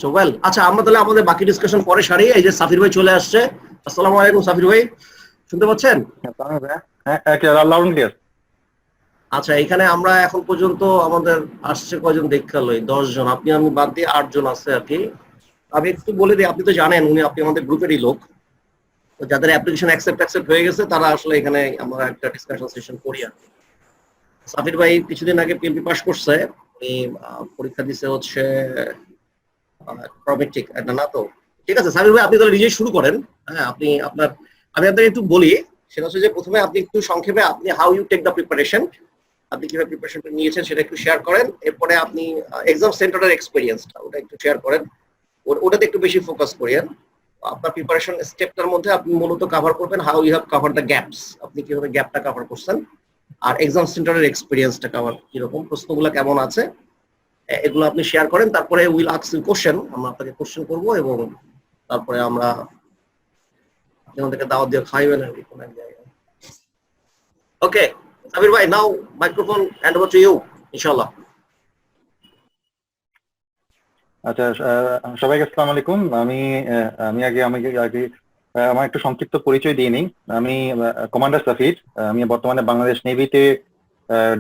Well, আচ্ছা আমরা তাহলে আমাদের বাকি ডিসকাশন পরে সারি। এই যে সাফির ভাই চলে আসছে। আসসালামু আলাইকুম সাফির ভাই, শুনতে পাচ্ছেন? হ্যাঁ, লাউড ক্লিয়ার। আচ্ছা, এখানে আমরা এখন পর্যন্ত আমাদের আসছে কয়জন দেখালো? 10 জন, আপনি আমি বাদ দিয়ে 8 জন আছে আর কি। আমি একটু বলে দিই, আপনি তো জানেন আপনি আমাদের গ্রুপেরই লোক। তো যাদের অ্যাপ্লিকেশন অ্যাকসেপ্ট হয়ে গেছে তারা আসলে এখানে আমরা একটা ডিসকাশন সেশন করি আর কি। সাফির ভাই কিছুদিন আগে পিএমপি পাস করছে। উনি পরীক্ষা দিছে হচ্ছে প্রবমেটিক, এটা না তো? ঠিক আছে সাবির ভাই, আপনি তাহলে নিজেই শুরু করেন। হ্যাঁ, আপনি আপনার, আমি আপনাকে একটু বলি। সেটা হচ্ছে যে প্রথমে আপনি একটু সংক্ষেপে আপনি how you take the preparation, আপনি কিভাবে প্রিপারেশনটা নিয়েছেন সেটা একটু শেয়ার করেন। এরপরে আপনি এক্সাম সেন্টারের এক্সপেরিয়েন্সটা ওটা একটু শেয়ার করেন, ওটাতে একটু বেশি ফোকাস করেন। আপনার প্রিপারেশন স্টেপটার মধ্যে আপনি মূলত কভার করবেন how you have cover the gaps, আপনি কিভাবে গ্যাপটা কভার করছেন, আর এক্সাম সেন্টারের এক্সপেরিয়েন্সটা কভার কিরকম, প্রশ্নগুলো কেমন আছে, এগুলো আপনি শেয়ার করেন। তারপরে উইল আস্ক ইউ কোশ্চেন, আমরা আপনাকে কোশ্চেন করবো এবং তারপরে আমরা আপনি আমাদেরকে দাওয়াত দিয়ে খাইবেন আর কি কোনো এক জায়গায়। ওকে সাবির ভাই, now microphone hand over to you ইনশাআল্লাহ। আচ্ছা, সবাইকে আসসালামু আলাইকুম। আমি আমি আগে আমাকে আগে আমার একটু সংক্ষিপ্ত পরিচয় দিয়ে নিই। আমি কমান্ডার সাফির। আমি বর্তমানে বাংলাদেশ নেভিতে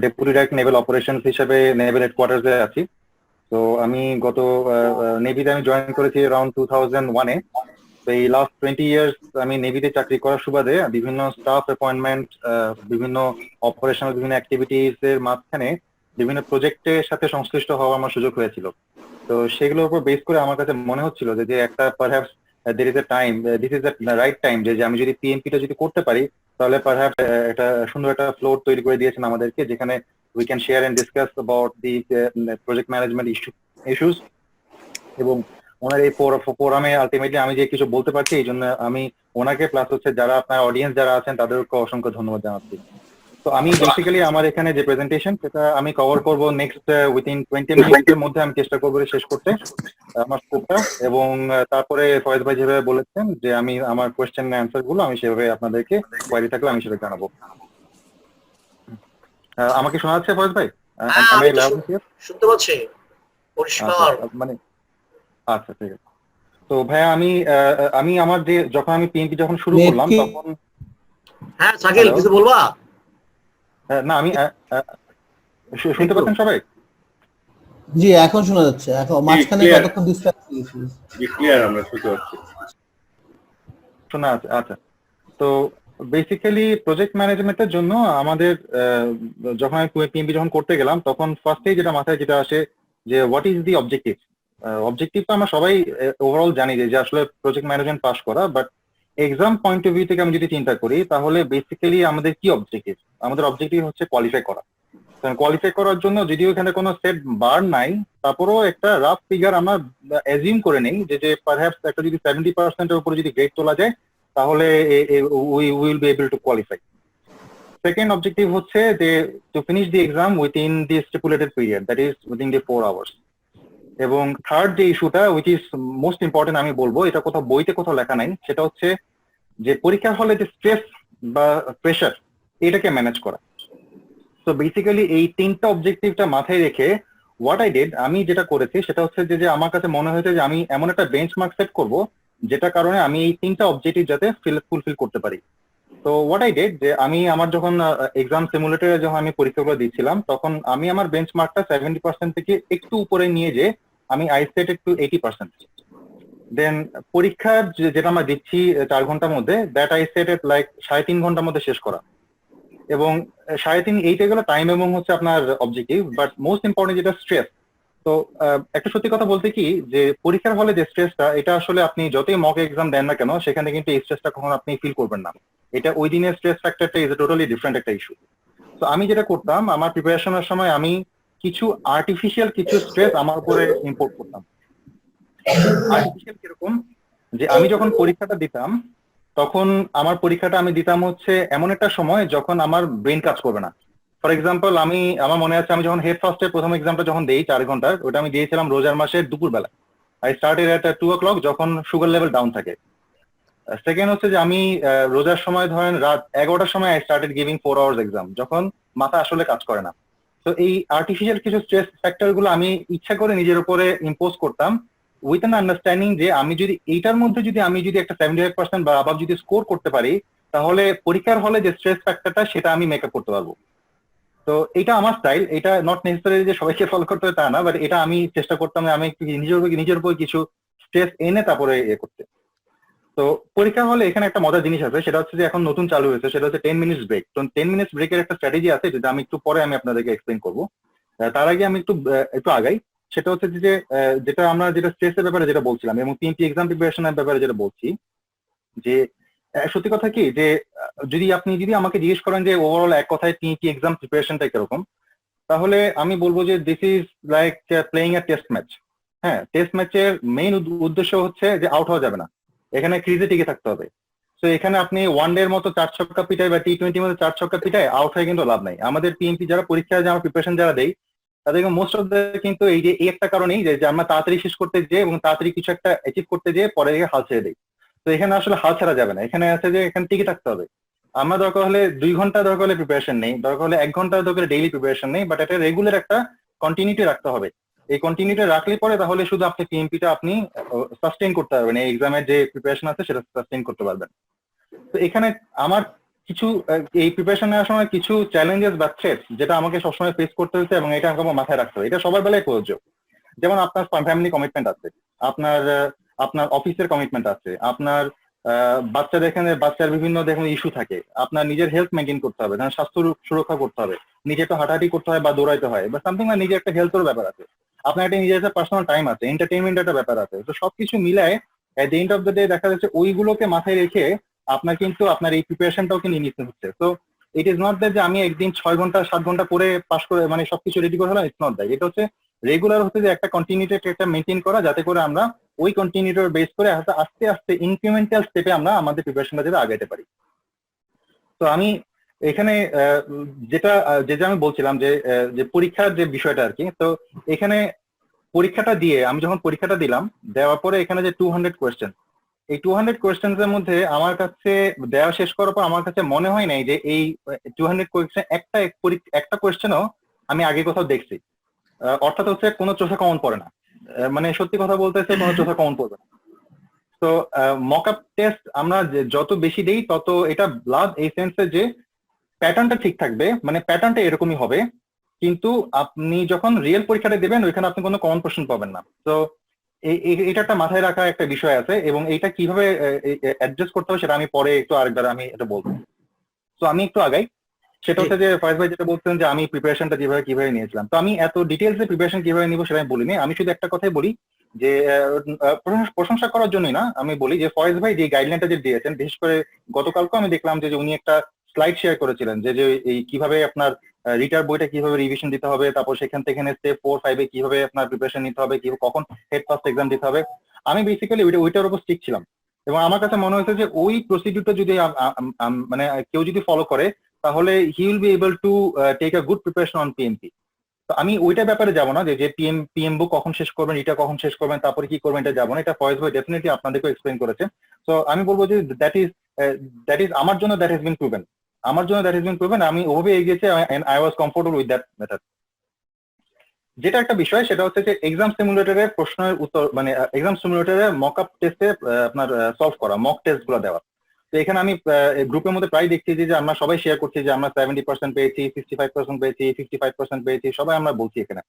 ডেপুটি ডাইরেক্টর নেভেল অপারেশনস হিসেবে নেভেল হেডকোয়ার্টার্সে আছি। তো আমি গত নেভিতে আমি জয়েন করেছি অ্যারাউন্ড 2001-এ। তো এই লাস্ট 20 ইয়ার্স আমি নেভিতে চাকরি করার সুবাদে বিভিন্ন স্টাফ অ্যাপয়েন্টমেন্ট, বিভিন্ন অপারেশনাল বিভিন্ন অ্যাক্টিভিটিস এর মাঝখানে বিভিন্ন প্রজেক্টের সাথে সংশ্লিষ্ট হওয়ার আমার সুযোগ হয়েছিল। তো সেগুলোর উপর বেস করে আমার কাছে মনে হচ্ছিল যে একটা perhaps there is a time, this is the right time, যে আমি যদি পিএমপিটা যদি করতে পারি তাহলে পারহ্যাপস একটা সুন্দর একটা ফ্লোর তৈরি করে দিয়েছেন আমাদেরকে, যেখানে we can share and discuss about the project management issues. এবং ওনার এই ফোরামে আলটিমেটলি আমি যে কিছু বলতে পারছি, এই জন্য আমি ওনাকে প্লাস হচ্ছে যারা আপনার অডিয়েন্স যারা আছেন তাদেরকে অসংখ্য ধন্যবাদ জানাচ্ছি। তো আমি বেসিক্যালি আমার এখানে যে প্রেজেন্টেশন সেটা আমি কভার করব নেক্সট উইথিন 20 মিনিটসের মধ্যে আমি চেষ্টা করবো শেষ করতে আমার স্কোপটা। এবং তারপরে ফয়েজ ভাই যেভাবে বলেছেন যে আমি আমার কোয়েশ্চেন অ্যান্সার গুলো আমি সেভাবে আপনাদেরকে কোয়ারি থাকলে আমি সেটা জানাবো। আমাকে শোনা যাচ্ছে ফয়েজ ভাই? আমি তো শুনতে পাচ্ছি পরিষ্কার। মানে আচ্ছা, ঠিক আছে। তো ভাইয়া আমি আমি আমার যে যখন আমি পিএনপি যখন শুরু করলাম তখন, হ্যাঁ সাকিল কিছু বলবা? না আমি শুনতে পাচ্ছেন সবাই? জি এখন শোনা যাচ্ছে। এখন মাঝখানে কতক্ষণ ডিসট্রাক্ট হয়েছিল। জি ক্লিয়ার, আমরা শুনতে পাচ্ছি। শোনা আছে? আচ্ছা। তো বেসিক্যালি প্রজেক্ট ম্যানেজমেন্টের জন্য আমাদের যখন আমি পিএমপি যখন করতে গেলাম তখন ফার্স্টেই যেটা মাথায় যেটা আসে যে হোয়াট ইজ দি অবজেক্টিভ। অবজেক্টিভটা আমরা সবাই ওভারঅল জানি যে আসলে প্রজেক্ট ম্যানেজমেন্ট পাস করা, but exam point of view থেকে আমি যদি চিন্তা করি তাহলে বেসিক্যালি আমাদের কি অবজেক্টিভ? আমাদের অবজেক্টিভ হচ্ছে কোয়ালিফাই করা। কোয়ালিফাই করার জন্য যদিও এখানে কোনো সেট বার নাই, তারপরেও একটা রাফ ফিগার আমরা অ্যাজিউম করে নেই যে পারহ্যাপস একটা যদি 70%-এর উপরে যদি গ্রেড তোলা যায় তাহলে we will be able to qualify. Second objective হচ্ছে যে to finish the exam within the stipulated period, that is within the 4 hours. এবং থার্ড যে ইস্যুটা উইচ ইজ মোস্ট ইম্পর্টেন্ট আমি বলবো, এটা কোথাও বইতে কোথাও লেখা নাই, সেটা হচ্ছে যে পরীক্ষার হলে যে স্ট্রেস বা প্রেশার এটাকে ম্যানেজ করা। তো বেসিক্যালি এই তিনটা অবজেক্টিভটা মাথায় রেখে হোয়াট আই ডিড, আমি যেটা করেছি সেটা হচ্ছে যে আমার কাছে মনে হয়েছে যে আমি এমন একটা বেঞ্চমার্ক সেট করব যেটা কারণে আমি এই তিনটা অবজেক্টিভ যাতে ফুলফিল করতে পারি। তো হোয়াট আই ডিড, যে আমি আমার যখন এক্সাম সিমুলেটরে যখন আমি পরীক্ষাগুলো দিচ্ছিলাম তখন আমি আমার বেঞ্চমার্কটা 70% থেকে একটু উপরে নিয়ে যে আমি আই সেট একটু 80%। দেন পরীক্ষা যেটা আমরা দিচ্ছি 4 ঘন্টার মধ্যে, দ্যাট আই সেট লাইক 3.5 ঘন্টার মধ্যে শেষ করা। এবং 3.5 এইটা গেলো টাইম এবং হচ্ছে আপনার অবজেক্টিভ, বাট মোস্ট ইম্পর্টেন্ট যেটা স্ট্রেস। তো একটা সত্যি কথা বলতে কি যে পরীক্ষার হলে যে স্ট্রেসটা, এটা আসলে আপনি যতই মক এক্সাম দেন না কেন সেখানে কিন্তু এই স্ট্রেসটা কখনো আপনি ফিল করবেন না। এটা ওই দিনের স্ট্রেস ফ্যাক্টরটা ইজ টোটালি ডিফারেন্ট একটা ইস্যু। তো আমি যেটা করতাম আমার প্রিপারেশনের সময় আমি কিছু আর্টিফিশিয়াল কিছু স্ট্রেস আমার উপরে ইম্পোর্ট করতাম। আর্টিফিশিয়াল কিরকম, যে আমি যখন পরীক্ষাটা দিতাম তখন আমার পরীক্ষাটা আমি দিতাম হচ্ছে এমন একটা সময় যখন আমার ব্রেন কাজ করবে না। ফর এক্সাম্পল আমার মনে আছে আমি যখন হেড ফার্স্টের প্রথম এক্সামটা যখন দিই 4 ঘন্টার, ওটা আমি দিয়েছিলাম রোজার মাসের দুপুরবেলা। আই স্টার্টেড এট 2 o'clock যখন সুগার লেভেল ডাউন থাকে। সেকেন্ড হচ্ছে যে আমি রোজার সময় ধরেন রাত 11টার সময় I started giving 4 hours exam, যখন মাথা আসলে কাজ করে না। তো এই আর্টিফিশিয়াল কিছু স্ট্রেস ফ্যাক্টর গুলো আমি ইচ্ছা করে নিজের উপরে ইম্পোজ করতাম উইথ অ্যান আন্ডারস্ট্যান্ডিং যে আমি যদি এইটার মধ্যে যদি আমি যদি একটা 75% বা আবাব যদি স্কোর করতে পারি, তাহলে পরীক্ষার হলে যে স্ট্রেস ফ্যাক্টরটা সেটা আমি মেকআপ করতে পারবো। তো এটা আমার স্টাইল, এটা নট নেসেসারি যে সবাইকে ফলো করতে হবে তা না, বাট এটা আমি চেষ্টা করতাম যে আমি একটু নিজের উপর কিছু স্ট্রেস এনে তারপরে করতে। তো পরীক্ষা হলে এখানে একটা মজার জিনিস আছে, সেটা হচ্ছে যে এখন নতুন চালু হয়েছে, সেটা হচ্ছে 10 মিনিটস ব্রেক। তো 10 মিনিটস ব্রেকের একটা স্ট্র্যাটেজি আছে, যেটা আমি একটু পরে আমি আপনাদেরকে এক্সপ্লেন করবো। তার আগে আমি একটু আগাই। সেটা হচ্ছে যে যেটা আমরা যেটা স্ট্রেসের ব্যাপারে যেটা বলছিলাম এবং তিনটি এক্সাম প্রিপারেশনের ব্যাপারে যেটা বলছি, যে সত্যি কথা কি যে যদি আমাকে জিজ্ঞেস করেন যে ওভারঅল এক কথায় তিনটি এক্সাম প্রিপারেশনটা কিরকম, তাহলে আমি বলবো যে this is like playing A test match. হ্যাঁ, টেস্ট ম্যাচের মেইন উদ্দেশ্য হচ্ছে যে আউট হওয়া যাবে না, এখানে ক্রিজে টিকে থাকতে হবে। তো এখানে আপনি ওয়ান ডে এর মতো 4 ছক্কা পিটায় বা T20 মতো 4 ছক্কা পিটায় আউট হয়ে কিন্তু লাভ নাই। আমাদের পিএমপি যারা পরীক্ষায় যারা প্রিপারেশন যারা দেয়, তাদেরকে মোস্ট অফ দ্য কিন্তু এই একটা কারণেই যে আমরা তাড়াতাড়ি শেষ করতে যেয়ে এবং তাড়াতাড়ি কিছু একটা অ্যাচিভ করতে যেয়ে পরে হাল ছেড়ে দেই। তো এখানে আসলে হাল ছাড়া যাবে না, এখানে আছে যে এখানে টিকে থাকতে হবে। আমরা দরকার হলে 2 ঘন্টা দরকার হলে প্রিপারেশন নেই, দরকার হলে 1 ঘন্টা দরকার ডেইলি প্রিপারেশন নেই, বাট এটা রেগুলার একটা কন্টিনিউটি রাখতে হবে। এই কন্টিনিউটি রাখলে পরে তাহলে শুধু আপনি পিএমপিটা আপনি সাস্টেইন করতে পারবেন, এই এক্সামের যে প্রিপারেশন আছে সেটা সাস্টেইন করতে পারবেন। তো এখানে আমার কিছু এই প্রিপারেশন নেওয়ার সময় কিছু চ্যালেঞ্জেস বা থ্রেটস যেটা আমাকে সবসময় ফেস করতে হচ্ছে এবং এটা আমাকে মাথায় রাখতে হবে, এটা সবার বেলায় প্রযোজ্য। যেমন আপনার ফ্যামিলি কমিটমেন্ট আছে, আপনার অফিসের কমিটমেন্ট আছে, আপনার বাচ্চার বিভিন্ন দেখুন ইস্যু থাকে, আপনার নিজের হেলথ মেনটেন করতে হবে, স্বাস্থ্য সুরক্ষা করতে হবে, নিজে একটু হাঁটাহাঁটি করতে হয় বা দৌড়াইতে হয় বা সামথিং, না নিজের একটা হেলথের ব্যাপার আছে, আপনার একটা নিজের একটা পার্সোনাল টাইম আছে, এন্টারটেইনমেন্ট একটা ব্যাপার আছে। তো সবকিছু মিলায় এট the end of the day দেখা যাচ্ছে ওইগুলোকে মাথায় রেখে আপনার কিন্তু আপনার এই প্রিপারেশনটাও কিন্তু নিতে হচ্ছে। তো ইট ইজ নট দ্যাট যে আমি একদিন 6 ঘন্টা 7 ঘন্টা পরে পাস করে মানে সবকিছু রেডি করে হলাম, ইটস নট দ্যাট। এটা হচ্ছে রেগুলার হচ্ছে যে একটা কন্টিনিউটি একটা মেনটেন করা, যাতে করে আমরা ওই কন্টিনিউটির বেস করে আস্তে আস্তে ইনক্রিমেন্টাল স্টেপে আমরা আমাদের প্রিপারেশনটা যেটা আগাইতে পারি। তো আমি এখানে যেটা আমি বলছিলাম যে পরীক্ষার যে বিষয়টা আর কি, তো এখানে পরীক্ষাটা দিয়ে আমি যখন পরীক্ষাটা দিলাম, দেওয়ার পরে এখানে যে 200 কোয়েশ্চেন, এই 200 কোয়েশ্চেন্স এর মধ্যে আমার কাছে দেওয়া শেষ করার পর আমার কাছে মনে হয় নাই যে এই 200 কোয়েশ্চেন একটা কোয়েশ্চেনও আমি আগে কোথাও দেখছি। অর্থাৎ হচ্ছে কোনো চোখে কমন পড়ে না, মানে সত্যি কথা বলতেছে কোনো চোখে কমন পড়বে না। তো মক আপ টেস্ট আমরা যত বেশি দেই তত এটা লাভ এই সেন্সে যে প্যাটার্নটা ঠিক থাকবে, মানে প্যাটার্নটা এরকমই হবে, কিন্তু আপনি যখন রিয়েল পরীক্ষাটা দেবেন ওইখানে আপনি কোনো কমন কোশ্চেন পাবেন না। তো এটা একটা মাথায় রাখা একটা বিষয় আছে, এবং এইটা কিভাবে অ্যাডজাস্ট করতে হবে সেটা আমি পরে একটু আরেকবার আমি এটা বলবো। তো আমি একটু আগাই, সেটা হচ্ছে যে ফয়েজ ভাই যেটা বলছেন যে আমি প্রিপারেশনটা কিভাবে নিয়েছিলাম। তো আমি এত ডিটেলসে প্রিপারেশন কিভাবে নিব সেটা আমি বলিনি, আমি শুধু একটা কথাই বলি যে প্রশংসা করার জন্যই না, আমি বলি যে ফয়েজ ভাই যে গাইডলাইনটা যে দিয়েছেন, বিশেষ করে গতকালকে আমি দেখলাম যে উনি একটা স্লাইড শেয়ার করেছিলেন যে এই কিভাবে আপনার রিটার বইটা কিভাবে রিভিশন দিতে হবে, তারপর সেখান থেকে স্টেপ 4-5 এ কিভাবে আপনার প্রিপারেশন নিতে হবে, কখন হেড ফার্স্ট এক্সাম দিতে হবে। আমি বেসিক্যালি ওইটার উপর স্টিক ছিলাম, এবং আমার কাছে মনে হয়েছে যে ওই প্রসিডিউরটা যদি মানে কেউ যদি ফলো করে তাহলে he will be able to take a good preparation on PMP. তো আমি ওইটা ব্যাপারে যাবো না যে পিএমবো কখন শেষ করবেন, এটা কখন শেষ করবেন, তারপরে কি করবেন, এটা যাবো না, এটা ফয়েজ ভাই ডেফিনেটলি আপনাদেরকে এক্সপ্লেন করেছে। তো আমি বলবো যে দ্যাট ইজ আমার জন্য দ্যাট হ্যাজ বিন প্রুভেন, আমি ওভাবে এগিয়েছি, I was comfortable with that method. যেটা একটা বিষয় সেটা হচ্ছে যে এক্সাম সিমুলেটরের প্রশ্নের উত্তর, মানে এক্সাম সিমুলেটরের মক আপ টেস্টে আপনার সলভ করা, মক টেস্ট গুলো দেওয়া। তো এখানে আমি গ্রুপের মধ্যে প্রায় দেখছি যে আমরা সবাই শেয়ার করছি যে আমরা 70% পেয়েছি, 65% পেয়েছি, 55% পেয়েছি, সবাই আমরা বলছি এখানে।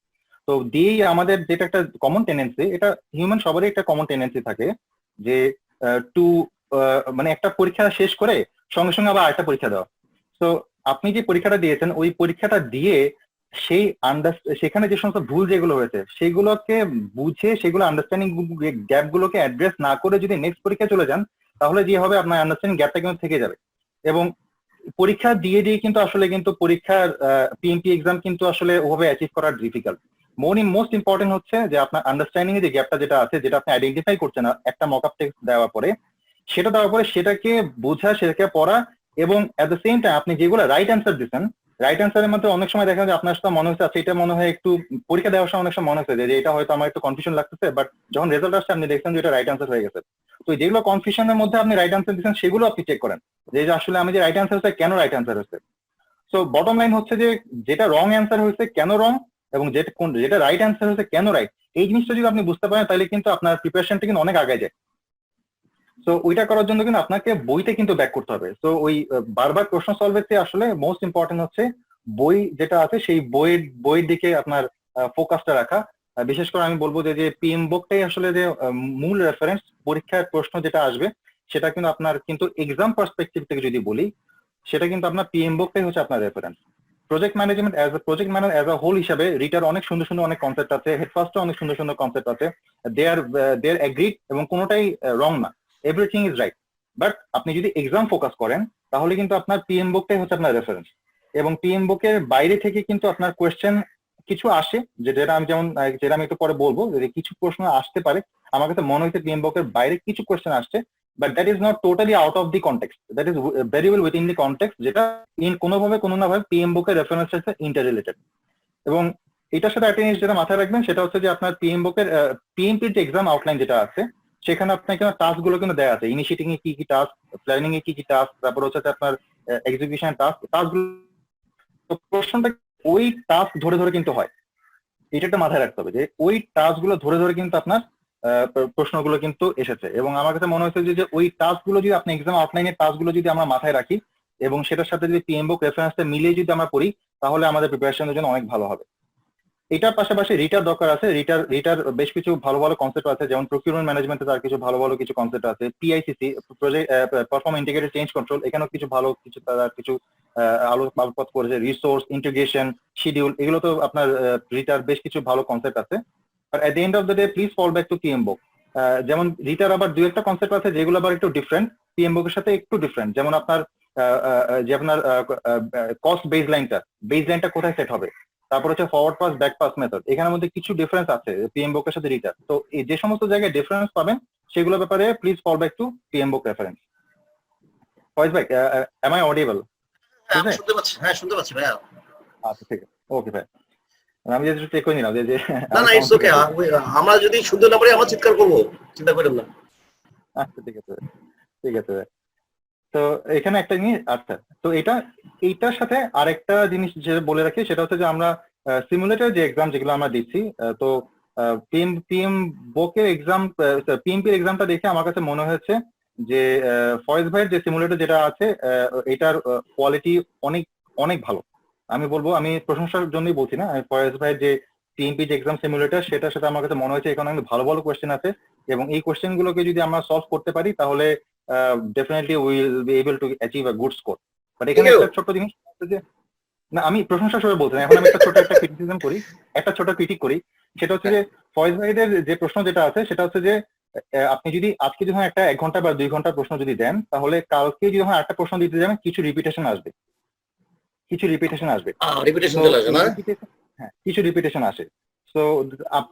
তো দিয়েই আমাদের যেটা একটা কমন টেন্ডেন্সি, এটা হিউম্যান সবারই একটা কমন টেন্ডেন্সি থাকে যে মানে একটা পরীক্ষা শেষ করে সঙ্গে সঙ্গে আবার আরেকটা পরীক্ষা দেওয়া। তো আপনি যে পরীক্ষাটা দিয়েছেন ওই পরীক্ষাটা দিয়ে সেখানে যে সমস্ত ভুল যেগুলো হয়েছে সেগুলোকে বুঝে সেগুলো আন্ডারস্ট্যান্ডিং গ্যাপ গুলোকে অ্যাড্রেস না করে যদি নেক্সট পরীক্ষা চলে যান, তাহলে যে হবে আপনার আন্ডারস্ট্যান্ডিং গ্যাপটা কিন্তু থেকে যাবে। এবং পরীক্ষা দিয়ে কিন্তু আসলে কিন্তু পরীক্ষার পিএমপি এক্সাম কিন্তু আসলে ওভাবে অ্যাচিভ করা ডিফিকাল্ট। মোস্ট ইম্পর্টেন্ট হচ্ছে যে আপনার আন্ডারস্ট্যান্ডিং এর যে গ্যাপটা যেটা আছে, যেটা আপনি আইডেন্টিফাই করছেন একটা মক আপ টেক্সট দেওয়ার পরে, সেটা দেওয়ার পরে সেটাকে বোঝা, সেটাকে পড়া, এবং অ্যাট দ্য সেম টাইম আপনি যেগুলো রাইট অ্যান্সার দিচ্ছেন, রাইট অ্যান্সারের মধ্যে অনেক সময় দেখা যায় আপনার সাথে মনে হচ্ছে আচ্ছা এটা মনে হয় একটু পরীক্ষা দেওয়ার সময় অনেক সময় মনে হচ্ছে যে এটা হয়তো আমার একটু কনফিউশন লাগতেছে, বাট যখন রেজাল্ট আসছে আপনি দেখছেন যে এটা রাইট অ্যান্সার হয়ে গেছে। তো যেগুলো কনফিউশনের মধ্যে আপনি রাইট অ্যান্সার দিচ্ছেন সেগুলো আপনি চেক করেন যে আসলে আমি যে রাইট অ্যান্সার হচ্ছে কেন রাইট অ্যান্সার হচ্ছে। সো বটম লাইন হচ্ছে যে যেটা রং অ্যান্সার হয়েছে কেন রং, এবং যেটা রাইট অ্যান্সার হয়েছে কেন রাইট, এই জিনিসটা যদি আপনি বুঝতে পারেন তাহলে কিন্তু আপনার প্রিপারেশনটা কিন্তু অনেক আগে যায়। তো ওইটা করার জন্য কিন্তু আপনাকে বইতে কিন্তু ব্যাক করতে হবে। তো ওই বারবার প্রশ্ন সলভের চেয়ে আসলে মোস্ট ইম্পর্টেন্ট হচ্ছে বই যেটা আছে সেই বইয়ের দিকে আপনার ফোকাসটা রাখা। বিশেষ করে আমি বলবো যে পিএম বুকটাই আসলে যে মূল রেফারেন্স পরীক্ষার প্রশ্ন যেটা আসবে সেটা কিন্তু আপনার কিন্তু এক্সাম পার্সপেক্টিভ থেকে যদি বলি সেটা কিন্তু আপনার পিএম বুকটাই হচ্ছে আপনার reference. Project management project manager as a whole হিসাবে রিটার অনেক সুন্দর সুন্দর অনেক কনসেপ্ট আছে, হেডফার্স্টে অনেক সুন্দর সুন্দর কনসেপ্ট আছে, দে আর এগ্রিড এবং কোনোটাই রং না, এভরিথিং ইজ রাইট। বাট আপনি যদি এক্সাম ফোকাস করেন তাহলে কিন্তু আপনার পিএম বুকটাই হচ্ছে আপনার রেফারেন্স। এবং পিএম বুকের বাইরে থেকে কিন্তু আপনার কোয়েশ্চেন কিছু আসে, যেটা আমি একটু পরে বলবো, যে কিছু প্রশ্ন আসতে পারে। আমার কাছে মনে হয়েছে পিএম বুকের বাইরে কিছু কোয়েশ্চেন আসছে, but that is not totally out of the context, that is very well within the context, যেটা কোনোভাবে কোনো না ভাবে পিএম বুকের রেফারেন্স সাথে ইন্টার রিলেটেড। এবং এটার সাথে একটা জিনিস যেটা মাথায় রাখবেন সেটা হচ্ছে যে আপনার পিএম বুকের পিএমপির যে এক্সাম আউটলাইন যেটা আছে সেখানে আপনার কিন্তু টাস্ক গুলো কিন্তু দেওয়া আছে, ইনিশিয়েটিং এ কি কি টাস্ক, প্ল্যানিং এ কি কি টাস্ক, তারপর হচ্ছে আপনার এক্সিকিউশন টাস্কগুলো, প্রশ্নটা ওই টাস্ক ধরে ধরে কিন্তু হয়। এটা একটা মাথায় রাখতে হবে যে ওই টাস্ক গুলো ধরে ধরে কিন্তু আপনার প্রশ্নগুলো কিন্তু এসেছে। এবং আমার কাছে মনে হচ্ছে যে ওই টাস্ক গুলো যদি আপনি এক্সাম আউটলাইনের টাস্ক গুলো যদি আমরা মাথায় রাখি এবং সেটার সাথে যদি পিএম বুক রেফারেন্সটা মিলিয়ে যদি আমরা পড়ি তাহলে আমাদের প্রিপারেশনের জন্য অনেক ভালো হবে। এটার পাশাপাশি রিটার দরকার আছে। রিটার বেশ কিছু ভালো ভালো কনসেপ্ট আছে, যেমন প্রকিউরমেন্ট ম্যানেজমেন্টে তার কিছু ভালো ভালো কিছু কনসেপ্ট আছে, PICC project perform integrated change control, এখানেও কিছু ভালো কিছু তারা কিছু আলোকপাত করেছে, রিসোর্স ইন্টিগ্রেশন শিডিউল, এগুলো তো আপনার রিটার বেশ কিছু ভালো কনসেপ্ট আছে। আর at the end of the day please fall back to PM book. যেমন রিটার আবার দু একটা কনসেপ্ট আছে যেগুলো আবার একটু ডিফারেন্ট, পিএম বুকের সাথে একটু ডিফারেন্ট। যেমন আপনার যে আপনার কস্ট বেসলাইনটা কোথায় সেট হবে, তারপর হচ্ছে forward pass back pass method, এখানের মধ্যে কিছু ডিফারেন্স আছে পিএম বুকের সাথে রিটার। তো যে সমস্ত জায়গায় ডিফারেন্স পাবেন সেগুলোর ব্যাপারে please fall back to PM book reference. Foyez ভাই, এম আই অডিবল? শুনতে পাচ্ছি, হ্যাঁ শুনতে পাচ্ছি ভাইয়া। আচ্ছা ঠিক আছে, ওকে ভাই, আমি যেটা চেক করে নিলাম যে না ইটস ওকে, আমরা যদি শুনতে না পারি আমরা চিৎকার করবো, চিন্তা করেন না। আচ্ছা ঠিক আছে ঠিক আছে। তো এখানে একটা জিনিস, আচ্ছা তো এইটার সাথে আরেকটা জিনিস যেটা বলে রাখি সেটা হচ্ছে যে আমরা সিমুলেটর যে এক্সাম যেগুলো আমরা দিচ্ছি, তো পিএম বুকের এক্সাম, পিএমপির এক্সামটা দেখে আমার কাছে মনে হয়েছে যে ফয়েজ ভাইয়ের যে সিমুলেটর যেটা আছে এটার কোয়ালিটি অনেক অনেক ভালো। আমি বলবো, আমি প্রশংসার জন্যই বলছি না, ফয়েজ ভাইয়ের যে পিএমপি যে এক্সাম সিমুলেটর সেটার সাথে আমার কাছে মনে হয়েছে এখানে অনেক ভালো ভালো কোয়েশ্চেন আছে, এবং এই কোয়েশ্চেন গুলোকে যদি আমরা সলভ করতে পারি তাহলে definitely we will be able to achieve a good score. But এখানে একটা ছোট জিনিস যে, না আমি প্রশংসা সবাই বলছি না, এখন আমি একটা ছোট একটা ক্রিটিসিজম করি, একটা ছোট ক্রিটিক করি। সেটা হচ্ছে যে ফয়েজ ভাইদের যে প্রশ্ন যেটা আছে সেটা হচ্ছে যে আপনি যদি আজকে যখন একটা 1 ঘন্টা বা 2 ঘন্টার প্রশ্ন যদি দেন তাহলে কালকে যখন একটা প্রশ্ন দিতে যাবেন কিছু রিপিটেশন আসবে। হ্যাঁ, কিছু রিপিটেশন আসে। তো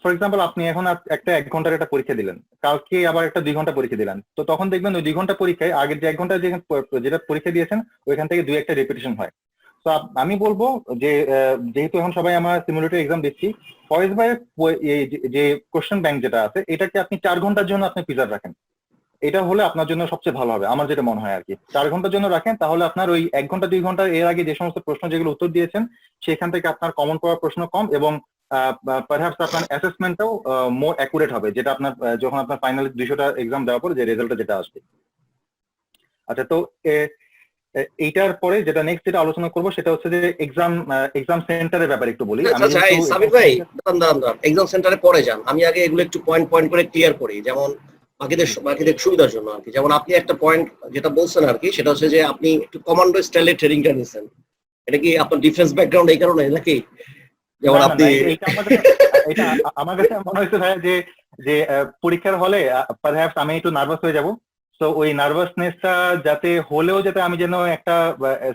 ফর এক্সাম্পল আপনি এখন একটা 1 ঘন্টার একটা পরীক্ষা দিলেন, কালকে আবার একটা 2 ঘন্টা পরীক্ষা দিলেন, তো তখন দেখবেন ওই 2 ঘন্টা পরীক্ষায় আগের যে 1 ঘন্টা যেটা পরীক্ষা দিয়েছেন ওইখান থেকে 2-1টা রিপিটেশন হয়। তো আমি বলবো যে যেহেতু এখন সবাই আমরা সিমুলেটর এক্সাম দিচ্ছি, ফয়েজ ভাইয়ের যে কোশ্চেন ব্যাংক যেটা আছে এটাকে আপনি 4 ঘন্টার জন্য আপনি প্রিজার্ভ রাখেন, এটা হলে আপনার জন্য সবচেয়ে ভালো হবে আমার যেটা মনে হয় আর কি। 4 ঘন্টার জন্য রাখেন, তাহলে আপনার ওই 1 ঘন্টা 2 ঘন্টা এর আগে যে সমস্ত প্রশ্ন যেগুলো উত্তর দিয়েছেন সেখান থেকে আপনার কমন পড়ার প্রশ্ন কম, এবং পারহ্যাপস আপনার অ্যাসেসমেন্টটাও মোর অ্যাকুরেট হবে, যেটা আপনার যখন আপনার ফাইনাল 200টা এক্সাম দেওয়ার পর যে রেজাল্টটা যেটা আসবে। আচ্ছা, তো এইটার পরে যেটা নেক্সট যেটা আলোচনা করবো সেটা হচ্ছে যে এক্সাম সেন্টারের ব্যাপারে একটু বলি। আচ্ছা সাবির ভাই, দাঁড়ান এক্সাম সেন্টারে পরে যান, আমি আগে এগুলো একটু পয়েন্ট করে ক্লিয়ার করি, যেমন বাকিদের সুবিধার জন্য আর কি। যেমন আপনি একটা পয়েন্ট যেটা বলছেন আর কি, সেটা হচ্ছে যে আপনি একটু কমান্ডো স্টাইলে ট্রেনিংটা নিছেন, এটা কি আপনার ডিফেন্স ব্যাকগ্রাউন্ড এই কারণে নাকি? যেমন আপনি এটা আমার কাছে মনে হয়েছে ভাই যে পরীক্ষার হলে পারহ্যাপস আমি একটু নার্ভাস হয়ে যাব, তো ওই নার্ভাসনেসটা যাতে আমি যেন একটা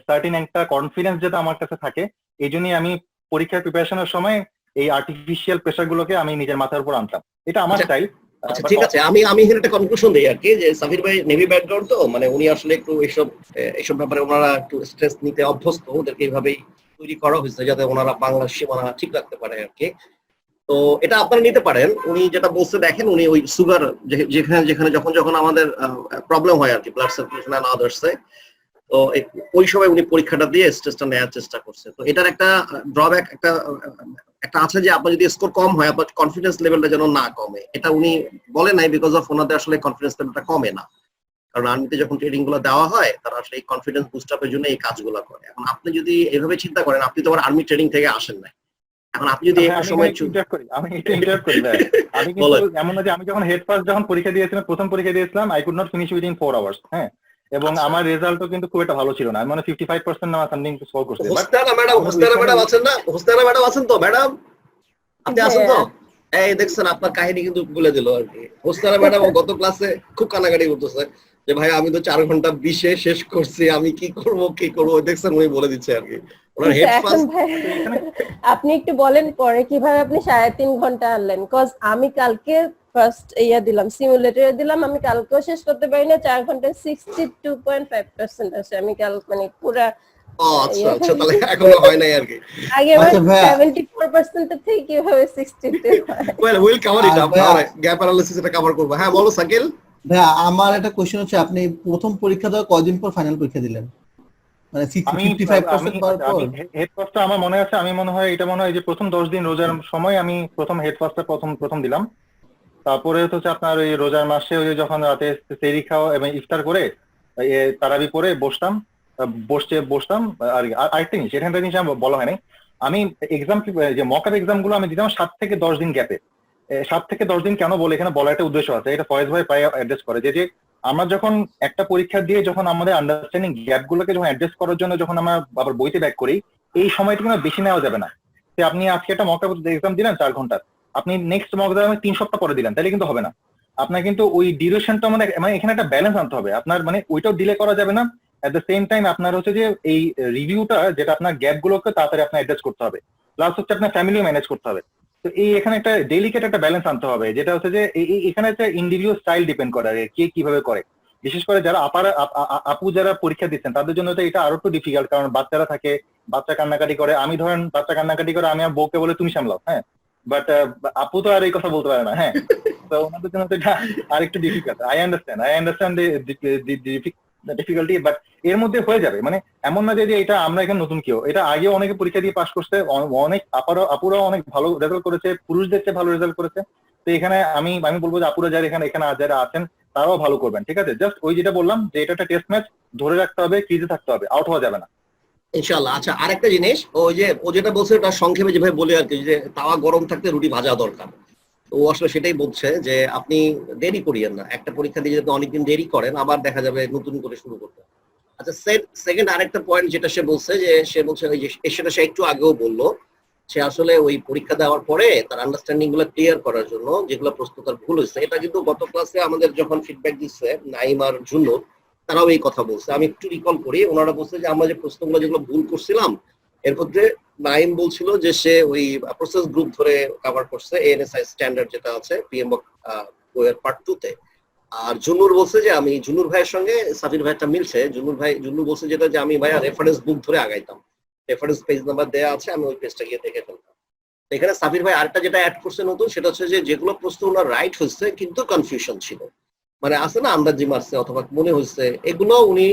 সার্টেন একটা কনফিডেন্স যাতে আমার কাছে থাকে, এই জন্যই আমি পরীক্ষার প্রিপারেশনের সময় এই আর্টিফিশিয়াল প্রেসার গুলোকে আমি নিজের মাথার উপর আনতাম, এটা আমার স্টাইল। আচ্ছা ঠিক আছে, আমি এখানে একটা কনক্লুশন দিই আর কি, যে সাবির ভাই নেভি ব্যাকগ্রাউন্ড, তো মানে উনি আসলে একটু এইসব ব্যাপারে ওনারা একটু স্ট্রেস নিতে অভ্যস্ত, ওদেরকে এইভাবেই তৈরি করা হয়েছে যাতে ওনারা বাংলার সীমানা ঠিক রাখতে পারে আর কি। তো এটা আপনারা নিতে পারেন। উনি যেটা বলছে দেখেন, উনি ওই সুগার যেখানে যখন আমাদের প্রবলেম হয় আর কি, ব্লাড সার্কুলেশন এন্ড আদার্সে, তো ওই সময় উনি পরীক্ষাটা দিয়ে স্টেজটা নেওয়ার চেষ্টা করছে। তো এটার একটা ড্রব্যাক একটা আছে যে আপনার যদি স্কোর কম হয় আপনার কনফিডেন্স লেভেলটা যেন না কমে, এটা উনি বলে নাই বিকজ অফ ওনাদের আসলে কনফিডেন্স লেভেলটা কমে না, কারণ আর্মিতে যখন ট্রেনিং গুলো দেওয়া হয় তারা আসলে এই কনফিডেন্স বুস্ট আপের জন্য এই কাজগুলো করে। এখন আপনি যদি এইভাবে চিন্তা করেন, আপনি তো আবার আর্মি ট্রেনিং থেকে আসেন নাই, এখন আপনি যদি একটা সময় আমি এটা ইন্টারাপ্ট করি ভাই। আমি কিন্তু এমন না যে আমি যখন হেড ফার্স্ট যখন পরীক্ষা দিয়েছিলাম, প্রথম পরীক্ষা দিয়েছিলাম, I could not finish within 4 hours. হ্যাঁ, এবং আমার রেজাল্টও কিন্তু খুব একটা ভালো ছিল না, আমি মানে 55% না সামথিং স্কোর করছি। হোস্তারা ম্যাডাম আছেন না? হোস্তারা ম্যাডাম আছেন তো? ম্যাডাম আপনি আছেন তো? এই দেখছেন আপনার কাহিনী কিন্তু বলে দিল আর কি। হোস্তারা ম্যাডাম গত ক্লাসে খুব কানাকাটি করতেছে যে ভাই আমি তো 4 ঘন্টা 20-এ শেষ করছি, আমি কি করব দেখছেন উনি বলে দিচ্ছে আর কি। ওনার হেড ফার্স্ট। আপনি একটু বলেন পরে কিভাবে আপনি 3.5 ঘন্টা আনলেন, কজ আমি কালকে ফার্স্ট দিলাম, সিমুলেটরে দিলাম, আমি কালকেও শেষ করতে পারি না, 4 ঘন্টায় 62.5% আছে। আমি কাল মানে পুরা আচ্ছা তাহলে এখনো হয় নাই আর কি। আগে 74% থেকে কিভাবে 62 well will cover it up, gap analysis এটা কভার করব। হ্যাঁ বলো সাকিল। ভাইয়া আমার একটা কোশ্চেন হচ্ছে, আপনি প্রথম পরীক্ষা দেওয়ার কয়দিন পর ফাইনাল পরীক্ষা দিলেন? মানে 55% পাওয়ার পর? হেড ফার্স্টটা আমার মনে আছে, আমি মনে হয় এটা মনে হয় যে প্রথম 10 দিন রোজার সময় আমি প্রথম হেড ফার্স্টটা প্রথম দিলাম। তারপরে হচ্ছে আপনার ওই রোজার মাসে ওই যখন রাতে সেহরি খাওয়া এবং ইফতার করে তারাবি পরে বসতাম। আর আরেকটা জিনিস, এখানটা জিনিস আমার বলা হয়নি, আমি এক্সাম যে মক আপ এক্সাম গুলো আমি দিতাম 7 থেকে 10 দিন গ্যাপে। 7 থেকে 10 দিন কেন বলে, এখানে বলার একটা উদ্দেশ্য আছে, এটা ফয়েজ ভাই প্রায় অ্যাড্রেস করে যে আমরা যখন একটা পরীক্ষা দিয়ে যখন আমাদের আন্ডারস্ট্যান্ডিং গ্যাপ গুলোকে যখন অ্যাড্রেস করার জন্য যখন আমরা আবার বইতে ব্যাক করি, এই সময়টা কিন্তু বেশি নেওয়া যাবে না। যে আপনি আজকে একটা মক আপ এক্সাম দিলেন 4 ঘন্টার, আপনি নেক্সট মক এক্সাম 3 সপ্তাহ পরে দিলেন, তাহলে কিন্তু হবে না। আপনার কিন্তু ওই ডিউরেশনটা মানে এখানে একটা ব্যালেন্স আনতে হবে আপনার, মানে ওইটাও ডিলে করা যাবে না। এট দ্য সেম টাইম আপনার হচ্ছে যে এই রিভিউটা যেটা আপনার গ্যাপ গুলোকে তাড়াতাড়ি আপনার অ্যাড্রেস করতে হবে, প্লাস হচ্ছে আপনার ফ্যামিলিও ম্যানেজ করতে হবে। তো এই এখানে একটা ডেলিকেট একটা ব্যালেন্স আনতে হবে, যেটা হচ্ছে যে এখানে একটা ইন্ডিভিজুয়াল স্টাইল ডিপেন্ড করে কে কিভাবে করে। বিশেষ করে যারা আপু যারা পরীক্ষা দিচ্ছেন তাদের জন্য তো এটা আরো একটু ডিফিকাল্ট, কারণ বাচ্চারা থাকে, বাচ্চা কান্নাকাটি করে। আমি ধরেন বাচ্চা কান্নাকাটি করে, আমি বউকে বলে তুমি সামলাও, হ্যাঁ, বাট আপু তো আর এই কথা বলতে পারে না। হ্যাঁ, তো ওনাদের জন্য তো এটা আরেকটু difficult. I understand difficulty, but এর মধ্যে হয়ে যাবে। মানে এমন না যে এটা আমরা এখানে নতুন কেউ, এটা আগেও অনেকে পরীক্ষা দিয়ে পাস করছে, অনেক আপুরাও অনেক ভালো রেজাল্ট করেছে, পুরুষদের চেয়ে ভালো রেজাল্ট করেছে। তো এখানে আমি বলবো যে আপুরা যারা এখানে যারা আছেন তারাও ভালো করবেন, ঠিক আছে? জাস্ট ওই যেটা বললাম যে এটা একটা টেস্ট ম্যাচ, ধরে রাখতে হবে, ক্রিজে থাকতে হবে, আউট হওয়া যাবে না ইনশাআল্লাহ। আচ্ছা আরেকটা জিনিস, ও যেটা বলছে ওটা সংক্ষেপে যেভাবে বলে আর কি, যে তাওয়া গরম থাকতে রুটি ভাজা দরকার। ও আসলে সেটাই বলছে যে আপনি দেরি করিয়েন না, একটা পরীক্ষা দিয়ে যদি অনেকদিন দেরি করেন আবার দেখা যাবে নতুন করে শুরু করতে। আচ্ছা সেকেন্ড আরেকটা পয়েন্ট যেটা সে বলছে ওই যে সেটা সে একটু আগেও বললো, সে আসলে ওই পরীক্ষা দেওয়ার পরে তার আন্ডারস্ট্যান্ডিং গুলো ক্লিয়ার করার জন্য যেগুলো প্রশ্ন তার ভুল হয়েছে, এটা কিন্তু গত ক্লাসে আমাদের যখন ফিডব্যাক দিচ্ছে নাইম আর জুন্নুর, তারাও এই কথা বলছে। আমি একটু রিকল করি, ওনারা বলছে যে আমরা যে প্রশ্নগুলো যেগুলো ভুল করছিলাম এর মধ্যে নাইম বলছিল যে সে ওই প্রসেস গ্রুপ ধরে কভার করছে, এএনএসআই স্ট্যান্ডার্ড যেটা আছে পিএম বইয়ের পার্ট 2 তে। আর জুন্নুর বলছে যে আমি জুন্নুর ভাইয়ের সঙ্গে সাফির ভাইটা মিলছে, জুন্নু বলছে যেটা যে আমি ভাইয়া রেফারেন্স বুক ধরে আগাইতাম, রেফারেন্স পেজ নাম্বার দেওয়া আছে, আমি ওই পেজটা গিয়ে দেখে ফেলতাম। এখানে সাফির ভাই আরেকটা যেটা অ্যাড করছে নতুন, সেটা হচ্ছে যে যেগুলো প্রশ্ন ওনার রাইট হচ্ছে কিন্তু কনফিউশন ছিল, মানে আছে না আন্দাজি মারছে অথবা মনে হচ্ছে, এগুলো উনি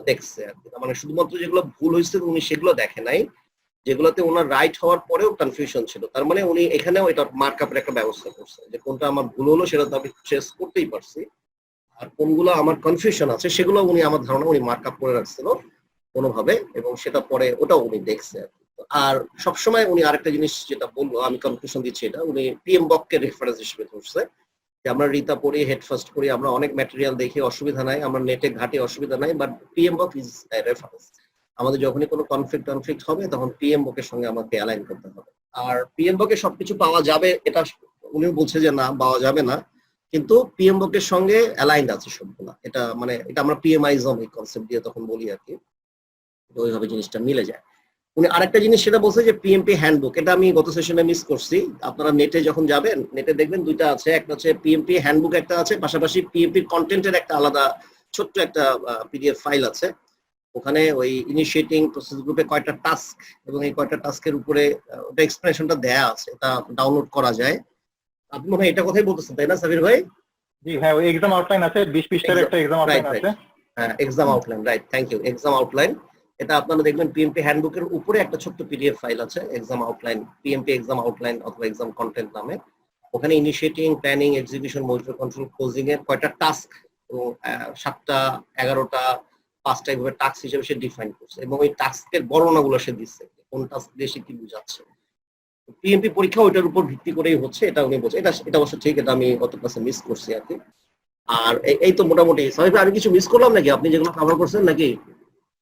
দেখছে আর কি। মানে শুধুমাত্র যেগুলো ভুল হয়েছে উনি সেগুলো দেখে নাই, যেগুলোতে ওনার রাইট হওয়ার পরেও কনফিউশন ছিল, তার মানে উনি এখানেও এটা মার্ক আপের একটা ব্যবস্থা করছে যে কোনটা আমার ভুল হলো সেটা তো আমি ট্রেস করতেই পারছি, আর কোনগুলো আমার কনফিউশন আছে সেগুলো উনি আমার ধারণা উনি মার্ক আপ করে রাখছিল কোনোভাবে, এবং সেটা পরে ওটাও উনি দেখছে আর কি। আর সবসময় উনি আরেকটা জিনিস যেটা বলবো, আমি কনফিউশন দিচ্ছি, এটা উনি পিএম বককে রেফারেন্স হিসেবে ধরছে, যে আমরা রিতা পড়ি, হেড ফার্স্ট করি, আমরা অনেক ম্যাটেরিয়াল দেখি, অসুবিধা নাই, আমরা নেটে ঘাটে অসুবিধা নাই, বাট পিএম বক ইজ রেফারেন্স। আমাদের যখনই কোনো কনফ্লিক্ট হবে তখন পিএম বকের সঙ্গে আমাকে অ্যালাইন করতে হবে। আর পিএম বকে সবকিছু পাওয়া যাবে এটা উনিও বলছে যে না পাওয়া যাবে না, কিন্তু পিএম বকের সঙ্গে অ্যালাইন্ড আছে সবগুলা। এটা মানে এটা আমরা পিএমআইজম এই কনসেপ্ট দিয়ে তখন বলি আর কি, ওইভাবে জিনিসটা মিলে যায়। উনি আরেকটা জিনিস সেটা বলছে যে পিএমপি হ্যান্ডবুক, এটা আমি গত সেশনে মিস করছি, আপনারা নেটে যখন যাবেন নেটে দেখবেন দুইটা আছে, একটা হচ্ছে পিএমপি হ্যান্ডবুক একটা আছে, পাশাপাশি পিএমপি কন্টেন্টের একটা আলাদা ছোট্ট একটা পিডিএফ ফাইল আছে। ওখানে ওই ইনিশিয়েটিং প্রসেস গ্রুপে কয়টা টাস্ক এবং এই কয়টা টাস্কের উপরে ওটা এক্সপ্লেনেশনটা দেয়া আছে, এটা ডাউনলোড করা যায়। আপনি মনে হয় এটা কথাই বলতেছেন তাই না সাবির ভাই? জি হ্যাঁ, ওই এক্সাম আউটলাইন আছে, 20 পৃষ্ঠার একটা এক্সাম আউটলাইন আছে। Exam outline, right, thank you. Exam outline, এটা আপনারা দেখবেন পিএমপি হ্যান্ডবুকের উপরে একটা ছোট্ট পিডিএফ ফাইল আছে, exam outline, PMP exam outline অথবা এক্সাম কন্টেন্ট নামে। ওখানে initiating, planning, execution, monitor, control, closing এর কয়টা টাস্ক এবং 7টা 11টা 5টা এইভাবে টাস্ক হিসেবে সে ডিফাইন করছে এবং ওই টাস্কের বর্ণনাগুলো সে দিচ্ছে, কোন টাস্ক দিয়ে সে কি বুঝাচ্ছে। পিএমপি পরীক্ষা ওইটার উপর ভিত্তি করেই হচ্ছে, এটা উনি বলছে। এটা অবশ্য ঠিক, এটা আমি গত ক্লাসে মিস করছি আর কি। আর এই তো মোটামুটি। সামির ভাই, আমি কিছু মিস করলাম নাকি? আপনি যেগুলো কভার করছেন নাকি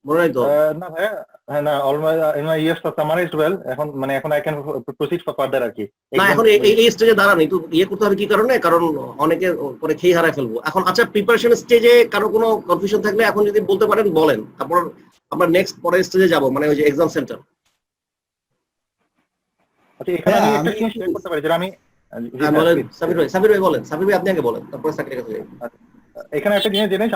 মনে নাই তো? না ভাইয়া, হ্যাঁ না, অলমোস্ট ইয়েস সামারাইজড ওয়েল। এখন মানে এখন I can proceed for further আর কি। না, এখন এই স্টেজে দাঁড়ান, একটু ইয়ে করতে হবে। কি কারণে? কারণ অনেকে পরে খেয়ে হারায় ফেলবো এখন। আচ্ছা, প্রিপারেশন স্টেজে কারো কোনো কনফিউশন থাকলে এখন যদি বলতে পারেন বলেন, তারপর আমরা নেক্সট পরের স্টেজে যাব, মানে ওই যে এক্সাম সেন্টার। আচ্ছা, এখানে আমি একটা জিনিস শেয়ার করতে পারি যেটা আমি বলেন সাবির ভাই বলেন। সাবির ভাই আপনি আগে বলেন, তারপরে সাকিরের কাছে যাই। এখানে একটা জিনিস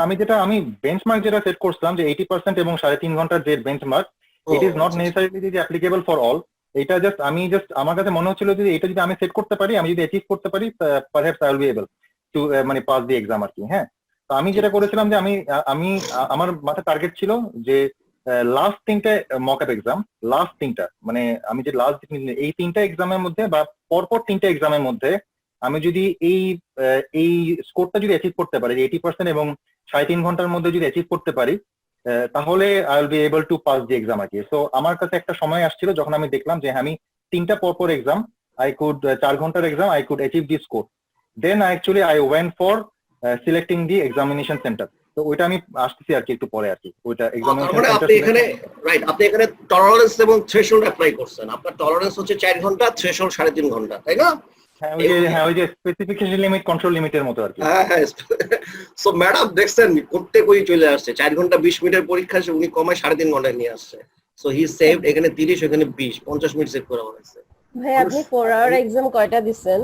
আমি বেঞ্চমার্ক যেটা সেট করছিলাম যে 80% এবং 3.5 ঘন্টার যে benchmark, it is not necessarily যে অ্যাপ্লিকেবল ফর অল। এটা জাস্ট আমার কাছে মনে হচ্ছিল যে এটা যদি আমি সেট করতে পারি, আমি যদি অ্যাচিভ করতে পারি, perhaps I will be able two মানে পাস দি এক্সাম আর কি। হ্যাঁ, তো আমি যেটা করেছিলাম যে আমি আমার মাথায় টার্গেট ছিল যে লাস্ট 3টে মক আপ এক্সাম, লাস্ট 3টা মানে আমি যে লাস্ট এই 3টা এক্সামের মধ্যে বা পরপর 3টে এক্সামের মধ্যে আমি যদি এই স্কোরটা যদি অ্যাচিভ করতে পারি, 80% এবং 3.5 ঘন্টার মধ্যে যদি অ্যাচিভ করতে পারি, তাহলে I will be able to pass the exam আর কি। সো আমার কাছে একটা সময় আসছিল যখন আমি দেখলাম যে আমি 3টা পরপর এক্সাম, আই কুড 4 ঘন্টার exam, I could achieve the score. Then actually I went for selecting the examination centre. তো ওইটা আমি আসতেছি আর কি একটু পরে আর কি। ওইটা এক্সামিনেশন সেন্টার আপনি এখানে রাইট, আপনি এখানে টলারেন্স এবং থ্রেশহোল্ড অ্যাপ্লাই করছেন। আপনার টলারেন্স হচ্ছে 4 ঘন্টা, থ্রেশহোল্ড 3.5 ঘন্টা, তাই না? ওই যে স্পেসিফিকেশন লিমিট, কন্ট্রোল লিমিটের মতো আর কি। হ্যাঁ। সো ম্যাডাম দেখছেন করতে কই চলে আসছে। 4 ঘন্টা 20 মিনিটের পরীক্ষা উনি কমায় 3.5 ঘন্টায় নিয়ে আসছে। সো হি সেভড এখানে 30, এখানে 20, 50 মিনিট সেভ করা হয়েছে। ভাই আপনি 4 আওয়ার এক্সাম কয়টা দিবেন?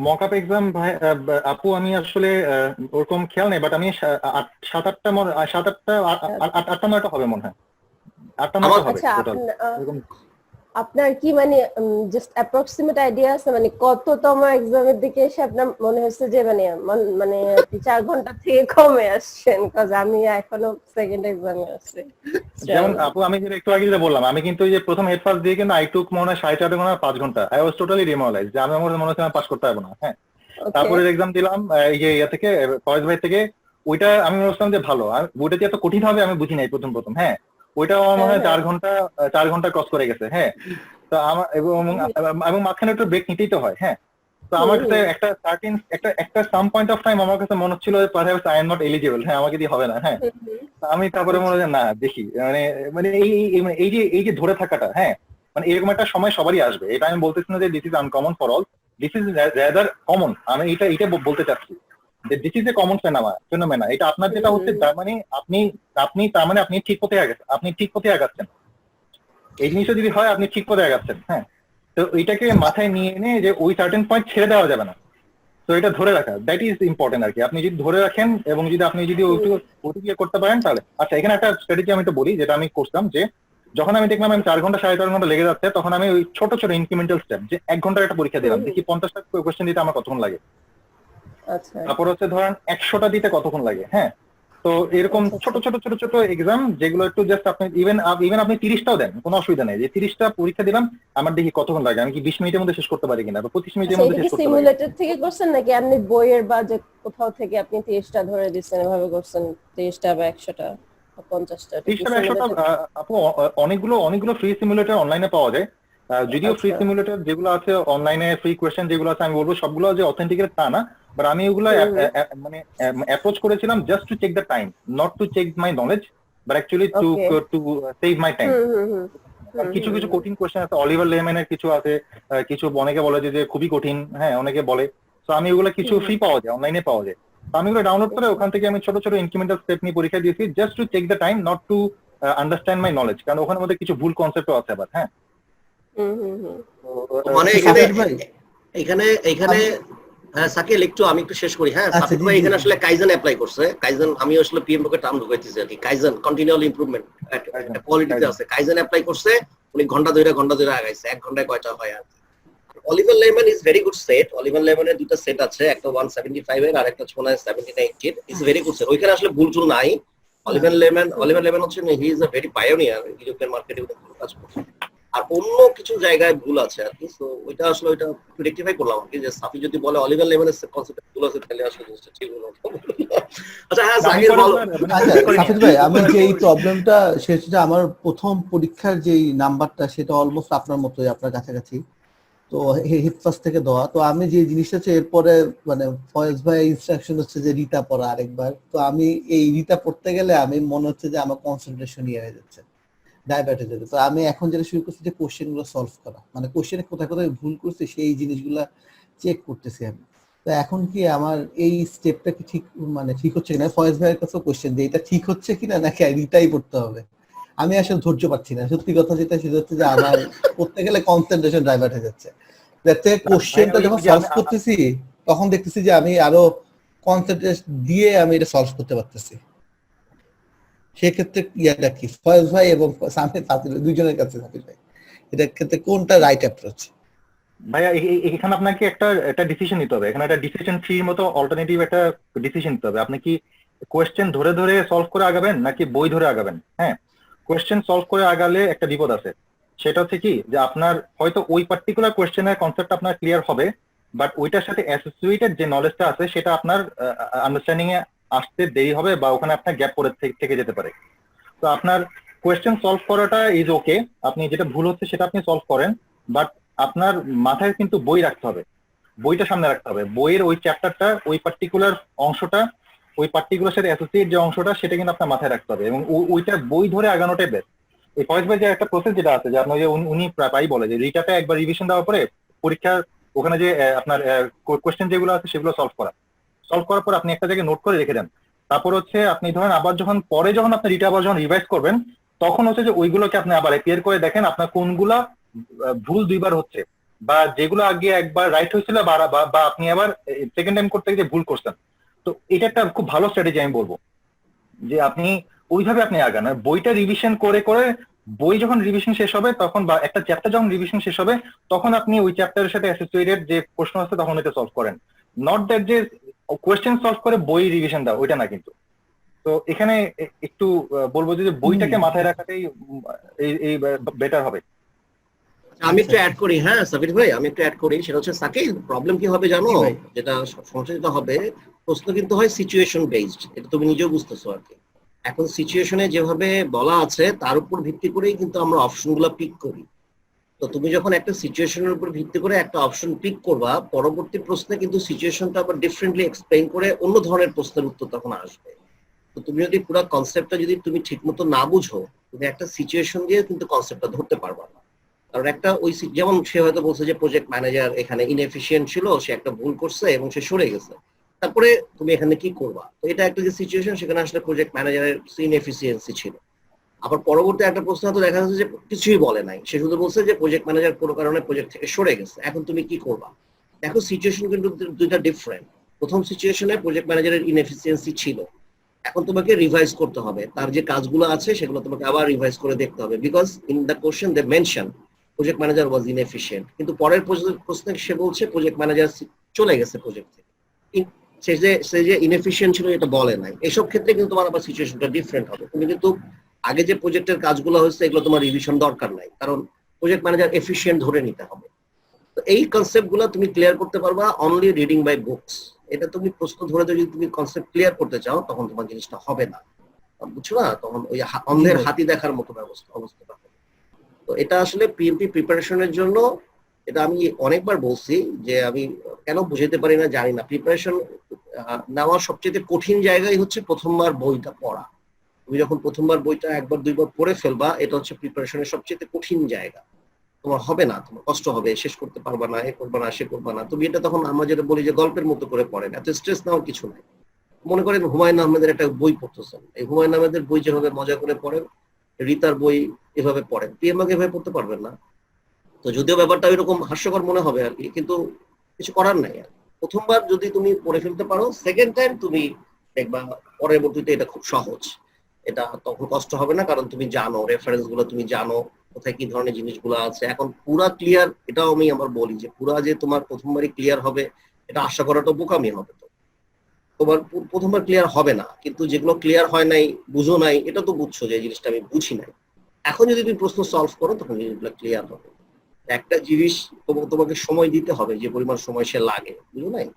মক আপ এক্সাম ভাই আপু আমি আসলে ওরকম খেয়াল নেই, বাট আমি 7-8টা 8টা হবে মনে হয়। 8টা হবে আচ্ছা, টোটাল। আপনার কি মানে জাস্ট অ্যাপ্রক্সিমেট আইডিয়া আছে মানে কততম এক্সামের দিকে এসে আপনার মনে হচ্ছে যে মানে 4 ঘন্টা থেকে কমে আসছেন? কাজ আমি এখনো সেকেন্ড এক্সামে আছি। যেমন আপু আমি যেটা একটু আগে যেটা বললাম, আমি কিন্তু এই যে প্রথম হেড ফার্স্ট দিয়ে কিন্তু আই টুক মনে হয় 4.5 ঘন্টা 5 ঘন্টা। আই ওয়াজ টোটালি ডিমোরালাইজ যে আমার মনে হচ্ছে আমি পাস করতে পারবো না। হ্যাঁ, তারপরে এক্সাম দিলাম এই যে ইয়া থেকে ফয়েজ ভাই থেকে। ওইটা আমি ভাবছিলাম যে ভালো, আর ওইটা যে এত কঠিন হবে আমি বুঝি নাই প্রথম। হ্যাঁ, ওইটা আমার মনে হয় 4 ঘন্টা ক্রস করে গেছে। হ্যাঁ, তো আমার এবং মাঝখানে একটু ব্রেক নিতেই তো হয়। হ্যাঁ, তো আমার কাছে একটা সাম পয়েন্ট অফ টাইম আমার কাছে মনে হচ্ছিল perhaps I am not eligible. হ্যাঁ, আমাকে দিয়ে হবে না। হ্যাঁ, আমি তারপরে মনে হয় না দেখি মানে মানে এই যে ধরে থাকাটা, হ্যাঁ মানে এরকম একটা সময় সবারই আসবে। এটা আমি বলতেছি না যে this is uncommon for all, this is rather common. আমি এটা বলতে চাচ্ছি যে this is a common phenomena. এটা আপনার যেটা হচ্ছে তার মানে আপনি ঠিক পথে আগাচ্ছেন। এই জিনিসটা যদি হয় আপনি ঠিক পথে আগাচ্ছেন। হ্যাঁ, তো এইটাকে মাথায় নিয়ে এনে যে ওই সার্টেন পয়েন্ট ছেড়ে দেওয়া যাবে না। তো এটা ধরে রাখা, দ্যাট ইজ ইম্পর্টেন্ট আর কি। আপনি যদি ধরে রাখেন এবং আপনি যদি ওটুকু করতে পারেন তাহলে। আচ্ছা, এখানে একটা স্ট্র্যাটেজি আমি তো বলি যেটা আমি করতাম, যে যখন আমি দেখলাম আমি 4 ঘন্টা 4.5 ঘন্টা লেগে যাচ্ছে, তখন আমি ওই ছোট ইনক্রিমেন্টাল স্টেপ, যে 1 ঘন্টার একটা পরীক্ষা দিলাম, দেখি 50টা কোয়েশ্চেন দিতে আমার কতক্ষণ লাগে। আচ্ছা, তারপর হচ্ছে ধরেন 100টা দিতে কতক্ষণ লাগে। হ্যাঁ, তো এরকম ছোট এক্সাম যেগুলো একটু জাস্ট আপনি ইভেন আপনি 30টাও দেন, কোনো অসুবিধা নেই। যে 30টা পরীক্ষা দিলাম, আমার দেখি কতক্ষণ লাগে, আমি কি 20 মিনিটের মধ্যে শেষ করতে পারি কিনা, বা 25 মিনিটের মধ্যে শেষ করতে পারি। সিমুলেটর থেকে করছেন নাকি আপনি বইয়ের বা যে কোথাও থেকে আপনি 30টা ধরে দিচ্ছেন এভাবে করছেন? 30টা বা 100টা বা 50টা? 30টা 100টা আপু অনেকগুলো ফ্রি সিমুলেটর অনলাইনে পাওয়া যায়। যদিও ফ্রি সিমুলেটর যেগুলো আছে অনলাইনে, ফ্রি কোয়েশ্চেন যেগুলো আছে, আমি বলবো সবগুলো যে অথেন্টিকেট তা না, বাট আমি ওগুলো মানে অ্যাপ্রোচ করেছিলাম just to check the time, not to check my knowledge, but actually to save my time. কিছু কঠিন কোয়েশ্চেন আছে, অলিভার লেম্যানের কিছু আছে, কিছু অনেকে বলে যে খুবই কঠিন। হ্যাঁ, অনেকে বলে। তো আমি ওগুলো কিছু ফ্রি পাওয়া যায়, অনলাইনে পাওয়া যায়। তো আমি ওগুলো ডাউনলোড করে ওখান থেকে আমি ছোট ইনক্রিমেন্টাল স্টেপ নিয়ে পরীক্ষা দিয়েছি, just to check the time, not to understand my knowledge, কারণ ওখানের মধ্যে কিছু ভুল কনসেপ্টও আছে আবার। হ্যাঁ, মানে এখানে হ্যাঁ সাকিল, আমি একটু শেষ করি। হ্যাঁ, সাকিব ভাই এখানে আসলে কাইজেন অ্যাপ্লাই করছে। কাইজেন আমি আসলে পিএমও কে টার্ম ঢুকাইতেছি আর কি। কাইজেন কন্টিনিউয়াল ইমপ্রুভমেন্ট কোয়ালিটিতে আছে। কাইজেন অ্যাপ্লাই করছে উনি, ঘন্টা ধরে আগাইছে। 1 ঘন্টায় কয়টা হয় আর Oliver Lemon is very good set. অলিভার লেমনের দুটো সেট আছে, একটা 175 এর আর একটা 79 এর। ইজ ভেরি গুড সেট, ওইখানে আসলে ভুল টুল নাই। অলিভার লেমন হচ্ছে he is a very pioneer, European মার্কেটে কাজ করছে। আর অন্য কিছু জায়গায় ভুল আছে আর কি। সো ওইটা আসলে ওইটা একটু রেকটিফাই করলাম আর কি, যে সাফি যদি বলে অলিভার লেমনের কনসেপ্ট ভুল আছে তাহলে আসলে জিনিসটা ঠিক হলো। আচ্ছা হ্যাঁ সাকিব বলো। আচ্ছা সাফিদ ভাই, আমি যে এই প্রবলেমটা সেটা আমার প্রথম পরীক্ষার যেই নাম্বারটা সেটা অলমোস্ট আপনার মতোই, আপনার কাছাকাছি। তো হিপফাস থেকে দেওয়া, তো আমি যে জিনিসটা হচ্ছে এরপরে মানে ফয়েজ ভাই ইনস্ট্রাকশন হচ্ছে যে রিতা পড়া আরেকবার। তো আমি এই রিতা পড়তে গেলে আমি মনে হচ্ছে যে আমার কনসেন্ট্রেশন ইয়ে হয়ে যাচ্ছে, ডাইভার্ট হয়ে যাবে। তো আমি এখন যেটা শুরু করছি যে কোশ্চেন গুলো সলভ করা, মানে কোশ্চেনে কোথায় কোথায় ভুল করছি সেই জিনিসগুলা চেক করতেছি আমি। তো এখন কি আমার এই স্টেপটা কি ঠিক মানে ঠিক হচ্ছে কিনা, ফয়েজ ভাইয়ের কাছে কোশ্চেন যে এটা ঠিক হচ্ছে কিনা নাকি রিটাই পড়তে হবে। আমি আসলে ধৈর্য পাচ্ছি না, সত্যি কথা যেটা সেটা হচ্ছে যে আমার পড়তে গেলে কনসেন্ট্রেশন ডাইভার্ট হয়ে যাচ্ছে। যাতে কোশ্চেনটা যখন সলভ করতেছি তখন দেখতেছি যে আমি আরো কনসেন্ট্রেশন দিয়ে আমি এটা সলভ করতে পারতেছি। সেক্ষেত্রে ইয়াটা কি ফয়েজ ভাই এবং সামির ফাতিল দুইজনের কাছে সামির ভাই এটার ক্ষেত্রে কোনটা রাইট অ্যাপ্রোচ? ভাইয়া এখানে আপনাকে একটা ডিসিশন নিতে হবে। এখানে একটা ডিসিশন ট্রির মতো অল্টারনেটিভ একটা ডিসিশন নিতে হবে। আপনি কি কোয়েশ্চেন ধরে ধরে সলভ করে আগাবেন নাকি বই ধরে আগাবেন? হ্যাঁ, কোয়েশ্চেন সলভ করে আগালে একটা বিপদ আছে, সেটা হচ্ছে কি যে আপনার হয়তো ওই পার্টিকুলার কোয়েশ্চেনের কনসেপ্ট আপনার ক্লিয়ার হবে, বাট ওইটার সাথে অ্যাসোসিয়েটেড যে নলেজটা আছে সেটা আপনার আন্ডারস্ট্যান্ডিং এ আসতে দেরি হবে বা ওখানে আপনার গ্যাপ পড়ে থেকে যেতে পারে। তো আপনার কোয়েশ্চেন সলভ করাটা ইজ ওকে, আপনি যেটা ভুল হচ্ছে সেটা আপনি সলভ করেন, বাট আপনার মাথায় কিন্তু বই রাখতে হবে, বইটা সামনে রাখতে হবে। বইয়ের ওই চ্যাপ্টারটা, ওই পার্টিকুলার অংশটা, ওই পার্টিকুলার সাথে অ্যাসোসিয়েট যে অংশটা সেটা কিন্তু আপনার মাথায় রাখতে হবে, এবং ওইটা বই ধরে আগানোটাই বেস্ট। এই ফয়েজ ভাই যে একটা প্রসেস যেটা আছে যে আপনার যে উনি প্রায়ই বলে যে রিটাতে একবার রিভিশন দেওয়ার পরে পরীক্ষার ওখানে যে আপনার কোয়েশ্চেন যেগুলো আছে সেগুলো সলভ করার পর আপনি একটা জায়গায় নোট করে রেখে দেন। তারপর হচ্ছে আপনি ধরেন আবার যখন আপনি রিটা আবার যখন রিভাইজ করবেন তখন হচ্ছে যে ওইগুলোকে আপনি আবার অ্যাপিয়ার করে দেখেন আপনার কোনগুলা ভুল দুইবার হচ্ছে, বা যেগুলো আগে একবার রাইট হয়েছিল বা আপনি আবার সেকেন্ড টাইম করতে গিয়ে ভুল করছেন। তো এটা একটা খুব ভালো স্ট্র্যাটেজি আমি বলবো, যে আপনি ওইভাবে আপনি আগান। বইটা রিভিশন করে করে বই যখন রিভিশন শেষ হবে তখন, বা একটা চ্যাপ্টার যখন রিভিশন শেষ হবে তখন আপনি ওই চ্যাপ্টারের সাথে অ্যাসোসিয়েটেড যে প্রশ্ন আছে তখন এটা সলভ করেন। নট দ্যাট যে কোয়েশ্চেন সলভ করে বই রিভিশন দাও, ওইটা না কিন্তু। তো এখানে একটু বলবো যে বইটাকে মাথায় রাখাটাই এই বেটার হবে। আমি একটু অ্যাড করি, হ্যাঁ সাবির ভাই আমি একটু অ্যাড করি। সেটা হচ্ছে সাকিব, প্রবলেম কি হবে জানো? যেটা সমস্যা যেটা হবে, প্রশ্ন কিন্তু হয় সিচুয়েশন বেসড, এটা তুমি নিজেও বুঝতেছো আর কি। এখন সিচুয়েশনে যেভাবে বলা আছে তার উপর ভিত্তি করেই কিন্তু আমরা অপশনগুলো পিক করি। তো তুমি যখন একটা সিচুয়েশনের উপর ভিত্তি করে একটা অপশন পিক করবা, পরবর্তী প্রশ্নে কিন্তু সিচুয়েশনটা আবার ডিফারেন্টলি এক্সপ্লেইন করে অন্য ধরনের প্রশ্নের উত্তর তখন আসবে। তো তুমি যদি পুরো কনসেপ্টটা যদি তুমি ঠিকমতো না বুঝো, তুমি একটা সিচুয়েশন দিয়ে কিন্তু কনসেপ্টটা ধরতে পারবা না। কারণ একটা ওই যেমন সে হয়তো বলছে যে প্রজেক্ট ম্যানেজার এখানে ইনএফিশিয়েন্ট ছিল, সে একটা ভুল করছে এবং সে সরে গেছে, তারপরে তুমি এখানে কি করবা? তো এটা একটা যে সিচুয়েশন, সেখানে আসলে প্রজেক্ট ম্যানেজারের ইনএফিসিয়েন্সি ছিল। আবার পরবর্তী একটা প্রশ্ন হয়তো দেখা যাচ্ছে যে কিছুই বলে নাই, সে শুধু বলছে যে প্রজেক্ট ম্যানেজার কোনো কারণে প্রজেক্ট থেকে সরে গেছে, এখন তুমি কি করবা? দেখো সিচুয়েশন কিন্তু দুইটা ডিফারেন্ট। প্রথম সিচুয়েশনে প্রজেক্ট ম্যানেজারের ইনএফিসিয়েন্সি ছিল, এখন তোমাকে রিভাইজ করতে হবে, তার যে কাজগুলো আছে সেগুলো তোমাকে আবার রিভাইজ করে দেখতে হবে, because in the question they mention project manager was inefficient. কিন্তু পরের প্রশ্নে সে বলছে প্রজেক্ট ম্যানেজার চলে গেছে প্রজেক্ট থেকে, সে যে ইনএফিশিয়েন্ট ছিল এটা বলে নাই। এসব ক্ষেত্রে কিন্তু তোমার আবার সিচুয়েশনটা ডিফারেন্ট হবে। তুমি কিন্তু আগে যে প্রজেক্টের কাজগুলো হচ্ছে এগুলো তোমার রিভিশন দরকার নাই, কারণ প্রজেক্ট ম্যানেজার এফিশিয়েন্ট ধরে নিতে হবে। তো এই কনসেপ্টগুলো তুমি ক্লিয়ার করতে পারবা অনলি রিডিং বাই বুকস। এটা তুমি প্রশ্ন ধরে যদি তুমি কনসেপ্ট ক্লিয়ার করতে চাও তখন তোমার জিনিসটা হবে না, বুঝছো না? তখন ওই অন্ধের হাতি দেখার মতো অবস্থাটা হবে। তো এটা আসলে পিএমপি প্রিপারেশনের জন্য, এটা আমি অনেকবার বলছি যে আমি কেন বুঝাতে পারি না জানি না, প্রিপারেশন নেওয়ার সবচেয়ে কঠিন জায়গাই হচ্ছে প্রথমবার বইটা পড়া। তুমি যখন প্রথমবার বইটা একবার দুইবার পড়ে ফেলবা, এটা হচ্ছে প্রিপারেশনের সবচেয়ে কঠিন জায়গা। তোমার হবে না, তোমার কষ্ট হবে, শেষ করতে পারবা না, এ করবা না সে করবা না। তুমি এটা তখন আমরা যেটা বলি যে গল্পের মতো করে পড়েন, এত স্ট্রেস নেওয়ার কিছু নাই। মনে করেন হুমায়ুন আহমেদের একটা বই পড়তেছেন, এই হুমায়ুন আহমেদের বই যেভাবে মজা করে পড়েন, রিতার বই এভাবে পড়েন, পিএমআকে এভাবে পড়তে পারবেন না। তো যদিও ব্যাপারটা এরকম হাস্যকর মনে হবে আর কি, কিন্তু কিছু করার নাই। আর প্রথমবার যদি তুমি পড়ে ফেলতে পারো, সেকেন্ড টাইম তুমি দেখবা পরবর্তীতে এটা খুব সহজ। এটা তখন কষ্ট হবে না, কারণ তুমি জানো রেফারেন্স গুলো, তুমি জানো কোথায় কি ধরনের জিনিসগুলো আছে। এখন পুরা ক্লিয়ার, এটাও আমি আবার বলি যে পুরা যে তোমার প্রথমবারই ক্লিয়ার হবে এটা আশা করাটা বোকামি হবে। তো তোমার প্রথমবার ক্লিয়ার হবে না, কিন্তু যেগুলো ক্লিয়ার হয় নাই, বুঝো নাই, এটা তো বুঝছো যে এই জিনিসটা আমি বুঝি নাই। এখন যদি তুমি প্রশ্ন সলভ করো তখন জিনিসগুলো ক্লিয়ার হবে। একটা জিনিস তোমাকে সময় দিতে হবে, যে পরিমাণ সময় সে লাগে, বুঝো নাই?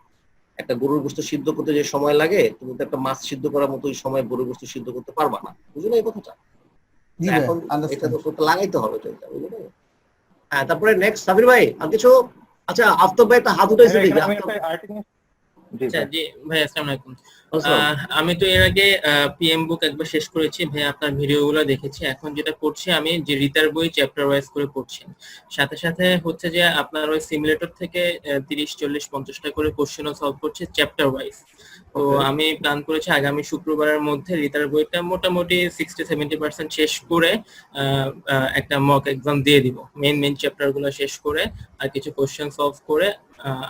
একটা গরুর গোশত সিদ্ধ করতে যে সময় লাগে, তুমি তো একটা মাছ সিদ্ধ করার মতোই সময় গরুর গোশত সিদ্ধ করতে পারবা না, বুঝো না এই কথাটা? জি ভাই, এখন এটা আন্ডারস্ট্যান্ড। তো লাগাইতে হবে, তো এটা বুঝো না? হ্যাঁ, তারপরে নেক্সট সাবির ভাই আর কিছু? আচ্ছা, আফতাব ভাই একটা হাত উঠাইছে ভাই, দেখি। এখানে আমি আফতাব, একটা আরেকটা জিনিস, জি আচ্ছা ভাই। জি ভাই, আসসালামু আলাইকুম। আসসালাম। আমি তো এর আগে পিএম বুক একবার শেষ করেছি ভাই, আপনার ভিডিওগুলো দেখেছি। এখন যেটা করছি আমি, যে রিতার বই চ্যাপ্টার ওয়াইজ করে পড়ছি, সাথে সাথে হচ্ছে যে আপনার ওই সিমুলেটর থেকে 30, 40, 50টা করে কোশ্চেনও সলভ করছি চ্যাপ্টার ওয়াইজ। তো Okay. আমি প্ল্যান করেছি আগামী শুক্রবারের মধ্যে রিতার বইটা মোটামুটি 60-70% শেষ করে একটা মক এক্সাম দিয়ে দিব, মেইন চ্যাপ্টার গুলো শেষ করে আর কিছু কোশ্চেন সলভ করে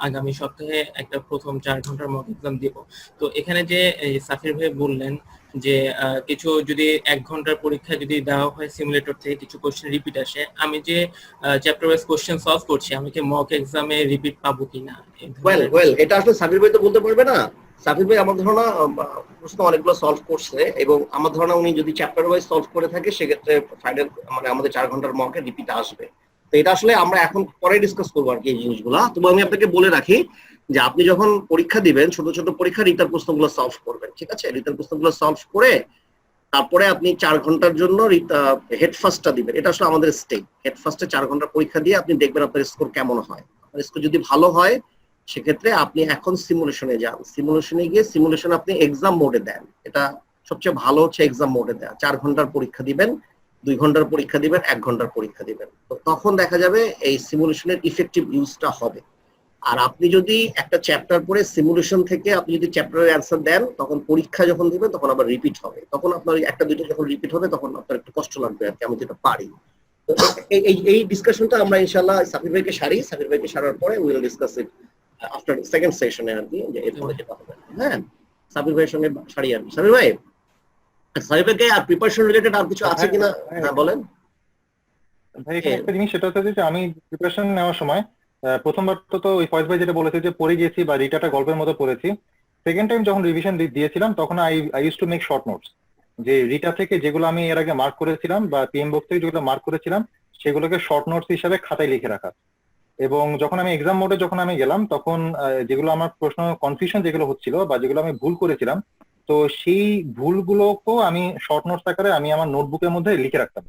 আগামী সপ্তাহে একটা প্রথম 4 ঘন্টার মক এক্সাম দিব। তো এখানে যে সাফির ভাই বললেন যে কিছু যদি 1 ঘন্টার পরীক্ষা যদি দেওয়া হয় সিমুলেটর থেকে, কিছু কোশ্চেন রিপিট আসে, আমি যে চ্যাপ্টার ওয়াইজ কোশ্চেন সলভ করছি, আমি কি মক এক্সামে রিপিট পাবো কিনা? ওয়েল এটা আসলে সাবির ভাই তো বলতে পারবে না। সাবির ভাই আমার ধারণা প্রশ্ন অনেকগুলো সলভ করছে, এবং আমার ধারণা উনি যদি চ্যাপ্টার ওয়াইজ সলভ করে থাকে সেক্ষেত্রে ফাইনাল মানে আমাদের 4 ঘন্টার মকে রিপিট আসবে। তো এটা আসলে আমরা এখন পরে ডিসকাস করবো আর কি এই জিনিসগুলো। তবে আমি আপনাকে বলে রাখি যে আপনি যখন পরীক্ষা দিবেন, ছোট ছোট পরীক্ষা রিটার প্রশ্নগুলো সলভ করবেন, ঠিক আছে? রিটার প্রশ্নগুলো সলভ করে তারপরে আপনি 4 ঘন্টার জন্য হেড ফার্স্টটা দিবেন। এটা আসলে আমাদের স্টেপ। হেড ফার্স্টে 4 ঘন্টা পরীক্ষা দিয়ে আপনি দেখবেন আপনার স্কোর কেমন হয়। আপনার স্কোর যদি ভালো হয় সেক্ষেত্রে আপনি এখন সিমুলেশনে যান। সিমুলেশনে গিয়ে সিমুলেশন আপনি এক্সাম মোডে দেন। এটা সবচেয়ে ভালো হচ্ছে এক্সাম মোডে দেয়া। 4 ঘন্টার পরীক্ষা দিবেন, 2 ঘন্টার পরীক্ষা দিবেন, 1 ঘন্টার পরীক্ষা দিবেন। তো তখন দেখা যাবে এই সিমুলেশনের ইফেক্টিভ ইউজটা হবে। আর আপনি যদি একটা চ্যাপ্টার পড়ে সিমুলেশন থেকে আপনি যদি চ্যাপ্টারের অ্যান্সার দেন, তখন পরীক্ষা যখন দিবেন তখন আবার রিপিট হবে। তখন আপনার একটা দুইটা যখন রিপিট হবে তখন আপনার একটু কষ্ট লাগবে আর কি, আমি যেটা পারি। তো এই ডিসকাশনটা আমরা ইনশাআল্লাহ সাফির ভাইকে সারি। সাফির ভাইকে সারার পরে will discuss it after second সেশনে আর কি, যে এরপরে যেটা হবে। হ্যাঁ, সাফির ভাইয়ের সঙ্গে সারি আর কি। সাফির ভাই, সাফির ভাইকে আর প্রিপারেশন রিলেটেড আর কিছু আছে কিনা? হ্যাঁ বলেন। ভাই, এখানে একটা জিনিস সেটা হচ্ছে যে আমি প্রিপারেশন নেওয়ার সময় প্রথমবার তো ওই ফয়েজ ভাই যেটা বলেছে যে পড়ে গেছি বা রিটাটা গল্পের মতো পড়েছি। সেকেন্ড টাইম যখন রিভিশন দিয়েছিলাম তখন I use to make short notes, যে রিটা থেকে যেগুলো আমি এর আগে মার্ক করেছিলাম বা পিএম বক্স থেকে যেগুলো মার্ক করেছিলাম সেগুলোকে শর্ট নোটস হিসাবে খাতায় লিখে রাখা। এবং যখন আমি এক্সাম মোডে যখন আমি গেলাম তখন যেগুলো আমার প্রশ্ন কনফিউশন যেগুলো হচ্ছিল বা যেগুলো আমি ভুল করেছিলাম, তো সেই ভুলগুলোকেও আমি শর্ট নোটস আকারে আমি আমার নোটবুকের মধ্যে লিখে রাখতাম।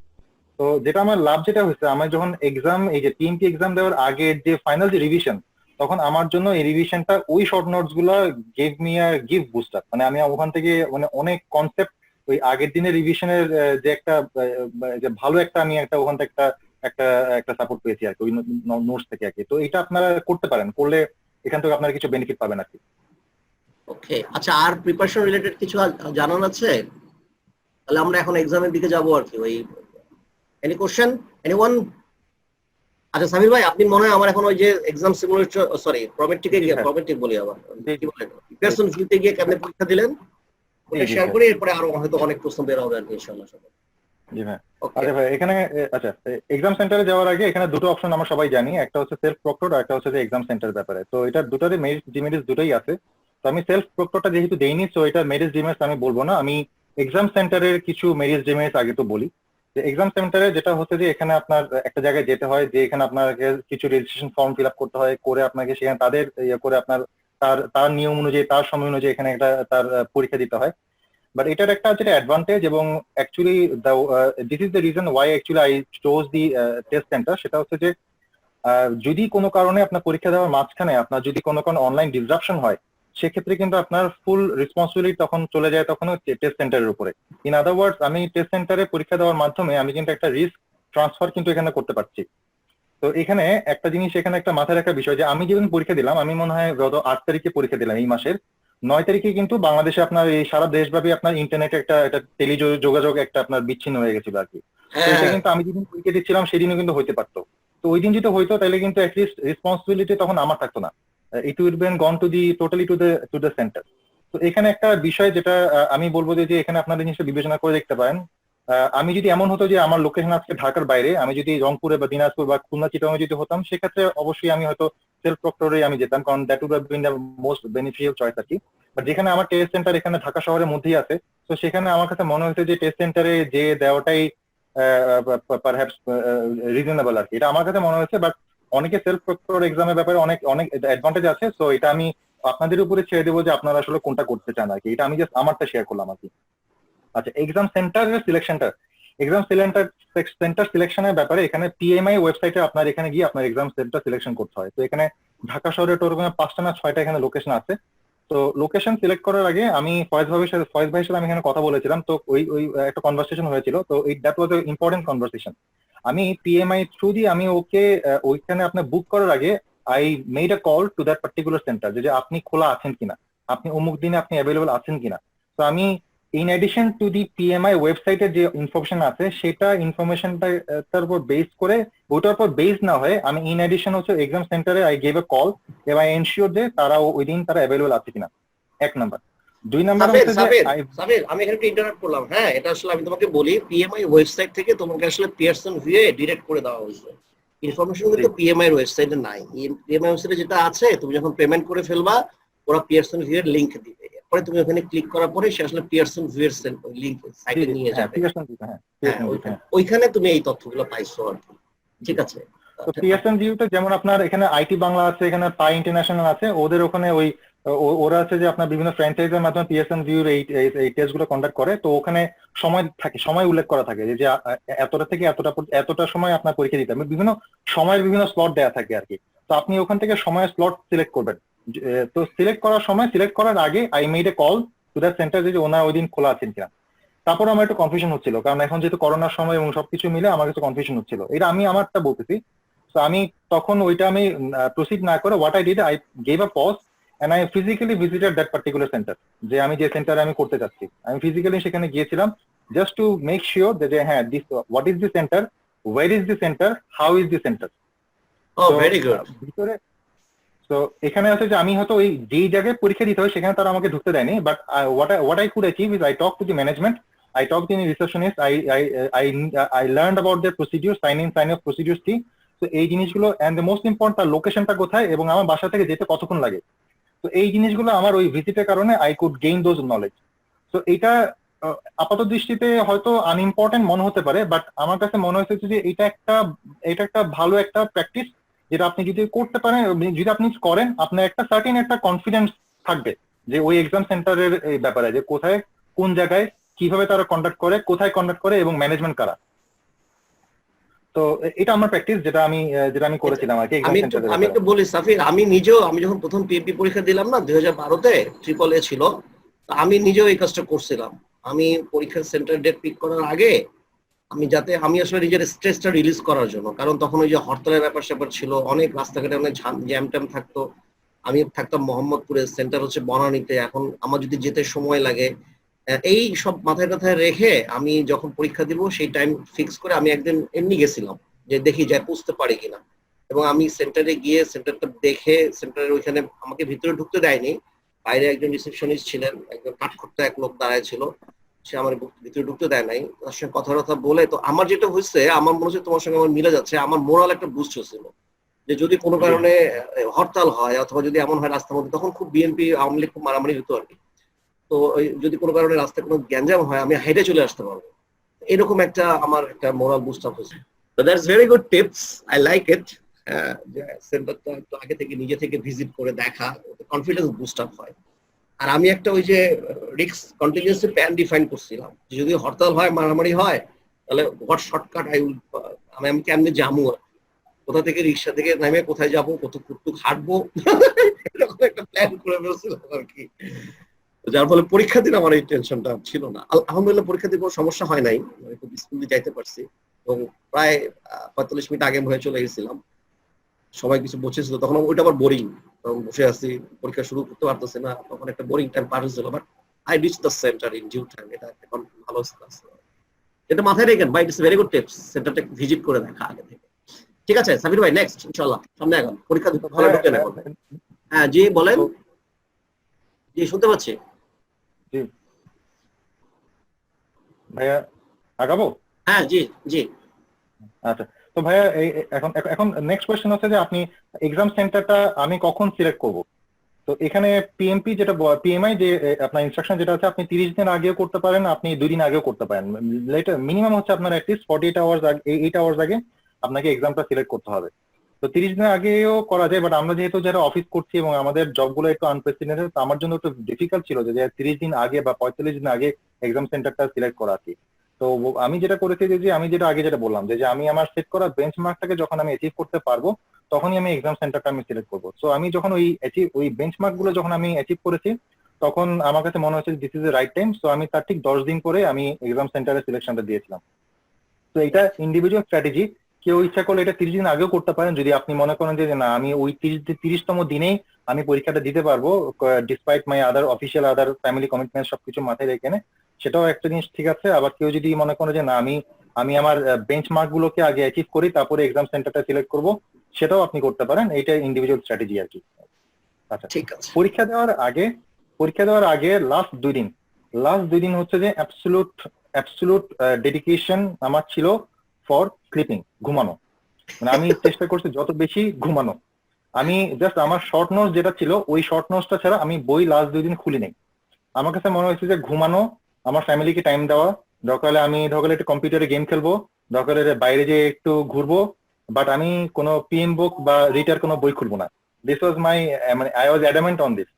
তো যেটা আমার লাভ যেটা হয়েছে, আমার যখন এক্সাম এই যে 3টি এক্সাম দেওয়ার আগে যে ফাইনাল যে রিভিশন, তখন আমার জন্য এই রিভিশনটা ওই শর্ট নোটস গুলো গিভ বুস্টার। মানে আমি ওখান থেকে মানে অনেক কনসেপ্ট ওই আগের দিনের রিভিশনের যে একটা যে ভালো একটা আমি একটা ওখান থেকে একটা একটা সাপোর্ট পেয়েছি আর কি ওই নোটস থেকে আর কি। তো এটা আপনারা করতে পারেন, করলে এখান থেকে আপনারা কিছু বেনিফিট পাবেন আর কি। ওকে, আচ্ছা, আর প্রিপারেশন রিলেটেড কিছু জানার আছে? তাহলে আমরা এখন এক্সামের দিকে যাবো আর কি। ওই এনি কোশ্চেন, এনিওয়ান? আচ্ছা সামির ভাই, আপনি মনে হয় আমার এখন ওই যে এক্সাম সিমুলেটর, সরি প্রমেটিকে গিয়ে, প্রমেটিক বলি আবার, কি বলেন, প্রিপারেশন ফিল্ডে গিয়ে কেমনে পরীক্ষা দিলেন ওটা শেয়ার করি, এরপরে আরো হয়তো অনেক প্রশ্ন বের হবে আর কি ইনশাআল্লাহ। জি ভাই। ওকে, আচ্ছা ভাই, এখানে আচ্ছা এক্সাম সেন্টারে যাওয়ার আগে এখানে দুটো অপশন আমরা সবাই জানি, একটা হচ্ছে সেলফ প্রক্টর আর একটা হচ্ছে যে এক্সাম সেন্টার ব্যাপারে। তো এটা দুটারই মেরিট ডিমেরিটস দুটোই আছে। তো আমি সেলফ প্রক্টরটা যেহেতু দেইনি, তো এটা মেরিট ডিমেরিটস আমি বলবো না, আমি এক্সাম সেন্টারের কিছু মেরিট ডিমেরিটস আগে তো বলি। যে এক্সাম সেন্টারে যেটা হচ্ছে যে এখানে আপনার একটা জায়গায় যেতে হয়, যে এখানে আপনাকে কিছু রেজিস্ট্রেশন ফর্ম ফিল আপ করতে হয়, করে আপনাকে সেখানে তাদের ইয়ে করে আপনার তার নিয়ম অনুযায়ী তার সময় অনুযায়ী এখানে একটা তার পরীক্ষা দিতে হয়। বাট এটার একটা যেটা অ্যাডভান্টেজ, এবং actually this is the reason why actually I chose the test centre, সেটা হচ্ছে যে যদি কোনো কারণে আপনার পরীক্ষা দেওয়ার মাঝখানে আপনার যদি কোনো অনলাইন ডিসরাপশন হয়, সেক্ষেত্রে কিন্তু আপনার ফুল রেসপন্সিবিলিটি তখন চলে যায় তখন টেস্ট সেন্টারের উপরে। ইন আদার ওয়ার্ডস, আমি টেস্ট সেন্টারে পরীক্ষা দেওয়ার মাধ্যমে আমি কিন্তু একটা রিস্ক ট্রান্সফার কিন্তু এখানে করতে পারছি। তো এখানে একটা জিনিস এখানে একটা মাথায় রাখার বিষয়, যে আমি যেদিন পরীক্ষা দিলাম, আমি মনে হয় গত 8 তারিখে পরীক্ষা দিলাম এই মাসের 9 তারিখে, কিন্তু বাংলাদেশে আপনার এই সারা দেশব্যাপী আপনার ইন্টারনেটে একটা টেলি যোগাযোগ একটা আপনার বিচ্ছিন্ন হয়ে গেছিল আর কি। তো এটা কিন্তু আমি যেদিন পরীক্ষা দিচ্ছিলাম সেদিনও কিন্তু হইতে পারতো। তো ওই দিন যদি হইতো তাহলে কিন্তু অ্যাটলিস্ট রেসপন্সিবিলিটি তখন আমার থাকতো না, it would been gone to the totally to the centre. তো এখানে একটা বিষয় যেটা আমি বলবো যে এখানে আপনারা জিনিসটা বিবেচনা করে দেখতে পারেন। আমি যদি এমন হতো যে আমার লোকেশন আজকে ঢাকার বাইরে, আমি যদি রংপুরে বা দিনাজপুর বা খুলনা চিটাগাং যদি হতাম, সেক্ষেত্রে অবশ্যই আমি হয়তো সেলফ প্রক্টরে আমি যেতাম, কারণ that would have been the most beneficial choice আর কি। বাট যেখানে আমার টেস্ট সেন্টার এখানে ঢাকা শহরের মধ্যেই আছে, তো সেখানে আমার কাছে মনে হয়েছে যে টেস্ট সেন্টারে যে দেওয়াটাই পারহ্যাপস রিজনেবল আর কি, এটা আমার কাছে মনে হয়েছে। বাট অনেকে সেলফ প্রক্টর এক্সামের ব্যাপারে অনেক অনেক অ্যাডভান্টেজ আছে, সো এটা আমি আপনাদের উপরে ছেড়ে দেবো যে আপনারা আসলে কোনটা করতে চান আর কি। এটা আমি জাস্ট আমারটা শেয়ার করলাম আর কি। আচ্ছা, এক্সাম সেন্টারের সিলেকশনটা, এক্সাম সেন্টার সিলেকশনের ব্যাপারে এখানে পিএমআই ওয়েবসাইটে আপনার এখানে গিয়ে আপনার এক্সাম সেন্টার সিলেকশন করতে হয়। তো এখানে ঢাকা শহরে টোটাল 5টা না 6টা এখানে লোকেশন আছে। তো লোকেশন সিলেক্ট করার আগে আমি ফয়েজ ভাইয়ের সাথে আমি এখানে কথা বলেছিলাম। তো ওই একটা কনভারসেশন হয়েছিল। তো that was a important conversation. আমি পিএমআই থ্রু দিয়ে আমি ওকে ওইখানে আপনার বুক করার আগে I made a call to that particular centre, যে আপনি খোলা আছেন কিনা, আপনি অমুক দিনে আপনি অ্যাভেলেবল আছেন কিনা। তো আমি in addition to the PMI ওয়েবসাইটে যে ইনফরমেশন আছে সেটা ইনফরমেশনটা তার উপর বেস করে, ওটার উপর বেস না হয়ে আমি ইন এডিশন হচ্ছে এক্সাম সেন্টারে আই গেভ এ কল এবং আই এনশিওর যে তারা ওই দিন তারা অ্যাভেলেবল আছে কিনা, 1 নাম্বার। 2 নাম্বার হচ্ছে যে সাবির, আমি এখানে একটু ইন্টারাপ্ট করলাম। হ্যাঁ, এটা আসলে আমি তোমাকে বলি, পিএমআই ওয়েবসাইট থেকে তোমাকে আসলে পিয়ারসন ভিউয়ে ডিরেক্ট করে দেওয়া হয়েছে। ইনফরমেশন কিন্তু পিএমআই এর ওয়েবসাইটে নাই। পিএমআই ওয়েবসাইটে যেটা আছে, তুমি যখন পেমেন্ট করে ফেলবা ওরা পিয়ারসন ভিউয়ের লিংক দিবে, পরে তুমি ওখানে ক্লিক করার পরে সে আসলে পিয়ারসন ভিউয়ের লিংক সাইটে নিয়ে যাবে। ওইখানে তুমি এই তথ্যগুলো পাইছো আর কি। ঠিক আছে। তো পিয়ারসন ভিউতে যেমন আপনার এখানে আইটি বাংলা আছে, এখানে পাই ইন্টারন্যাশনাল আছে, ওদের ওখানে ওই ওরা আছে যে আপনার বিভিন্ন ফ্র্যাঞ্চাইজের মাধ্যমে পিয়ারসন ভিউর এই টেস্ট গুলো কন্ডাক্ট করে। তো ওখানে সময় থাকে, সময় উল্লেখ করা থাকে যে এতটা থেকে এতটা সময় আপনার পরীক্ষা দিতে হবে, বিভিন্ন সময়ের বিভিন্ন স্লট দেওয়া থাকে আর কি। তো আপনি ওখান থেকে সময়ের স্লট সিলেক্ট করবেন। তো সিলেক্ট করার সময়, সিলেক্ট করার আগে I made a call to that centre যে ওনার ওই দিন খোলা আছেন কিনা। তারপর আমার একটু কনফিউশন হচ্ছিল, কারণ এখন যেহেতু করোনার সময় এবং সবকিছু মিলে আমার কাছে কনফিউশন হচ্ছিল। এটা আমি আমারটা বলতেছি। তো আমি তখন ওইটা আমি প্রসিড না করে what I did, I gave a pause and I physically visited that particular centre, যে আমি যে সেন্টারে আমি করতে চাচ্ছি আমি ফিজিক্যালি সেখানে গিয়েছিলাম, জাস্ট টু মেক শিওর যে হ্যাঁ this what is the centre, where is the centre, how is the centre. Oh very good. ভিতরে তো এখানে আছে যে আমি হয়তো ওই যেই জায়গায় পরীক্ষা দিতে হয় সেখানে তারা আমাকে ঢুকতে দেয়নি, but what I could achieve is I talked to the management, I talked to the receptionist, I learned about their procedures, sign off procedures কি। তো এই জিনিসগুলো এন্ড দ্য মোস্ট ইম্পর্টেন্ট তার লোকেশনটা কোথায় এবং আমার বাসা থেকে যেতে কতক্ষণ লাগে। তো এই জিনিসগুলো আমার ওই ভিজিটের কারণে I could gain those knowledge. তো এটা আপাত দৃষ্টিতে হয়তো আনইম্পর্টেন্ট মনে হতে পারে, বাট আমার কাছে মনে হয়েছে যে এটা একটা ভালো একটা প্র্যাকটিস, যেটা আপনি যদি করতে পারেন, যদি আপনি করেন, আপনার একটা সার্টেন একটা কনফিডেন্স থাকবে যে ওই এক্সাম সেন্টারের এই ব্যাপারে, যে কোথায় কোন জায়গায় কিভাবে তারা কন্ডাক্ট করে, কোথায় কন্ডাক্ট করে এবং ম্যানেজমেন্ট কারা। তো এটা আমার প্র্যাকটিস, যেটা আমি করেছিলাম আর কি। আমি একটু বলি সাফির, আমি যখন প্রথম পিএমপি পরীক্ষা দিলাম না 2012-তে, ট্রিপল এ ছিল, আমি নিজেও এই কাজটা করছিলাম। আমি পরীক্ষার সেন্টার ডেট পিক করার আগে আমি আসলে নিজের স্ট্রেসটা রিলিজ করার জন্য, কারণ তখন ওই যে হরতালের ব্যাপার স্যাপার ছিল, অনেক রাস্তাঘাটে অনেক জ্যাম ট্যাম থাকতো। আমি থাকতাম মোহাম্মদপুরে, সেন্টার হচ্ছে বনানীতে, এখন আমার যদি যেতে সময় লাগে, এই সব মাথায় কথায় রেখে আমি যখন পরীক্ষা দিব সেই টাইম ফিক্স করে আমি একদিন এমনি গেছিলাম যে দেখি যাই বুঝতে পারি কিনা। এবং আমি সেন্টারে গিয়ে সেন্টারটা দেখে, সেন্টারের ওইখানে আমাকে ভিতরে ঢুকতে দেয়নি, বাইরে একজন রিসেপশনিস্ট ছিলেন, একজন কাঠখোট্টা এক লোক দাঁড়ায় ছিল, সে আমার ভিতরে ঢুকতে দেয় নাই, তার সঙ্গে কথা বলে। তো আমার যেটা হয়েছে, আমার মনে হচ্ছে তোমার সঙ্গে আমার মিলে যাচ্ছে, আমার মোরাল একটা বুস্ট হয়েছিল যে যদি কোনো কারণে হরতাল হয় অথবা যদি এমন হয় রাস্তার মধ্যে, তখন খুব বিএনপি আওয়ামী লীগ খুব মারামারি হতো আর কি, তো যদি কোনো কারণে রাস্তায় কোনো গ্যাঞ্জাম হয় আমি হেঁটে চলে আসতে পারবো, এরকম আমার একটা মোরাল বুস্ট আপ হয়েছে। That's very good tips, I like it. সেন্টারটা একটু আগে থেকে নিজে থেকে ভিজিট করে দেখা, কনফিডেন্স বুস্ট আপ হয়। আর আমি একটা ওই যে রিস্ক কন্টিনজেন্সি প্ল্যান ডিফাইন করছিলাম, যদি হরতাল হয়, মারামারি হয়, তাহলে হোয়াট শর্টকাট আমি কেমনি যাবো, কোথা থেকে রিক্সা থেকে নামে কোথায় যাবো, কতটুকু হাঁটবো, এরকম একটা প্ল্যান করে ফেলছিলাম আর কি। যার ফলে পরীক্ষা দিন আমার এই টেনশনটা ছিল না। আলহামদুলিল্লাহ পরীক্ষা দিন কোনো সমস্যা হয় নাই, খুব স্মুথলি যাইতে পারছি এবং প্রায় 45 মিনিট আগে হয়ে চলে গেছিলাম। সবাই কিছু বসেছিল, তখন ওইটা আবার বোরিং, তখন বসে আছি, পরীক্ষা শুরু করতে পারতেছে না, তখন একটা বোরিং টাইম পার হয়েছিল। But I reach the centre in due time, এটা একটা ভালো ক্লাস। এটা মাথায় রেখেন ভাই, ইটস ভেরি গুড টিপস, সেন্টারটা ভিজিট করে দেখা আগে থেকে। ঠিক আছে সাবির ভাই, নেক্সট ইনশাআল্লাহ সামনে আগান, পরীক্ষা দিতে ভালো ঢুকে না। হ্যাঁ জি বলেন। জি শুনতে পাচ্ছি। জি ভাইয়া আগাবো। হ্যাঁ, জি জি। আচ্ছা, তো ভাইয়া এখন এখন নেক্সট কোয়েশ্চেন হচ্ছে যে আপনি এক্সাম সেন্টারটা আমি কখন সিলেক্ট করব? তো এখানে পিএমপি যেটা পিএমআই যে আপনার ইনস্ট্রাকশন যেটা আছে, আপনি 30 দিন আগেও করতে পারেন, আপনি 2 দিন আগেও করতে পারেন। লেটার মিনিমাম হচ্ছে আপনার অ্যাটলিস্ট 48 আওয়ার্স আগে, 8 আওয়ার্স আগে আপনাকে এক্সামটা সিলেক্ট করতে হবে। তো 30 দিন আগেও করা যায়, বাট আমরা যেহেতু যারা অফিস করছি এবং আমাদের জবগুলো একটু আনপ্রেসিডেন্টেড, তো আমার জন্য একটু ডিফিকাল্ট ছিল যে 30 দিন আগে বা 45 দিন আগে এক্সাম সেন্টারটা সিলেক্ট করা আর কি। তো আমি যেটা করেছি যে আমি যেটা আগে যেটা বললাম যে আমি আমার সেট করা বেঞ্চমার্কটাকে যখন আমি অ্যাচিভ করতে পারবো তখনই আমি এক্সাম সেন্টারটা আমি সিলেক্ট করবো। সো আমি যখন ওই বেঞ্চমার্ক গুলো যখন আমি অ্যাচিভ করেছি তখন আমার কাছে মনে হচ্ছে this is A right time. So আমি তার ঠিক 10 দিন পরে আমি এক্সাম সেন্টারের সিলেকশনটা দিয়েছিলাম। তো এটা ইন্ডিভিজুয়াল স্ট্র্যাটেজি। কেউ ইচ্ছা করলে এটা 30 দিন আগেও করতে পারেন যদি আপনি মনে করেন যে না আমি ওই 30তম দিনেই আমি পরীক্ষাটা দিতে পারবো ডিসপাইট মাই আদার অফিসিয়াল আদার ফ্যামিলি কমিটমেন্ট সবকিছু মাথায় রেখে। সেটাও একটা জিনিস ঠিক আছে। আবার কেউ যদি মনে করে যে না আমি আমার বেঞ্চমার্ক গুলোকে আগে অ্যাচিভ করি তারপরে এক্সাম সেন্টারটা সিলেক্ট করব, সেটাও আপনি করতে পারেন। এইটা ইন্ডিভিজুয়াল স্ট্র্যাটেজি আর কি। আচ্ছা, ঠিক আছে। পরীক্ষা দেওয়ার আগে লাস্ট 2 দিন হচ্ছে যে অ্যাবসলুট ডেডিকেশন আমার ছিল ফর স্লিপিং, ঘুমানো। মানে আমি চেষ্টা করছি যত বেশি ঘুমানো। আমি জাস্ট আমার শর্ট নোটস যেটা ছিল ওই শর্ট নোটসটা ছাড়া আমি বই লাস্ট 2 দিন খুলি নেই। আমার কাছে মনে হয়েছে যে ঘুমানো, আমার ফ্যামিলিকে টাইম দেওয়া, দরকার হলে আমি একটু কম্পিউটারে গেম খেলবো, দরকার হলে বাইরে যেয়ে একটু ঘুরবো, বাট আমি কোনো পিএম বুক বা রিটার কোনো বই খুলবো না। দিস ওয়াজ মাই মানে I was adamant on this.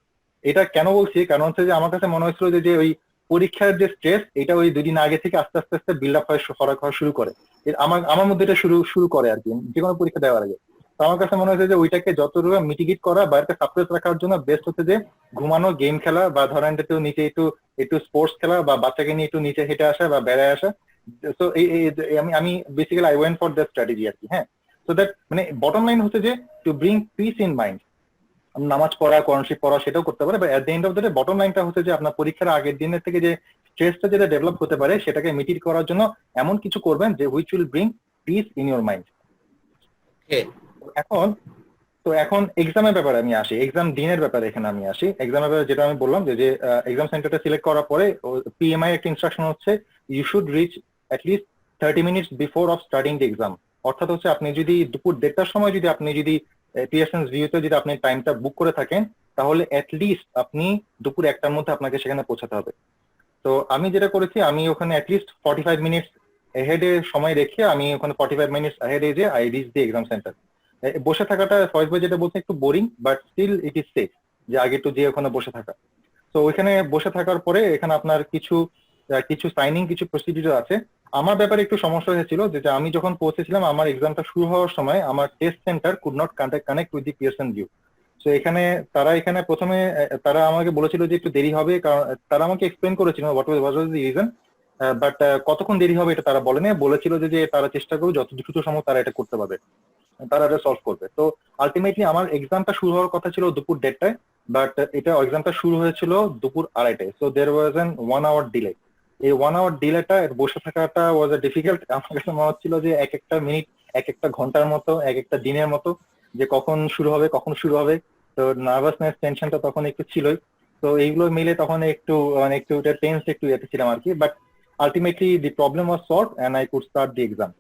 এটা কেন বলছি, কারণ হচ্ছে যে আমার কাছে মনে হয়েছিল যে ওই পরীক্ষার যে স্ট্রেস এটা ওই 2 দিন আগে থেকে আস্তে আস্তে বিল্ড আপ হওয়া শুরু করে। আমার মধ্যে এটা শুরু করে আর কি, যে কোনো পরীক্ষা দেওয়ার আগে। তো আমার কাছে মনে হয়েছে যে ওইটাকে যতটুকু মিটিগেট করা বা একটা সাপ্রেস রাখার জন্য বেস্ট হচ্ছে যে ঘুমানো, গেম খেলা, বা ধরেন একটু নিচে একটু স্পোর্টস খেলা, বা বাচ্চাকে নিয়ে একটু নিচে হেঁটে আসা বা বেড়ায় আসা। তো আমি basically I went for that strategy আর কি। হ্যাঁ, সো দ্যাট মানে বটম লাইন হচ্ছে যে to bring peace in mind. নামাজ পড়া, কোরআন পড়া সেটাও করতে পারে, but at the end of the day bottom লাইনটা হচ্ছে যে আপনার পরীক্ষার আগের দিনের থেকে যে স্ট্রেসটা যেটা ডেভেলপ হতে পারে সেটাকে মিটিট করার জন্য এমন কিছু করবেন যে which will bring peace in your mind. এখন এক্সামের ব্যাপারে আমি আসি, এক্সাম দিনের ব্যাপারে এখানে আমি আসি। এক্সামের ব্যাপারে যেটা আমি বললাম যে এক্সাম সেন্টারটা সিলেক্ট করার পরে পিএমআই একটা ইনস্ট্রাকশন হচ্ছে you should reach at least 30 minutes before of starting the exam. অর্থাৎ হচ্ছে আপনি যদি দুপুর 1:30টার সময় যদি পিয়ারসন্স ভিউতে যদি আপনি টাইমটা বুক করে থাকেন তাহলে অ্যাটলিস্ট আপনি দুপুর 1টার মধ্যে আপনাকে সেখানে পৌঁছাতে হবে। তো আমি যেটা করেছি, আমি ওখানে অ্যাটলিস্ট 45 মিনিটস এহেডে সময় রেখে আমি ওখানে 45 মিনিটস আহেডে যে I reach the exam centre. বসে থাকাটা ফয়েজ ভাই যেটা বলছে একটু boring, but still it is safe যে আগে একটু যে ওখানে বসে থাকা। তো ওইখানে বসে থাকার পরে এখানে আপনার কিছু সাইনিং, কিছু প্রসিডিউর আছে। আমার ব্যাপারে একটু সমস্যা হয়েছিল যে আমি যখন পৌঁছেছিলাম আমার এক্সামটা শুরু হওয়ার সময় আমার test centre could not connect with the Pearson view. তো এখানে প্রথমে তারা আমাকে বলেছিল যে একটু দেরি হবে, কারণ তারা আমাকে এক্সপ্লেন করেছিল what was the reason, but কতক্ষণ দেরি হবে এটা তারা বলেনি। বলেছিল যে তারা চেষ্টা করবে যত দ্রুত সম্ভব তারা এটা করতে পারবে, তারা এটা সলভ করবে। তো আলটিমেটলি আমার এক্সামটা শুরু হওয়ার কথা ছিল দুপুর 1:30টায়, বাট এক্সামটা শুরু হয়েছিল দুপুর 2:30টায়। So there was an 1 hour delay. এই 1 আওয়ার ডিলেটা বসে থাকাটা ওয়াজ এ ডিফিকাল্ট। আমার কাছে মনে হচ্ছিল যে এক একটা মিনিট এক একটা ঘন্টার মতো, এক একটা দিনের মতো, যে কখন শুরু হবে। তো নার্ভাসনেস, টেনশনটা তখন একটু ছিলই। তো এইগুলো মিলে তখন একটু টেন্স একটু এতে ছিলাম আর কি। But ultimately the problem was solved and I could start the exam.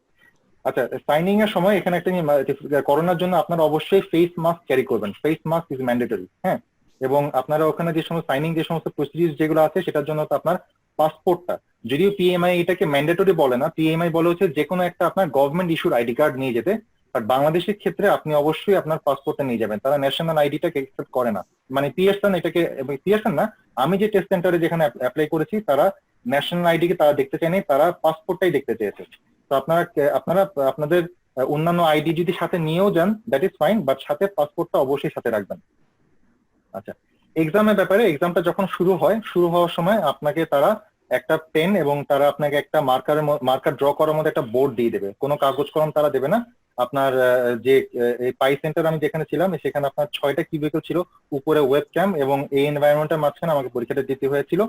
আচ্ছা, সাইনিং এর সময় এখানে একটা করোনার জন্য আপনারা অবশ্যই ফেস মাস্ক ক্যারি করবেন। Face mask is mandatory. হ্যাঁ, এবং আপনারা ওখানে যে সমস্ত প্রসিডিউর যেগুলো আছে সেটার জন্য তো আপনার পাসপোর্টটা, যদিও পিএমআই এটাকে ম্যান্ডেটরি বলে না, পিএমআই বলে হচ্ছে যে কোনো একটা আপনার গভর্নমেন্ট ইস্যুর আইডি কার্ড নিয়ে যেতে। বাট বাংলাদেশের ক্ষেত্রে আপনি অবশ্যই আপনার পাসপোর্টটা নিয়ে যাবেন, তারা ন্যাশনাল আইডিটাকে একসেপ্ট করে না। মানে পিয়ারসন না, আমি যে টেস্ট সেন্টারে যেখানে অ্যাপ্লাই করেছি তারা ন্যাশনাল আইডি কে তারা দেখতে চায়নি, তারা পাসপোর্টটাই দেখতে চেয়েছে। তো আপনারা আপনাদের অন্যান্য আইডি যদি সাথে নিয়েও যান দ্যাট ইজ ফাইন, বাট সাথে পাসপোর্টটা অবশ্যই সাথে রাখবেন। আচ্ছা, এক্সামের ব্যাপারে, এক্সামটা যখন শুরু হওয়ার সময় আপনাকে তারা একটা পেন এবং তারা আপনাকে একটা মার্কার ড্র করার মধ্যে একটা বোর্ড দিয়ে দেবে। কোনো কাগজ কলম তারা দেবে না। আপনার যে পাই সেন্টার আমি যেখানে ছিলাম সেখানে আপনার 6টা কিউবিকল ছিল, উপরে ওয়েব ক্যাম, এবং এই এনভায়রনমেন্টের মাঝখানে আমাকে পরীক্ষাটা দিতে হয়েছিল।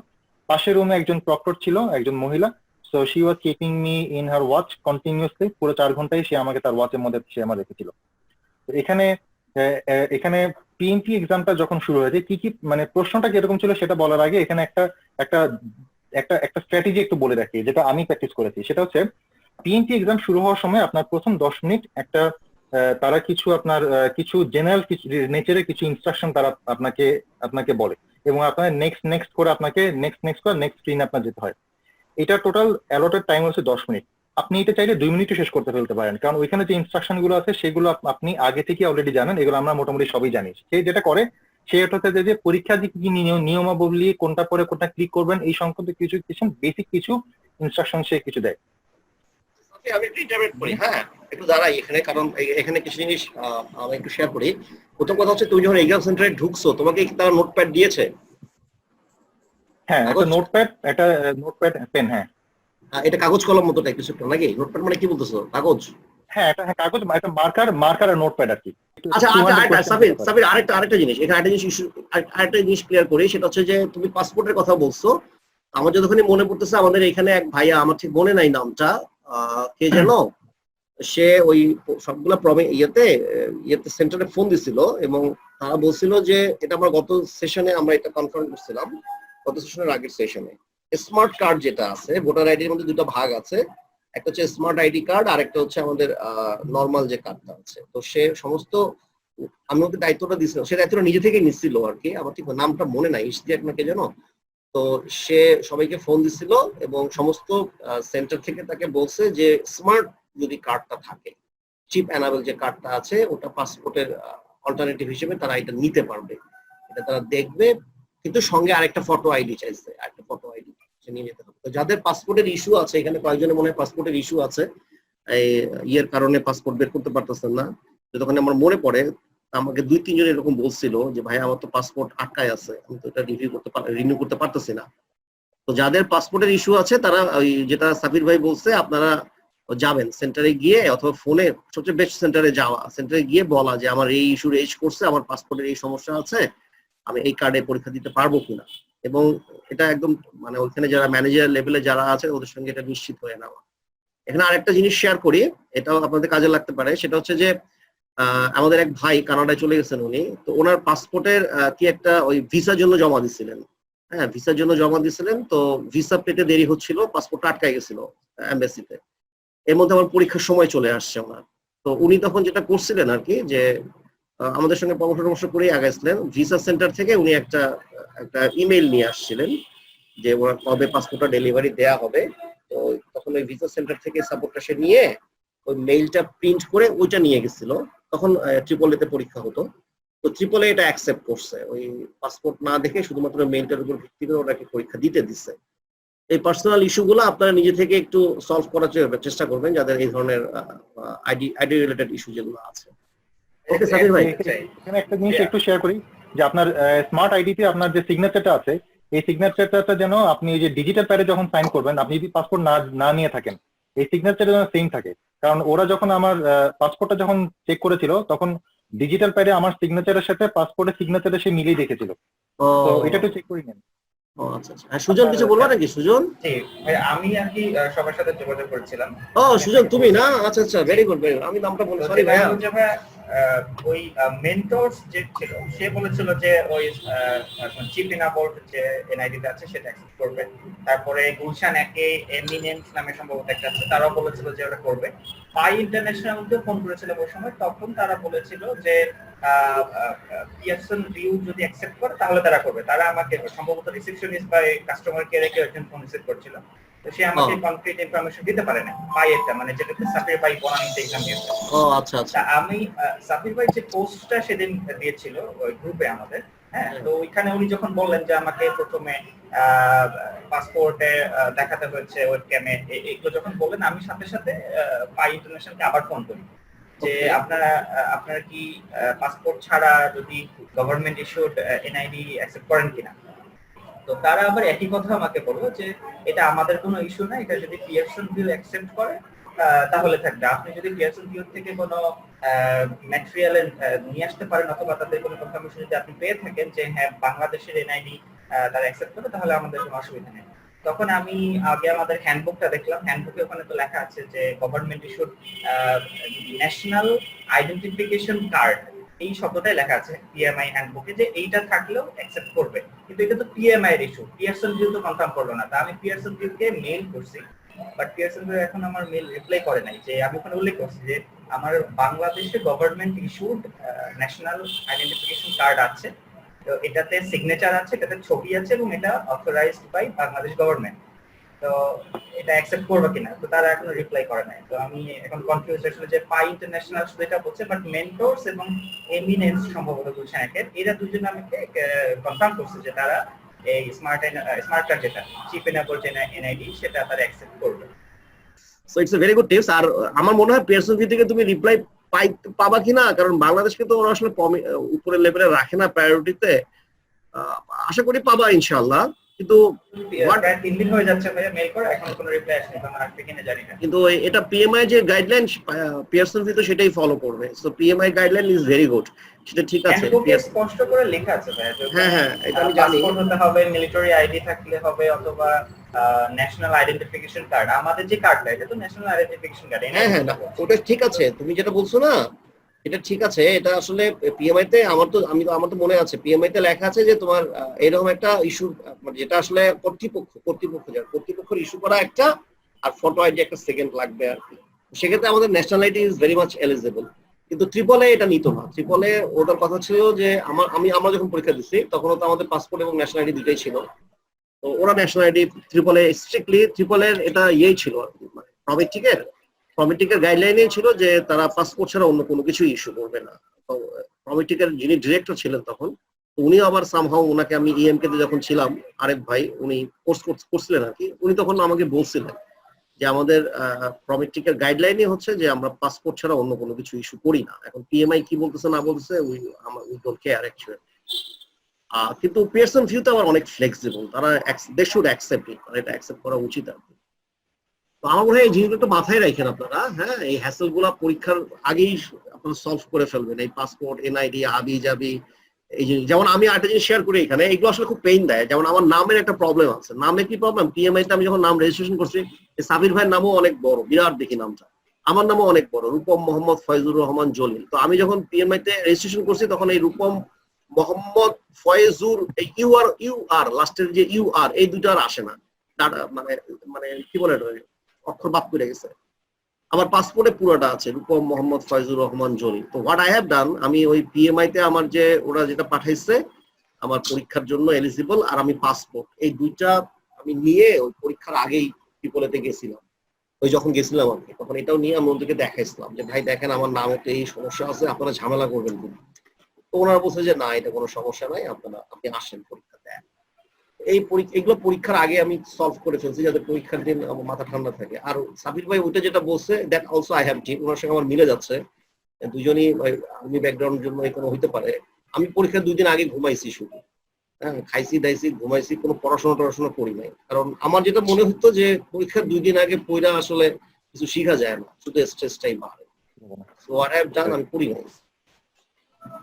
পাশের রুমে একজন প্রক্টর ছিল, একজন মহিলা। So she was keeping me in her watch continuously, পুরো 4 ঘন্টায় সে আমাকে তার ওয়াচের মধ্যে সে আমার রেখেছিল। এখানে এখানে পিএনপি এক্সামটা যখন শুরু হয়েছে কি কি মানে প্রশ্নটা কিরকম ছিল সেটা বলার আগে এখানে একটা একটা একটা স্ট্র্যাটেজি একটু বলে রাখি, যেটা আমি প্র্যাকটিস করেছি। সেটা হচ্ছে পিএনপি এক্সাম শুরু হওয়ার সময় আপনার প্রথম 10 মিনিট একটা তারা কিছু আপনার কিছু জেনারেল কিছু নেচারের কিছু ইনস্ট্রাকশন তারা আপনাকে আপনাকে বলে, এবং আপনার নেক্সট নেক্সট করে আপনাকে নেক্সট করে নেক্সট স্ক্রিনে আপনার যেতে হয়। এটা টোটাল অ্যালটেড টাইম হচ্ছে 10 মিনিট। আপনি এটা চাইলে 2 মিনিটে শেষ করতে ফেলতে পারেন, কারণ ওইখানে যে ইনস্ট্রাকশন গুলো আছে সেগুলো আপনি আগে থেকে অলরেডি জানেন, এগুলো আমরা মোটামুটি সবই জানি। সে যেটা করে সে হচ্ছে যে পরীক্ষা যে কি নিয়মাবলী, কোনটা পরে কোনটা ক্লিক করবেন, এই সংক্রান্ত কিছু কিছু বেসিক কিছু ইনস্ট্রাকশন সে কিছু দেয়। আমি একটু ইন্টারভিউ করি, হ্যাঁ একটু দাঁড়াই এখানে, কারণ এখানে কিছু জিনিস আমি একটু শেয়ার করি। প্রথম কথা হচ্ছে তুমি যখন এক্সাম সেন্টারে ঢুকছো তোমাকে কি তারা নোটপ্যাড দিয়েছে? হ্যাঁ, একটা নোটপ্যাড পেন। হ্যাঁ, এটা কাগজ কলম মতো টাইপ কিছু একটা নাকি? নোটপ্যাড মানে কি বলতেছো, কাগজ? হ্যাঁ, এটা কাগজ, একটা মার্কার আর নোটপ্যাড আর কি। আচ্ছা সাবির আরেকটা জিনিস এখানে, আরেকটা জিনিস ক্লিয়ার করি। সেটা হচ্ছে যে তুমি পাসপোর্টের কথা বলছো, আমার যতখানি মনে পড়তেছে আমাদের এখানে এক ভাইয়া, আমার ঠিক মনে নাই নামটা, কে যেন, সে ওই সবগুলা ইয়েতে সেন্টারে ফোন দিছিল এবং তারা বলছিল যে এটা আমরা গত সেশনে আমরা এটা কনফার্ম করছিলাম, গত সেশনের আগের সেশনে স্মার্ট কার্ড যেটা আছে, ভোটার আইডির মধ্যে দুটো ভাগ আছে, একটা হচ্ছে স্মার্ট আইডি কার্ড আর একটা হচ্ছে আমাদের নর্মাল যে কার্ডটা আছে। তো সে সমস্ত, আমি ওকে দায়িত্বটা দিয়েছিলাম, সে দায়িত্বটা নিজে থেকেই নিচ্ছিল আর কি, আমার ঠিক নামটা মনে নাই, ইশতিয়াক নাকি যেন। তো সে সবাইকে ফোন দিছিল এবং সমস্ত সেন্টার থেকে তাকে বলছে যে স্মার্ট যদি কার্ডটা থাকে, চিপ এনাবেল যে কার্ডটা আছে, ওটা পাসপোর্টের অল্টারনেটিভ হিসেবে তারা এটা নিতে পারবে, এটা তারা দেখবে, কিন্তু সঙ্গে আরেকটা ফটো আইডি চাইছে, আরেকটা ফটো আইডি সে নিয়ে যেতে হবে। তো যাদের পাসপোর্টের ইস্যু আছে, এখানে কয়েকজনের মনে হয় পাসপোর্টের ইস্যু আছে, এই ইয়ের কারণে পাসপোর্ট বের করতে পারতেছেন না, যতক্ষণ আমার মনে পড়ে আমাকে 2-3 জন এরকম বলছিল যে ভাই আমার তো পাসপোর্ট আটকায় আছে, আমি তো এটা রিনিউ করতে পারতেছি না। তো যাদের পাসপোর্টের ইস্যু আছে তারা ওই যেটা সাফির ভাই বলছে, আপনারা যাবেন সেন্টারে গিয়ে, অথবা ফোনে সবচেয়ে বেস্ট সেন্টারে যাওয়া, সেন্টারে গিয়ে বলা যে আমার এই ইস্যু রেজ করছে, আমার পাসপোর্টের এই সমস্যা আছে, আমি এই কার্ডে পরীক্ষা দিতে পারবো কিনা, এবং এটা একদম মানে ওইখানে যারা ম্যানেজার লেভেলে যারা আছে ওদের সঙ্গে এটা নিশ্চিত হয়ে নেওয়া। এখানে আরেকটা জিনিস শেয়ার করি, এটাও আপনাদের কাজে লাগতে পারে। সেটা হচ্ছে যে আমাদের এক ভাই কানাডায় চলে গেছেন উনি, তো ওনার পাসপোর্টের কি একটা ওই ভিসার জন্য জমা দিছিলেন, হ্যাঁ ভিসার জন্য জমা দিছিলেন, তো ভিসা পেতে দেরি হচ্ছিল, পাসপোর্টটা আটকায় গেছিল এমবাসিতে। এর মধ্যে আমার পরীক্ষার সময় চলে আসছে ওনার। তো উনি তখন যেটা করছিলেন আর কি, যে আমাদের সঙ্গে পরামর্শ করেই আগাইছিলেন, ভিসা সেন্টার থেকে উনি একটা ইমেইল নিয়ে আসছিলেন যে ওনার কবে পাসপোর্টটা ডেলিভারি দেয়া হবে। তো তখন ওই ভিসা সেন্টার থেকে সাপোর্টটা সে নিয়ে ওই মেইলটা প্রিন্ট করে ওইটা নিয়ে গেছিল। তখন ট্রিপল-এতে পরীক্ষা হতো, তো ট্রিপল-এ এটা অ্যাকসেপ্ট করছে, ওই পাসপোর্ট না দেখে শুধুমাত্র মেইলটার উপর ভিত্তি করে ওনাকে পরীক্ষা দিতে দিচ্ছে। এই পার্সোনাল ইস্যুগুলো আপনারা নিজে থেকে একটু সলভ করার চেষ্টা করবেন, যাদের এই ধরনের আইডি রিলেটেড ইস্যু যেগুলো আছে। ওকে সাবির ভাই, এখানে একটা জিনিস একটু শেয়ার করি, যে আপনার স্মার্ট আইডিতে আপনার যে সিগনেচারটা আছে, এই সিগনেচারটা যেন আপনি যে ডিজিটাল প্যাডে যখন সাইন করবেন, আপনি যদি পাসপোর্ট না নিয়ে থাকেন, এই সিগনেচারটা যেন সেম থাকে। কারণ ওরা যখন আমার পাসপোর্টটা যখন চেক করেছিল, তখন ডিজিটাল প্যাডে আমার সিগনেচারের সাথে পাসপোর্টের সিগনেচারে সে মিলিয়ে দেখেছিল। তো এটা একটু চেক করে নেন। ও আচ্ছা আচ্ছা, সুজন কিছু বলবা নাকি? সুজন, আমি আর কি সবার সাথে যোগাযোগ করছিলাম। ও সুজন তুমি না? আচ্ছা আচ্ছা, ভেরি গুড ভেরি গুড, আমি নামটা বলি, সরি ভাইয়া। ওই মেন্টরস যে ছিল সে বলেছিল যে ওই চিপ ইনাবল যে এনআইডিটা আছে সেটা অ্যাক্সেস করবে। তারপরে গুলশান একে এমিনেন্স নামে সম্ভবত একটা আছে, তারাও বলেছিল যে ওটা করবে। পাই ইন্টারন্যাশনালকে ফোন করেছিল ওই সময়, তখন তারা বলেছিল যে পিয়ারসন ভিউ যদি অ্যাকসেপ্ট করে তাহলে তারা করবে। তারা আমাকে সম্ভবত রিসেপশনিস্ট বা কাস্টমার কেয়ারে কেউ একজন ফোন রিসিভ করছিল, তো সে আমাকে কনক্রিট ইনফরমেশন দিতে পারে না পাইয়েরটা, মানে যেটাতে সাফির ভাই বনানীতে এক্সাম দিয়েছে। ও আচ্ছা আচ্ছা, আমি সাফির ভাই যে পোস্টটা সেদিন দিয়েছিল ওই গ্রুপে আমাদের, হ্যাঁ, তো ওইখানে উনি যখন বললেন যে আমাকে প্রথমে পাসপোর্টে দেখাতে হয়েছে ওয়েবক্যামে, এগুলো যখন বললেন, আমি সাথে সাথে পাই ইন্টারন্যাশনালকে আবার ফোন করি যে আপনারা কি পাসপোর্ট ছাড়া যদি গভর্নমেন্ট ইস্যুড এনআইডি অ্যাকসেপ্ট করেন কিনা। তো তারা আবার একই কথা আমাকে বললো যে এটা আমাদের কোনো ইস্যু না, এটা যদি পিয়ারসন ভিউ অ্যাকসেপ্ট করে তাহলে থাকবে। আপনি যদি পিয়ারসন ভিউ থেকে কোনো ম্যাটেরিয়াল নিয়ে আসতে পারেন, অথবা তাদের কোনো কনফার্মেশন যদি আপনি পেয়ে থাকেন যে হ্যাঁ বাংলাদেশের এনআইডি তারা অ্যাকসেপ্ট করে, তাহলে আমাদের কোনো অসুবিধা নেই। তখন আমি আগে আমাদের হ্যান্ডবুকটা দেখলাম, হ্যান্ডবুকে ওখানে তো লেখা আছে যে government issued national identification card এই শব্দটাই লেখা আছে পিএমআই হ্যান্ডবুকে যে এইটা থাকলেও অ্যাকসেপ্ট করবে, কিন্তু এটা তো পিএমআই এর ইস্যু, পিয়ারসন ভিউ তো কনফার্ম করলো না। তা আমি পিয়ারসন ভিউকে মেইল করছি, বাট পিয়ারসন ভিউ এখন আমার মেইল রিপ্লাই করে নাই। যে আমি ওখানে উল্লেখ করছি যে আমার বাংলাদেশে government issued national identification card আছে, তো এটাতে সিগনেচার আছে, এটাতে ছবি আছে এবং এটা অথরাইজড বাই বাংলাদেশ গভর্নমেন্ট, তো এটা অ্যাকসেপ্ট করবে কিনা, তো তারা এখনো রিপ্লাই করে নাই। তো আমি এখন কনফিউজ আসলে যে পাই ইন্টারন্যাশনাল শুধু এটা বলছে, বাট মেন্টরস এবং এমিনেন্স সম্ভবত বলছেন এরা দুজন আমাকে কনফার্ম করছে যে তারা এই স্মার্ট কার্ড যেটা চিপ এনাবল এনআইডি সেটা তারা অ্যাকসেপ্ট করবে। So it's a very good tips. আর আমার মনে হয় পিয়ারসন ভিউ থেকে তুমি রিপ্লাই পাবা কিনা, কারণ বাংলাদেশকে তো ওরা আসলে উপরের লেভেলে রাখে না প্রায়োরিটিতে। আশা করি পাবা ইনশাআল্লাহ, কিন্তু প্রায় 3 দিন হয়ে যাচ্ছে ভাইয়া মেইল করে, এখন কোনো রিপ্লাই আসেনি, কারণ আসবে কিনা জানি না। কিন্তু এটা পিএমআই যে গাইডলাইন পিয়ারসন ভিউ তো সেটাই ফলো করবে। So PMI guideline is very good, সেটা ঠিক আছে। হ্যান্ডবুকে স্পষ্ট করে লেখা আছে ভাইয়া যে হ্যাঁ এটা আমি জানি। পাসপোর্ট হতে হবে, মিলিটারি আইডি থাকলে হবে, অথবা ন্যাশনাল আইডেন্টিফিকেশন কার্ড। আমাদের যে কার্ডটা এটা তো ন্যাশনাল আইডেন্টিফিকেশন কার্ড। হ্যাঁ ওটা ঠিক আছে, তুমি যেটা বলছো না এটা ঠিক আছে। এটা আসলে পিএমআই তে আমার তো মনে আছে পিএমআই তে লেখা আছে যে তোমার এরকম একটা ইস্যু, যেটা আসলে কর্তৃপক্ষের ইস্যু করা একটা, আর ফটো আইডি একটা সেকেন্ড লাগবে আর কি। সেক্ষেত্রে আমাদের nationality is very much eligible, কিন্তু ট্রিপলে এটা নিত না। ট্রিপলে ওদের কথা ছিল যে আমরা যখন পরীক্ষা দিচ্ছি তখন তো আমাদের পাসপোর্ট এবং ন্যাশনালিটি দুটাই ছিল। তো ওরা ন্যাশনালিটি ট্রিপলে স্ট্রিক্টলি ট্রিপলের এটা ইয়েই ছিল আর কি, মানে প্রমিটিকের গাইডলাইনে ছিল যে তারা পাসপোর্ট ছাড়া অন্য কোনো কিছু ইস্যু করবে না। তো প্রমিটিকের যিনি ডিরেক্টর ছিলেন তখন, উনি আবার সামহাও ওনাকে আমি ইএমকে তে যখন ছিলাম, আরেক ভাই উনি কোর্স করছিলেন আর কি, উনি তখন আমাকে বলছিলেন যে আমাদের প্রমিটিকের গাইডলাইনই হচ্ছে যে আমরা পাসপোর্ট ছাড়া অন্য কোনো কিছু ইস্যু করি না। এখন পিএমআই কি বলতেছে না বলতেছে উই ডোন্ট কেয়ার অ্যাকচুয়ালি। কিন্তু পিয়ারসন ভিউ তো আবার অনেক ফ্লেক্সিবল, তারা দে শুড অ্যাকসেপ্ট ইট, এটা অ্যাকসেপ্ট করা উচিত আর কি। তো আমার মনে হয় এই জিনিসগুলো একটু মাথায় রাখেন আপনারা। হ্যাঁ, এই হ্যাসেল গুলা পরীক্ষার আগেই আপনারা সলভ করে ফেলবেন। এই পাসপোর্ট, এনআইডি, হাবি জাবি, এই জিনিস। যেমন আমি একটা জিনিস শেয়ার করি এখানে, এগুলো আসলে খুব পেইন দেয়। যেমন আমার নামের একটা প্রবলেম আছে। নামে কি প্রবলেম? পিএমআই তে আমি যখন নাম রেজিস্ট্রেশন করছি, সাবির ভাইয়ের নামও অনেক বড়, বিরাট দেখি নামটা। আমার নামও অনেক বড়, রূপম মোহাম্মদ ফয়জুর রহমান জলিল। তো আমি যখন পিএমআই তে রেজিস্ট্রেশন করছি তখন এই রূপম মোহাম্মদ ফয়েজুর ইউআর লাস্টের যে ইউআর এই দুটো আর আসে না, মানে কি বলে অক্ষর বাদ করে গেছে। আমার পাসপোর্টে পুরোটা আছে রূপম মোহাম্মদ ফয়জুর রহমান জলিল। তো হোয়াট আই হ্যাভ ডান, আমি ওই পিএমআই তে আমার যে ওরা যেটা পাঠাইছে আমার পরীক্ষার জন্য এলিজিবল, আর আমি পাসপোর্ট, এই দুইটা আমি নিয়ে ওই পরীক্ষার আগেই ট্রিপলেতে গেছিলাম। ওই যখন গেছিলাম আমি তখন এটাও নিয়ে আমি ওদেরকে দেখাইছিলাম যে ভাই দেখেন আমার নামে তো এই সমস্যা আছে, আপনারা ঝামেলা করবেন কিন্তু। তো ওনারা বলছে যে না, এটা কোনো সমস্যা নাই, আপনি আসেন পরীক্ষা দেন। এগুলো পরীক্ষার আগে আমি সলভ করে ফেলছি যাতে পরীক্ষার দিন আমার মাথা ঠান্ডা থাকে। আর সাবির ভাই ওইটা যেটা বলছে দ্যাট অলসো আই হ্যাভ ঠিক, ওনার সঙ্গে আমার মিলে যাচ্ছে। দুজনই আর্মি ব্যাকগ্রাউন্ডের জন্য কোনো হইতে পারে। আমি পরীক্ষার 2 দিন আগে ঘুমাইছি শুধু, হ্যাঁ, খাইছি দাইছি ঘুমাইছি, কোনো পড়াশোনা করি নাই। কারণ আমার যেটা মনে হতো যে পরীক্ষার 2 দিন আগে পড়া আসলে কিছু শিখা যায় না, শুধু স্ট্রেসটাই বাড়ে। So what I have done, আমি পড়ি নাই।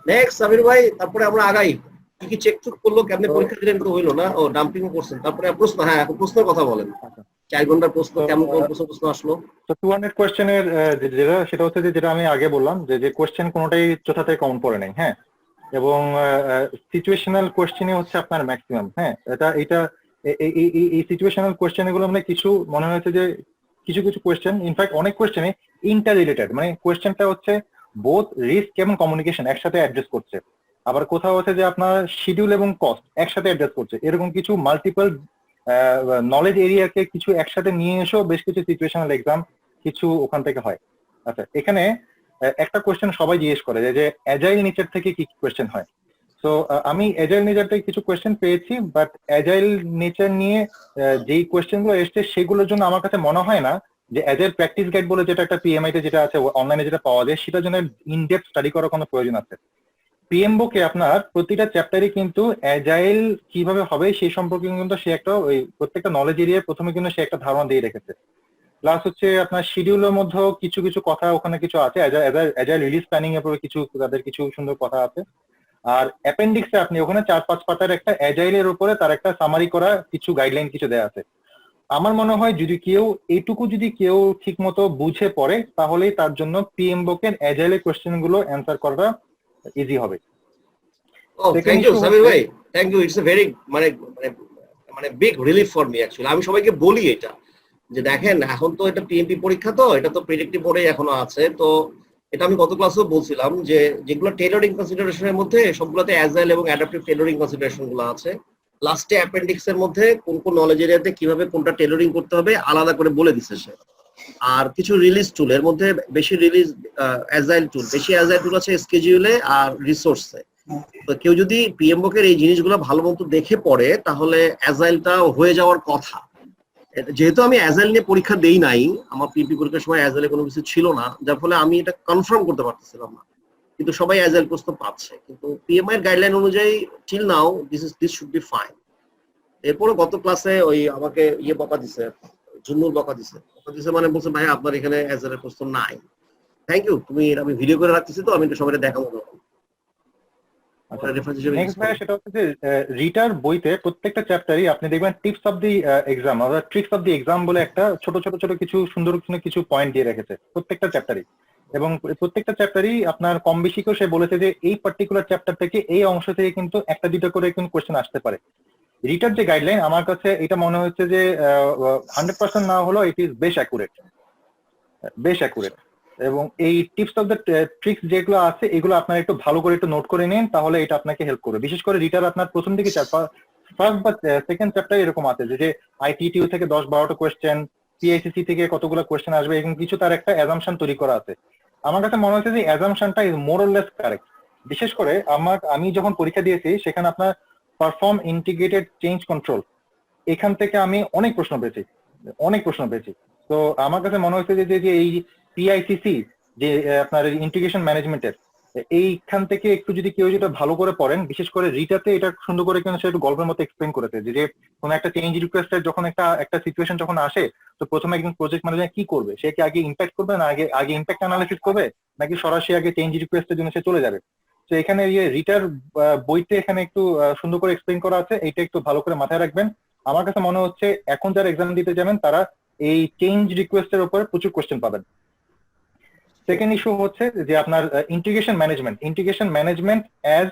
নেক্সট সাবির ভাই, তারপরে আমরা আগাই। কি চেক চুক করলো, কেমনে পরীক্ষা দিলেন তো হইলো না, ও ডাম্পিং করছেন। তারপরে প্রশ্ন, হ্যাঁ এখন প্রশ্নের কথা বলেন। 4 ঘন্টার প্রশ্ন, কেমন কোন প্রশ্ন আসলো? তো 200 কোশ্চেনের যেটা সেটা হচ্ছে যে যেটা আমি আগে বললাম যে কোশ্চেন কোনোটাই চোথা থেকে কমন পড়ে নাই। হ্যাঁ, এবং সিচুয়েশনাল কোশ্চেনই হচ্ছে আপনার ম্যাক্সিমাম। হ্যাঁ, এই সিচুয়েশনাল কোশ্চেন গুলো মানে কিছু মনে হয়েছে যে কিছু কোশ্চেন, ইনফ্যাক্ট অনেক কোশ্চেনে ইন্টার রিলেটেড, মানে কোশ্চেনটা হচ্ছে বোথ রিস্ক এবং কমিউনিকেশন একসাথে অ্যাড্রেস করছে। আবার কোথাও হচ্ছে যে আপনার শিডিউল এবং কস্ট একসাথে অ্যাড্রেস করছে। এরকম কিছু মাল্টিপল নলেজ এরিয়াকে কিছু একসাথে নিয়ে এসেও বেশ কিছু সিচুয়েশনাল এক্সাম কিছু ওখান থেকে হয়। আচ্ছা, এখানে একটা কোশ্চেন সবাই জিজ্ঞেস করে যে অ্যাজাইল নেচার থেকে কি কোশ্চেন হয়। তো আমি অ্যাজাইল নেচার থেকে কিছু কোশ্চেন পেয়েছি, বাট অ্যাজাইল নেচার নিয়ে যেই কোশ্চেন গুলো এসছে সেগুলোর জন্য আমার কাছে মনে হয় না যে অ্যাজাইল প্র্যাকটিস গাইড বলে যেটা একটা পিএমআই তে যেটা আছে অনলাইনে যেটা পাওয়া যায়, সেটার জন্য ইনডেপথ স্টাডি করার কোনো প্রয়োজন আছে। পিএমবুকে আপনার প্রতিটা চ্যাপ্টারে কিন্তু অ্যাজাইল কিভাবে হবে সেই সম্পর্কে কিন্তু সে একটা ওই প্রত্যেকটা নলেজ এরিয়ায় প্রথমে কিন্তু সে একটা ধারণা দিয়ে রেখেছে। প্লাস হচ্ছে আপনার শিডিউলের মধ্যেও কিছু কথা ওখানে কিছু আছে, অ্যাজাইল রিলিজ প্ল্যানিং এর উপরে কিছু তাদের কিছু সুন্দর কথা আছে। আর অ্যাপেন্ডিক্সে আপনি ওখানে 4-5 পাতার একটা অ্যাজাইলের উপরে তার একটা সামারি করা কিছু গাইডলাইন কিছু দেওয়া আছে। আমার মনে হয় যদি কেউ ঠিক মতো বুঝে পড়ে তাহলেই তার জন্য পিএমবুকের অ্যাজাইলের কোশ্চেন গুলো অ্যান্সার করাটা ইজি হবে। ও Second thank you issue Sabir হচ্ছে- ভাই, thank you, it's a very মানে মানে মানে big relief for me actually. আমি সবাইকে বলি এটা যে দেখেন এখন তো এটা পিএমপি পরীক্ষা, তো এটা তো প্রেডিক্টিভ বোর্ডে এখনো আছে। তো এটা আমি গত ক্লাসেও বলছিলাম যে যেগুলো টেইলরিং কনসিডারেশনের মধ্যে সবগুলোতে অ্যাজাইল এবং অ্যাডাপটিভ টেইলরিং কনসিডারেশন গুলো আছে। লাস্টে অ্যাপেন্ডিক্স এর মধ্যে কোন কোন নলেজ এরিয়াতে কিভাবে কোনটা টেইলরিং করতে হবে আলাদা করে বলে দিছে সে। আর কিছু রিলিজ টুল এর মধ্যে বেশি রিলিজ অ্যাজাইল টুল, বেশি অ্যাজাইল টুল আছে স্কেডিউলে আর রিসোর্সে। তো কেউ যদি পিএমবকের এই জিনিসগুলো ভালো মতো দেখে পড়ে তাহলে অ্যাজাইলটা হয়ে যাওয়ার কথা। যেহেতু আমি অ্যাজাইল নিয়ে পরীক্ষা দেই নাই, আমার পিপি পরীক্ষার সময় অ্যাজাইলে কোনো কিছু ছিল না, যার ফলে আমি এটা কনফার্ম করতে পারতেছিলাম না। কিন্তু সবাই অ্যাজাইল প্রশ্ন পাচ্ছে, কিন্তু পিএমআই এর গাইডলাইন অনুযায়ী till now this should be fine. এরপরে গত ক্লাসে ওই আমাকে বকা দিছে, জুন্নুর বকা দিছে মানে বলছে ভাই আপনার এখানে অ্যাজাইলের প্রশ্ন নাই। থ্যাংক ইউ, তুমি আমি ভিডিও করে রাখতেছি, তো আমি একটু সবাই দেখাবো। নেক্সট ভাই সেটা হচ্ছে যে রিটার বইতে প্রত্যেকটা চ্যাপ্টারই আপনি দেখবেন টিপস অফ দি এক্সাম অর্থাৎ ট্রিক্স অফ দি এক্সাম বলে একটা ছোট ছোট ছোট কিছু সুন্দর কিছু পয়েন্ট দিয়ে রেখেছে প্রত্যেকটা চ্যাপ্টারই। এবং প্রত্যেকটা চ্যাপ্টারই আপনার কম বেশি করে সে বলেছে যে এই পার্টিকুলার চ্যাপ্টার থেকে এই অংশ থেকে কিন্তু একটা দুটো করে কিন্তু কোয়েশ্চেন আসতে পারে। রিটার যে গাইডলাইন আমার কাছে এটা মনে হচ্ছে যে 100% না হলো ইট ইজ বেশ অ্যাকুরেট। এবং এই টিপস অফ দ্য ট্রিক্স যেগুলো আছে এগুলো আপনারা একটু ভালো করে একটু নোট করে নিন, তাহলে এটা আপনাকে হেল্প করবে। বিশেষ করে রিটার আপনার প্রথম দিকে ফার্স্ট বা সেকেন্ড চ্যাপ্টার এরকম আছে যে আইটিটিউ থেকে 10-12টা কোয়েশ্চেন, পিআইসিসি থেকে কতগুলো কোয়েশ্চেন আসবে, এবং কিছু তার একটা অ্যাজাম্পশন তৈরি করা আছে। আমার কাছে মনে হচ্ছে যে অ্যাজাম্পশনটা is more or less correct. বিশেষ করে আমি যখন পরীক্ষা দিয়েছি সেখানে আপনার পারফর্ম ইন্টিগ্রেটেড চেঞ্জ কন্ট্রোল, এখান থেকে আমি অনেক প্রশ্ন পেয়েছি। তো আমার কাছে মনে হচ্ছে যে এই পিআইসিসি যে আপনার ইন্টিগ্রেশন ম্যানেজমেন্টের এইখান থেকে একটু যদি কেউ যেটা ভালো করে পড়েন, বিশেষ করে রিটাতে এটা সুন্দর করে কিন্তু সে একটু গল্পের মতো এক্সপ্লেন করেছে যে কোনো একটা চেঞ্জ রিকোয়েস্টের যখন একটা সিচুয়েশন যখন আসে, তো প্রথমে একজন প্রজেক্ট ম্যানেজার কি করবে, সে কি আগে ইম্প্যাক্ট করবে না আগে ইম্প্যাক্ট অ্যানালিসিস করবে, নাকি সরাসরি আগে চেঞ্জ রিকোয়েস্টের জন্য সে চলে যাবে। তো এখানে রিটার বইতে এখানে একটু সুন্দর করে এক্সপ্লেন করা আছে, এইটা একটু ভালো করে মাথায় রাখবেন। আমার কাছে মনে হচ্ছে এখন যারা এক্সাম দিতে যাবেন তারা এই চেঞ্জ রিকোয়েস্টের উপরে প্রচুর কোয়েশ্চেন পাবেন। সেকেন্ড ইস্যু হচ্ছে যে আপনার integration management as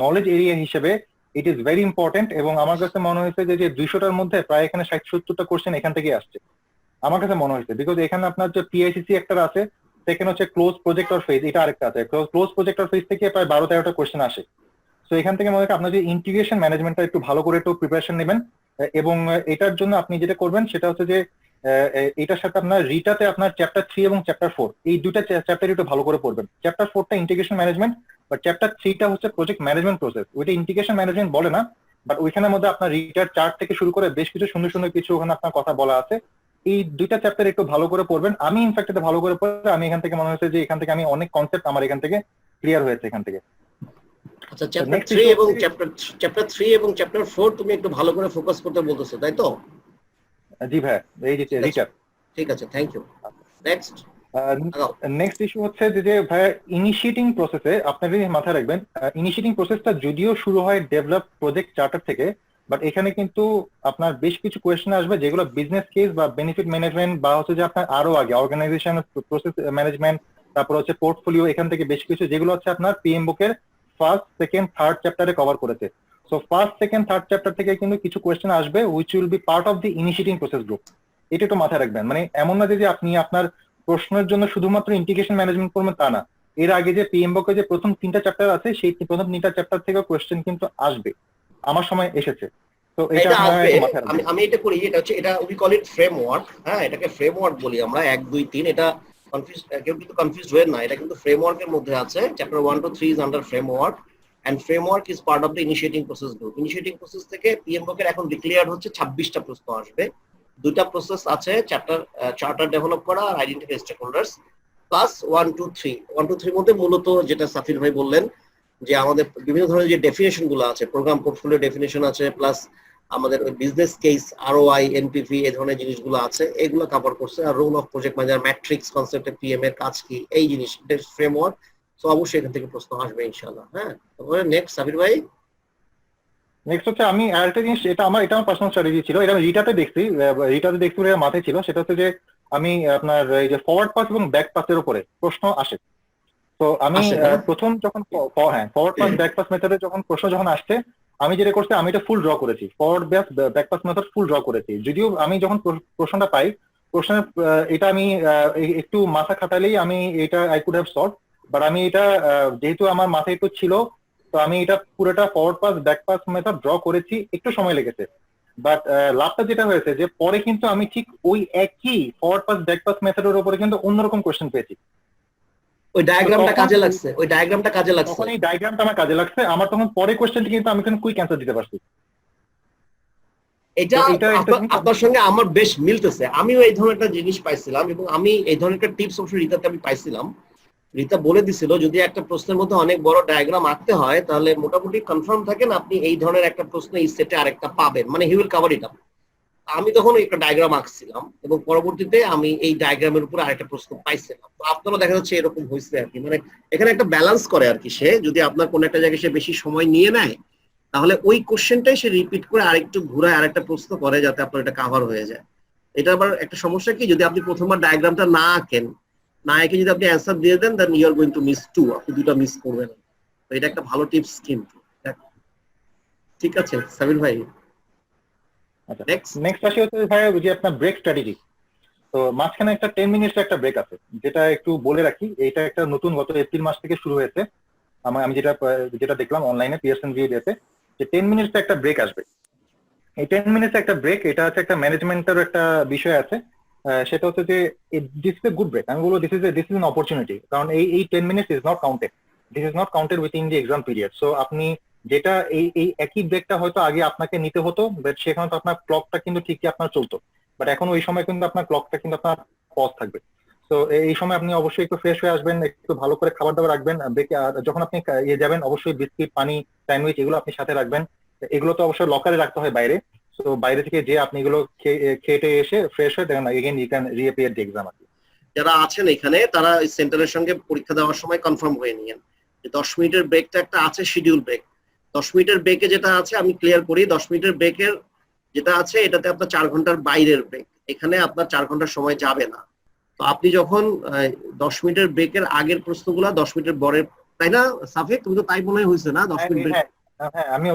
knowledge area হিসেবে ইট ইজ ভেরি ইম্পর্টেন্ট। এবং আমার কাছে মনে হয়েছে যে 200টার মধ্যে প্রায় এখানে 60-70টা কোয়েশ্চেন এখান থেকে আসছে আমার কাছে মনে হয়েছে। বিকজ এখানে আপনার যে পিআইসিসি একটা আছে, সেকেন্ড হচ্ছে ক্লোজ প্রজেক্ট অর ফেজ, এটা আরেকটা আছে। ক্লোজ প্রজেক্ট অর ফেজ থেকে প্রায় 12-13টা কোয়েশ্চেন আসে। তো এখান থেকে মনে হয় আপনার যে ইন্টিগ্রেশন ম্যানেজমেন্টটা একটু ভালো করে একটু প্রিপারেশন নেবেন। এবং এটার জন্য আপনি যেটা করবেন সেটা হচ্ছে যে এটার সাথে আপনার রিটাতে আপনার চ্যাপ্টার 3 এবং চ্যাপ্টার 4 এই দুইটা চ্যাপ্টার একটু ভালো করে পড়বেন। চ্যাপ্টার 4টা ইন্টিগ্রেশন ম্যানেজমেন্ট, বাট চ্যাপ্টার 3টা হচ্ছে প্রজেক্ট ম্যানেজমেন্ট প্রসেস। ওইটা ইন্টিগ্রেশন ম্যানেজমেন্ট বলে না, বাট ওইখানের মধ্যে আপনার রিটার চার্ট থেকে শুরু করে বেশ কিছু সুন্দর কিছু ওখানে আপনার কথা বলা আছে। এই দুইটা চ্যাপ্টার একটু ভালো করে পড়বেন। আমি ইনফ্যাক্ট এটা ভালো করে পড়ে আমি এখান থেকে মনে হচ্ছে যে এখান থেকে আমি অনেক কনসেপ্ট আমার এখান থেকে ক্লিয়ার হয়েছে এখান থেকে। আচ্ছা, চ্যাপ্টার 3 এবং চ্যাপ্টার 4 তুমি একটু ভালো করে ফোকাস করতে বলতেছো, তাই তো? জি ভাই, এই যে রিটার। ঠিক আছে, থ্যাংক ইউ। নেক্সট ইস্যু হচ্ছে যে ভাই ইনিশিয়েটিং প্রসেসে আপনাদের মাথায় রাখবেন, ইনিশিয়েটিং প্রসেসটা যদিও শুরু হয় ডেভেলপ প্রজেক্ট চার্টার থেকে, বাট এখানে কিন্তু আপনার বেশ কিছু কোয়েশ্চেন আসবে যেগুলো বিজনেস কেস বা বেনিফিট ম্যানেজমেন্ট বা হচ্ছে যে আপনার আরো আগে অর্গানাইজেশন প্রসেস ম্যানেজমেন্ট, তারপর হচ্ছে পোর্টফোলিও, এখান থেকে বেশ কিছু যেগুলো হচ্ছে আপনার পিএম বুকের ফার্স্ট, সেকেন্ড, থার্ড চ্যাপ্টারে কভার করেছে। So first, second, third chapter থেকে কিন্তু কিছু কোয়েশ্চেন আসবে which will be part of the initiating process group. এটা একটু মাথায় রাখবেন। মানে এমন না যে আপনি আপনার প্রশ্নের জন্য শুধুমাত্র ইন্টিগ্রেশন ম্যানেজমেন্ট করবেন তা না, এর আগে যে পিএম বুকে যে প্রথম 3টা চ্যাপ্টার আছে সেই প্রথম 3টা চ্যাপ্টার থেকে কোয়েশ্চেন কিন্তু আসবে, আমার সময় এসেছে। তো এটা আমি এটা করি, এটা হচ্ছে এটা উই কল ইট ফ্রেমওয়ার্ক। হ্যাঁ, এটাকে ফ্রেমওয়ার্ক বলি আমরা, 1 2 3। এটা কেউ কিন্তু কনফিউজ হয়ে না, এটা কিন্তু ফ্রেমওয়ার্কের মধ্যে আছে। Chapter 1 to 3 is under framework and framework is part of the initiating process group. Initiating process থেকে পিএম বুকের এখন ডিক্লেয়ার হচ্ছে 26টা প্রশ্ন আসবে। 2টা প্রসেস আছে, চার্টার ডেভেলপ করা আর আইডেন্টিফাই স্টেকহোল্ডার্স, প্লাস 1 2 3। 1 2 3 মধ্যে মূলত যেটা সাফির ভাই বললেন যে আমাদের বিভিন্ন ধরনের যে ডেফিনেশন গুলো আছে, প্রোগ্রাম পোর্টফোলিও ডেফিনেশন আছে, প্লাস আমাদের বিজনেস কেস, আরওআই, এনপিভি, এই ধরনের জিনিসগুলো আছে, এগুলো কভার করছে। আর role of project manager, matrix কনসেপ্টে পিএম এর কাজ কি, এই জিনিস ফ্রেমওয়ার্ক। তো অবশ্যই এখান থেকে প্রশ্ন আসবে ইনশাআল্লাহ। হ্যাঁ, তারপরে নেক্সট সাবির ভাই। নেক্সট হচ্ছে আমি আরেকটা জিনিস, এটা আমার পার্সোনাল স্ট্র্যাটেজি ছিল, এটা আমি রিটাতে দেখছি মাথায় ছিল, সেটা হচ্ছে যে আমি আপনার এই যে ফরওয়ার্ড পাস এবং ব্যাক পাসের উপরে প্রশ্ন আসে। তো আমি আসে না? প্রথম যখন ফরওয়ার্ড পাস ব্যাক পাস মেথডে যখন প্রশ্ন যখন আসছে, আমি যেটা করছি আমি এটা ফুল ড্র করেছি, ফরওয়ার্ড ব্যাক পাস মেথড ফুল ড্র করেছি। যদিও আমি যখন প্রশ্নটা পাই, প্রশ্নের এটা আমি একটু মাথা খাটালেই আমি এটা I could have solve, but আমি এটা যেহেতু আমার মাথায় একটু ছিল, তো আমি এটা পুরোটা forward pass back pass method draw করেছি, একটু সময় লেগেছে। বাট লাভটা যেটা হয়েছে যে পরে কিন্তু আমি ঠিক ওই একই ফরওয়ার্ড পাস ব্যাক পাস মেথডের উপরে কিন্তু অন্যরকম কোয়েশ্চেন পেয়েছি। ওই ডায়াগ্রামটা তখন- কাজে লাগছে, ওই ডায়াগ্রামটা কাজে লাগছে। তখন এই ডায়াগ্রামটা আমার কাজে লাগছে, আমার তখন পরে কোয়েশ্চেনটি কিন্তু আমি কিন্তু কুইক অ্যান্সার দিতে পারছি। এটা তো এটা একটা আপনার- জিনিস- আপনার সঙ্গে আমার বেশ মিলতেছে। আমিও এই ধরনের একটা জিনিস পাইছিলাম এবং আমি এই ধরনের একটা টিপস অবশ্যই রিতাকে আমি পাইছিলাম। রিতা বলে দিছিল যদি একটা প্রশ্নের মধ্যে অনেক বড় ডায়াগ্রাম আঁকতে হয় তাহলে মোটামুটি কনফার্ম থাকেন আপনি এই ধরনের একটা প্রশ্ন এই সেটে আরেকটা পাবেন, মানে he will cover it up. আমি তখন একটা ডায়াগ্রাম আঁকছিলাম এবং পরবর্তীতে আমি এই ডায়াগ্রামের উপর আরেকটা প্রশ্ন পাইছিলাম। তো আপনারও দেখা যাচ্ছে এরকম হয়েছে আর কি, মানে এখানে একটা ব্যালেন্স করে আর কি। সে যদি আপনার কোন একটা জায়গায় সে বেশি সময় নিয়ে নেয় তাহলে ওই কোশ্চেনটাই সে রিপিট করে আরেকটু ঘুরায় আরেকটা প্রশ্ন করে যাতে আপনার এটা কাভার হয়ে যায়। এটা আবার একটা সমস্যা কি, যদি আপনি প্রথমবার ডায়াগ্রামটা না আঁকেন, না এঁকে যদি আপনি অ্যান্সার দিয়ে দেন then you are going to miss two, আপনি দুটো মিস করবেন। তো এটা একটা ভালো টিপস কিন্তু। ঠিক আছে সাবির ভাই, আচ্ছা, নেক্সট। নেক্সট আসি হচ্ছে ভাই যে আপনার ব্রেক স্ট্র্যাটেজি। তো মাঝখানে একটা 10 মিনিটের একটা ব্রেক আছে, যেটা একটু বলে রাখি, এটা একটা নতুন গত এপ্রিল মাস থেকে শুরু হয়েছে। আমি যেটা দেখলাম অনলাইনে পিয়ারসন ভিডিওতে, যে 10 মিনিটস একটা ব্রেক আসবে। এই 10 মিনিটস একটা ব্রেক, এটা হচ্ছে একটা ম্যানেজমেন্টের একটা বিষয় আছে। সেটা হচ্ছে যে this is a good break. আমি বলবো দিস ইজ এন অপরচুনিটি, কারণ এই 10 minutes is not counted, this is not counted within the exam period. So আপনি যেটা এই একই ব্রেকটা হয়তো আগে আপনাকে নিতে হতো, বাট সেখানে তো আপনার ক্লকটা কিন্তু ঠিকই আপনার চলতো, বাট এখন ওই সময় কিন্তু আপনার ক্লকটা কিন্তু আপনার পজ থাকবে। তো এই সময় আপনি অবশ্যই একটু ফ্রেশ হয়ে আসবেন, একটু ভালো করে খাবার দাবার রাখবেন ব্রেকে। যখন আপনি যাবেন অবশ্যই বিস্কিট, পানি, স্যান্ডউইচ এগুলো আপনি সাথে রাখবেন। এগুলো তো অবশ্যই লকারে রাখতে হয় বাইরে। তো বাইরে থেকে যে আপনি এগুলো খেটে এসে ফ্রেশ হয়ে দেখেন again you can reappear the exam. যারা আছেন এখানে তারা সেন্টারের সঙ্গে পরীক্ষা দেওয়ার সময় কনফার্ম হয়ে নিয়েন যে 10 মিনিটের ব্রেকটা একটা আছে, শিডিউল ব্রেক। 10 মিনিটের ব্রেকে যেটা আছে আমি ক্লিয়ার করি, 10 মিনিটের ব্রেকের যেটা আছে এটাতে আপনার 4 ঘন্টার বাইরের ব্রেক, এখানে আপনার 4 ঘন্টার সময় যাবে না। তো আপনি যখন 10 মিনিটের ব্রেকের আগের প্রশ্নগুলো 10 মিনিটের পরের, তাই না সাফিক? তুমি তো তাই মনে হয়েছে না 10 মিনিট ব্রেক? হ্যাঁ, আমি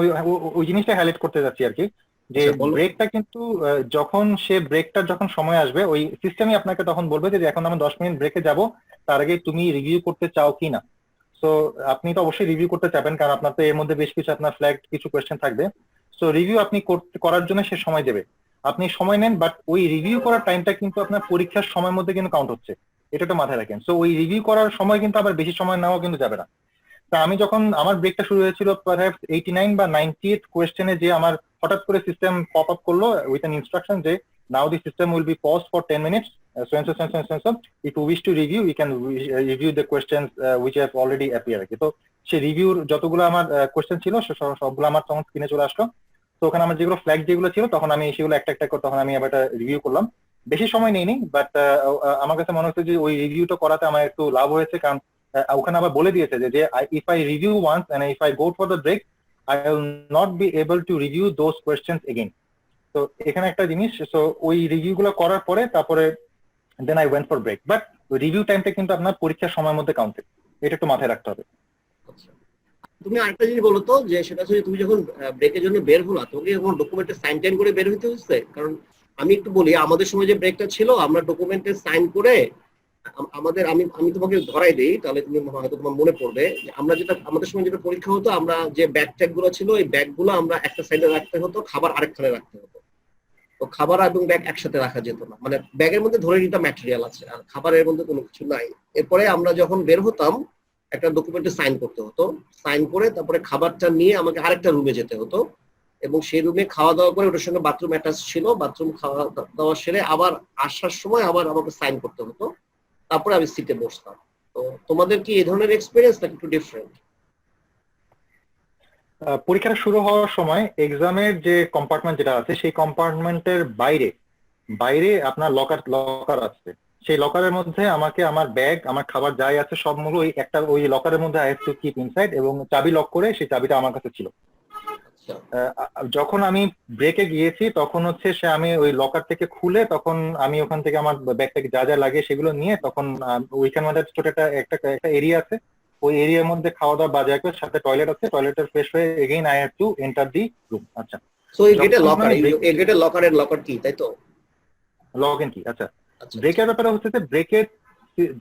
ওই জিনিসটা হাইলাইট করতে যাচ্ছি আর কি, যে আচ্ছা, বলো। ব্রেকটা কিন্তু যখন সে ব্রেকটার যখন সময় আসবে ওই সিস্টেমই আপনাকে তখন বলবে যে এখন আমরা 10 মিনিট ব্রেকে যাব, তার আগে তুমি রিভিউ করতে চাও কি না। সো আপনি তো অবশ্যই রিভিউ করতে চাবেন, কারণ আপনার তো এর মধ্যে বেশ কিছু আপনার ফ্ল্যাগ কিছু কোয়েশ্চেন থাকবে। সো রিভিউ আপনি করার জন্য সে সময় দেবে, আপনি সময় নেন, বাট ওই রিভিউ করার টাইমটা কিন্তু আপনার পরীক্ষার সময়ের মধ্যে কিন্তু কাউন্ট হচ্ছে, এটা তো মাথায় রাখেন। সো ওই রিভিউ করার সময় কিন্তু আবার বেশি সময় নেওয়া কিন্তু যাবে না। তা আমি যখন আমার ব্রেকটা শুরু হয়েছিল পারহ্যাপস 89 বা 90th কোয়েশ্চেনে, যে আমার হঠাৎ করে সিস্টেম পপ আপ করলো উইথ অ্যান ইনস্ট্রাকশন যে now the system will be pause for 10 minutes, so and so so and so and so, if you wish to review you can review the questions which have already appeared. তো সেই রিভিউর যতগুলো আমার question ছিল সবগুলো আমার তখন স্ক্রিনে চলে আসলো। তো ওখানে আমার যেগুলো ফ্ল্যাগ যেগুলো ছিল তখন আমি সেগুলো একটা একটা করে তখন আমি আবার রিভিউ করলাম। বেশি সময় নেইনি, বাট আমার কাছে মনে হচ্ছে যে ওই রিভিউটা করাতে আমার একটু লাভ হয়েছে, কারণ ওখানে আবার বলে দিয়েছে যে if I review once and if I go for the break I will not be able to review those questions again. তো এখানে একটা জিনিস, সো ওই রিভিউ গুলো করার পরে তারপরে then I went for break, but review টাইমটা কিন্তু আপনার পরীক্ষার সময়ের মধ্যে কাউন্টেড, এটা একটু মাথায় রাখতে হবে। আচ্ছা, তুমি আরেকটা জিনিস বলো তো, যে সেটা হচ্ছে তুমি যখন ব্রেকের জন্য বের হলা তোকে এখন ডকুমেন্টে সাইন টাইন করে বের হইতে হচ্ছে? কারণ আমি একটু বলি, আমাদের সময় যে ব্রেকটা ছিল আমরা ডকুমেন্টে সাইন করে আমাদের, আমি তোমাকে ধরাই দেই তাহলে তুমি হয়তো তোমার মনে পড়বে, যে আমরা যেটা আমাদের সময় যেটা পরীক্ষা হতো, আমরা যে ব্যাগ ট্যাগ গুলো ছিল ওই ব্যাগ গুলো আমরা একটা সাইডে রাখতে হতো, খাবার আরেকখানে রাখতে হতো। তো খাবার এবং ব্যাগ একসাথে রাখা যেত না, মানে ব্যাগের মধ্যে ধরে নিতাম ম্যাটেরিয়াল আছে আর খাবারের মধ্যে কোনো কিছু নাই। এরপরে আমরা যখন বের হতাম একটা ডকুমেন্টে সাইন করতে হতো, সাইন করে তারপরে খাবারটা নিয়ে আমাকে আরেকটা রুমে যেতে হতো এবং সেই রুমে খাওয়া দাওয়া করে, ওটার সঙ্গে বাথরুম অ্যাটাচ ছিল, বাথরুম খাওয়া দাওয়া সেরে আবার আসার সময় আবার আমাকে সাইন করতে হতো, তারপরে আমি সিটে বসতাম। তো তোমাদের কি এই ধরনের এক্সপেরিয়েন্স নাকি একটু ডিফারেন্ট? পরীক্ষাটা শুরু হওয়ার সময় এক্সামের যে কম্পার্টমেন্ট যেটা আছে সেই কম্পার্টমেন্টের বাইরে বাইরে আপনার লকার আছে, সেই লকারের মধ্যে আমাকে আমার ব্যাগ আমার খাবার যাই আছে সবগুলো ওই একটা ওই লকারের মধ্যে I have to keep inside, এবং চাবি লক করে সেই চাবিটা আমার কাছে ছিল। আচ্ছা, যখন আমি ব্রেকে গিয়েছি তখন হচ্ছে সে আমি ওই লকার থেকে খুলে তখন আমি ওখান থেকে আমার ব্যাগ থেকে যা যা লাগে সেগুলো নিয়ে তখন ওইখানে আমাদের ছোট একটা এরিয়া আছে, ওই এরিয়ার মধ্যে খাওয়া দাওয়া বাজে একবার, সাথে টয়লেট আছে, টয়লেটের ফ্রেশ হয়ে again I have to enter the room. আচ্ছা, সো এই গেটে যখন লকার, আমি এই গেটে লকারের লকার কি, তাই তো? লগ ইন কি। আচ্ছা, আচ্ছা ব্রেকের ব্যাপারে হচ্ছে যে ব্রেকের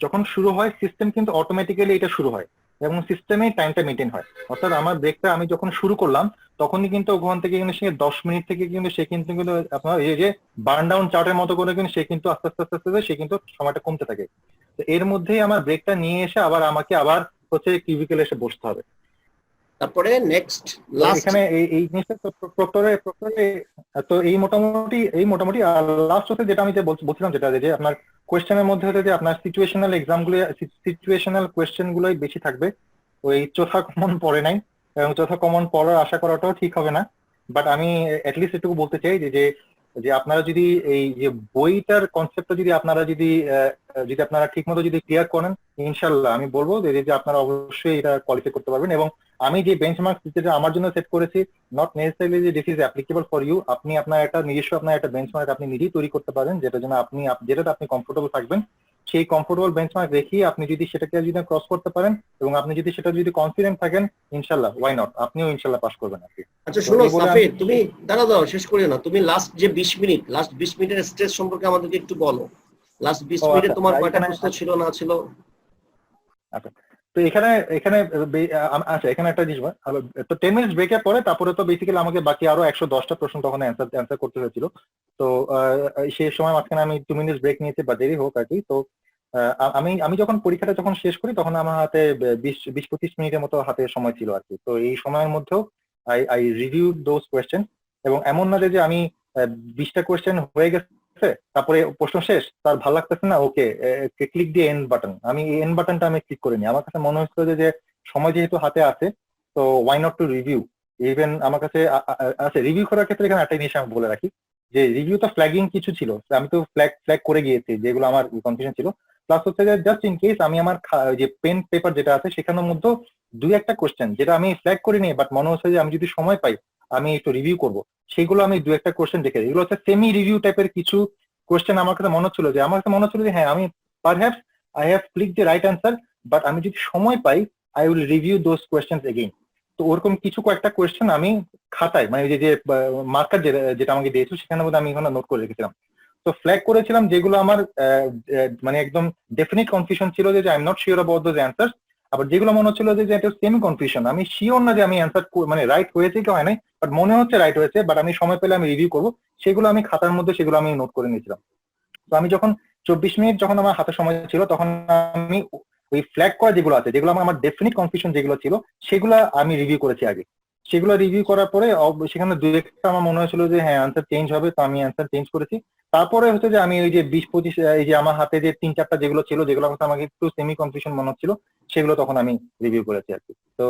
যখন শুরু হয় সিস্টেম কিন্তু অটোমেটিক্যালি এটা শুরু হয় এবং সিস্টেমেই টাইমটা মেনটেন হয়। অর্থাৎ আমার ব্রেকটা আমি যখন শুরু করলাম তখনই কিন্তু ওখান থেকে কিন্তু সে 10 মিনিট থেকে কিন্তু সে কিন্তু আপনার এই যে বার্ন ডাউন চার্টের মতো করে কিন্তু সে কিন্তু আস্তে আস্তে আস্তে আস্তে সে কিন্তু সময়টা কমতে থাকে। তো এর মধ্যেই আমার ব্রেকটা নিয়ে এসে আবার আমাকে আবার হচ্ছে কিউবিকেলে এসে বসতে হবে। তারপরে নেক্সট তো লাস্ট এখানে এই জিনিসটা প্রক্টরে তো এই মোটামুটি লাস্ট হচ্ছে যেটা আমি যে বলছিলাম যেটা যে আপনার কোয়েশ্চেনের মধ্যে হচ্ছে যে আপনার সিচুয়েশনাল এক্সামগুলো, সিচুয়েশনাল কোয়েশ্চেন গুলোই বেশি থাকবে। ওই চৌথা কমন পড়ে নাই এবং চৌথা কমন পড়ার আশা করাটাও ঠিক হবে না। বাট আমি অ্যাটলিস্ট এটুকু বলতে চাই যে যে আপনারা যদি এই যে বইটার কনসেপ্টটা যদি আপনারা ঠিক মতো যদি ক্লিয়ার করেন, ইনশাল্লাহ আমি বলবো যে আপনারা অবশ্যই এটা কোয়ালিফাই করতে পারবেন। এবং আমি যে বেঞ্চমার্ক যেটা আমার জন্য সেট করেছি, নট নেসেসারিলি যে this is applicable for you, আপনি আপনার একটা নিজস্ব আপনার একটা বেঞ্চমার্ক আপনি নিজেই তৈরি করতে পারেন, যেটার জন্য যেটাতে আপনি কমফোর্টেবল থাকবেন। সেই কমফোর্টেবল বেঞ্চমার্ক রেখে আপনি যদি সেটাকে যদি ক্রস করতে পারেন এবং আপনি যদি সেটা যদি কনফিডেন্ট থাকেন, ইনশাল্লাহ ওয়াই নট, আপনিও ইনশাল্লাহ পাস করবেন আর কি। আচ্ছা শোনো সাফির, তুমি দাঁড়াও শেষ করে না, তুমি লাস্ট যে 20 মিনিটের স্ট্রেস সম্পর্কে আমাদেরকে একটু বলো। লাস্ট 20 মিনিটে তোমার কয়টা প্রশ্ন ছিল না ছিল? আচ্ছা, তো এখানে আচ্ছা এখানে একটা জিনিস, তো 10 মিনিটস ব্রেকের পরে তারপরে তো বেসিক্যালি আমাকে বাকি আরো 110টা প্রশ্ন তখন অ্যান্সার করতে হয়েছিল। তো সেই সময় মাঝখানে আমি 2 মিনিটস ব্রেক নিয়েছি বা দেরি হোক আর কি। তো আমি যখন পরীক্ষাটা যখন শেষ করি তখন আমার হাতে 20-25 মিনিটের মতো হাতে সময় ছিল আর কি। তো এই সময়ের মধ্যেও আই রিভিউ দোজ কোয়েশ্চেন, এবং এমন না যে আমি 20টা কোয়েশ্চেন হয়ে গেছে তারপরে প্রশ্ন শেষ, তার ভালো লাগতেছে না, ওকে ক্লিক দিয়ে এন্ড বাটন, আমি এই এন্ড বাটনটা আমি ক্লিক করিনি। আমার কাছে মনে হচ্ছিল যে সময় যেহেতু হাতে আছে, তো why not to review. Even আমার কাছে আচ্ছা, রিভিউ করার ক্ষেত্রে এখানে একটা জিনিস আমি বলে রাখি যে রিভিউ তো ফ্ল্যাগিং কিছু ছিল, আমি তো ফ্ল্যাগ করে গিয়েছি যেগুলো আমার কনফিউশন ছিল। প্লাস হচ্ছে যে জাস্ট ইন কেস আমি আমার যে পেন পেপার যেটা আছে সেখানের মধ্যে 2-1টা কোশ্চেন যেটা আমি ফ্ল্যাগ করিনি, বাট মনে হচ্ছে যে আমি যদি সময় পাই আমি একটু রিভিউ করবো, সেগুলো আমি 2-1টা কোশ্চেন দেখে, এগুলো হচ্ছে সেমি রিভিউ টাইপের কিছু কোশ্চেন। আমার কাছে মনে হচ্ছিল যে হ্যাঁ আমি perhaps I have click the right answer, but আমি যদি সময় পাই I will review those questions again. তো ওরকম কয়েকটা কোয়েশ্চেন আমি খাতায় মানে যে মার্কার যেটা আমাকে দিয়েছিল সেখানের মধ্যে আমি এখানে নোট করে রেখেছিলাম। তো ফ্ল্যাগ করেছিলাম যেগুলো আমার মানে একদম ডেফিনিট কনফিউশন ছিল যে I am not sure about those answers. আবার যেগুলো মনে হচ্ছিল যে এটা সেমি কনফিউশন, আমি শিওর না যে আমি অ্যান্সার মানে রাইট হয়েছে কি হয় নাই, বাট মনে হচ্ছে রাইট হয়েছে, বাট আমি সময় পেলে আমি রিভিউ করবো, সেগুলো আমি খাতার মধ্যে সেগুলো আমি নোট করে নিয়েছিলাম। তো আমি যখন 24 মিনিট যখন আমার হাতে সময় ছিল তখন আমি ওই ফ্ল্যাগ করা যেগুলো আছে, যেগুলো আমার ডেফিনিট কনফিউশন যেগুলো ছিল সেগুলো আমি রিভিউ করেছি আগে। সেগুলো রিভিউ করার পরে সেখানে 2-1টা আমার মনে হয়েছিল যে হ্যাঁ অ্যান্সার চেঞ্জ হবে, তো আমি অ্যান্সার চেঞ্জ করেছি। তারপরে হচ্ছে যে আমি ওই যে 20-25 এই যে আমার হাতে যে 3-4টা যেগুলো ছিল যেগুলো আমাকে একটু সেমি কনফিউশন মনে হচ্ছিল সেগুলো তখন আমি রিভিউ করেছি আর কি। তো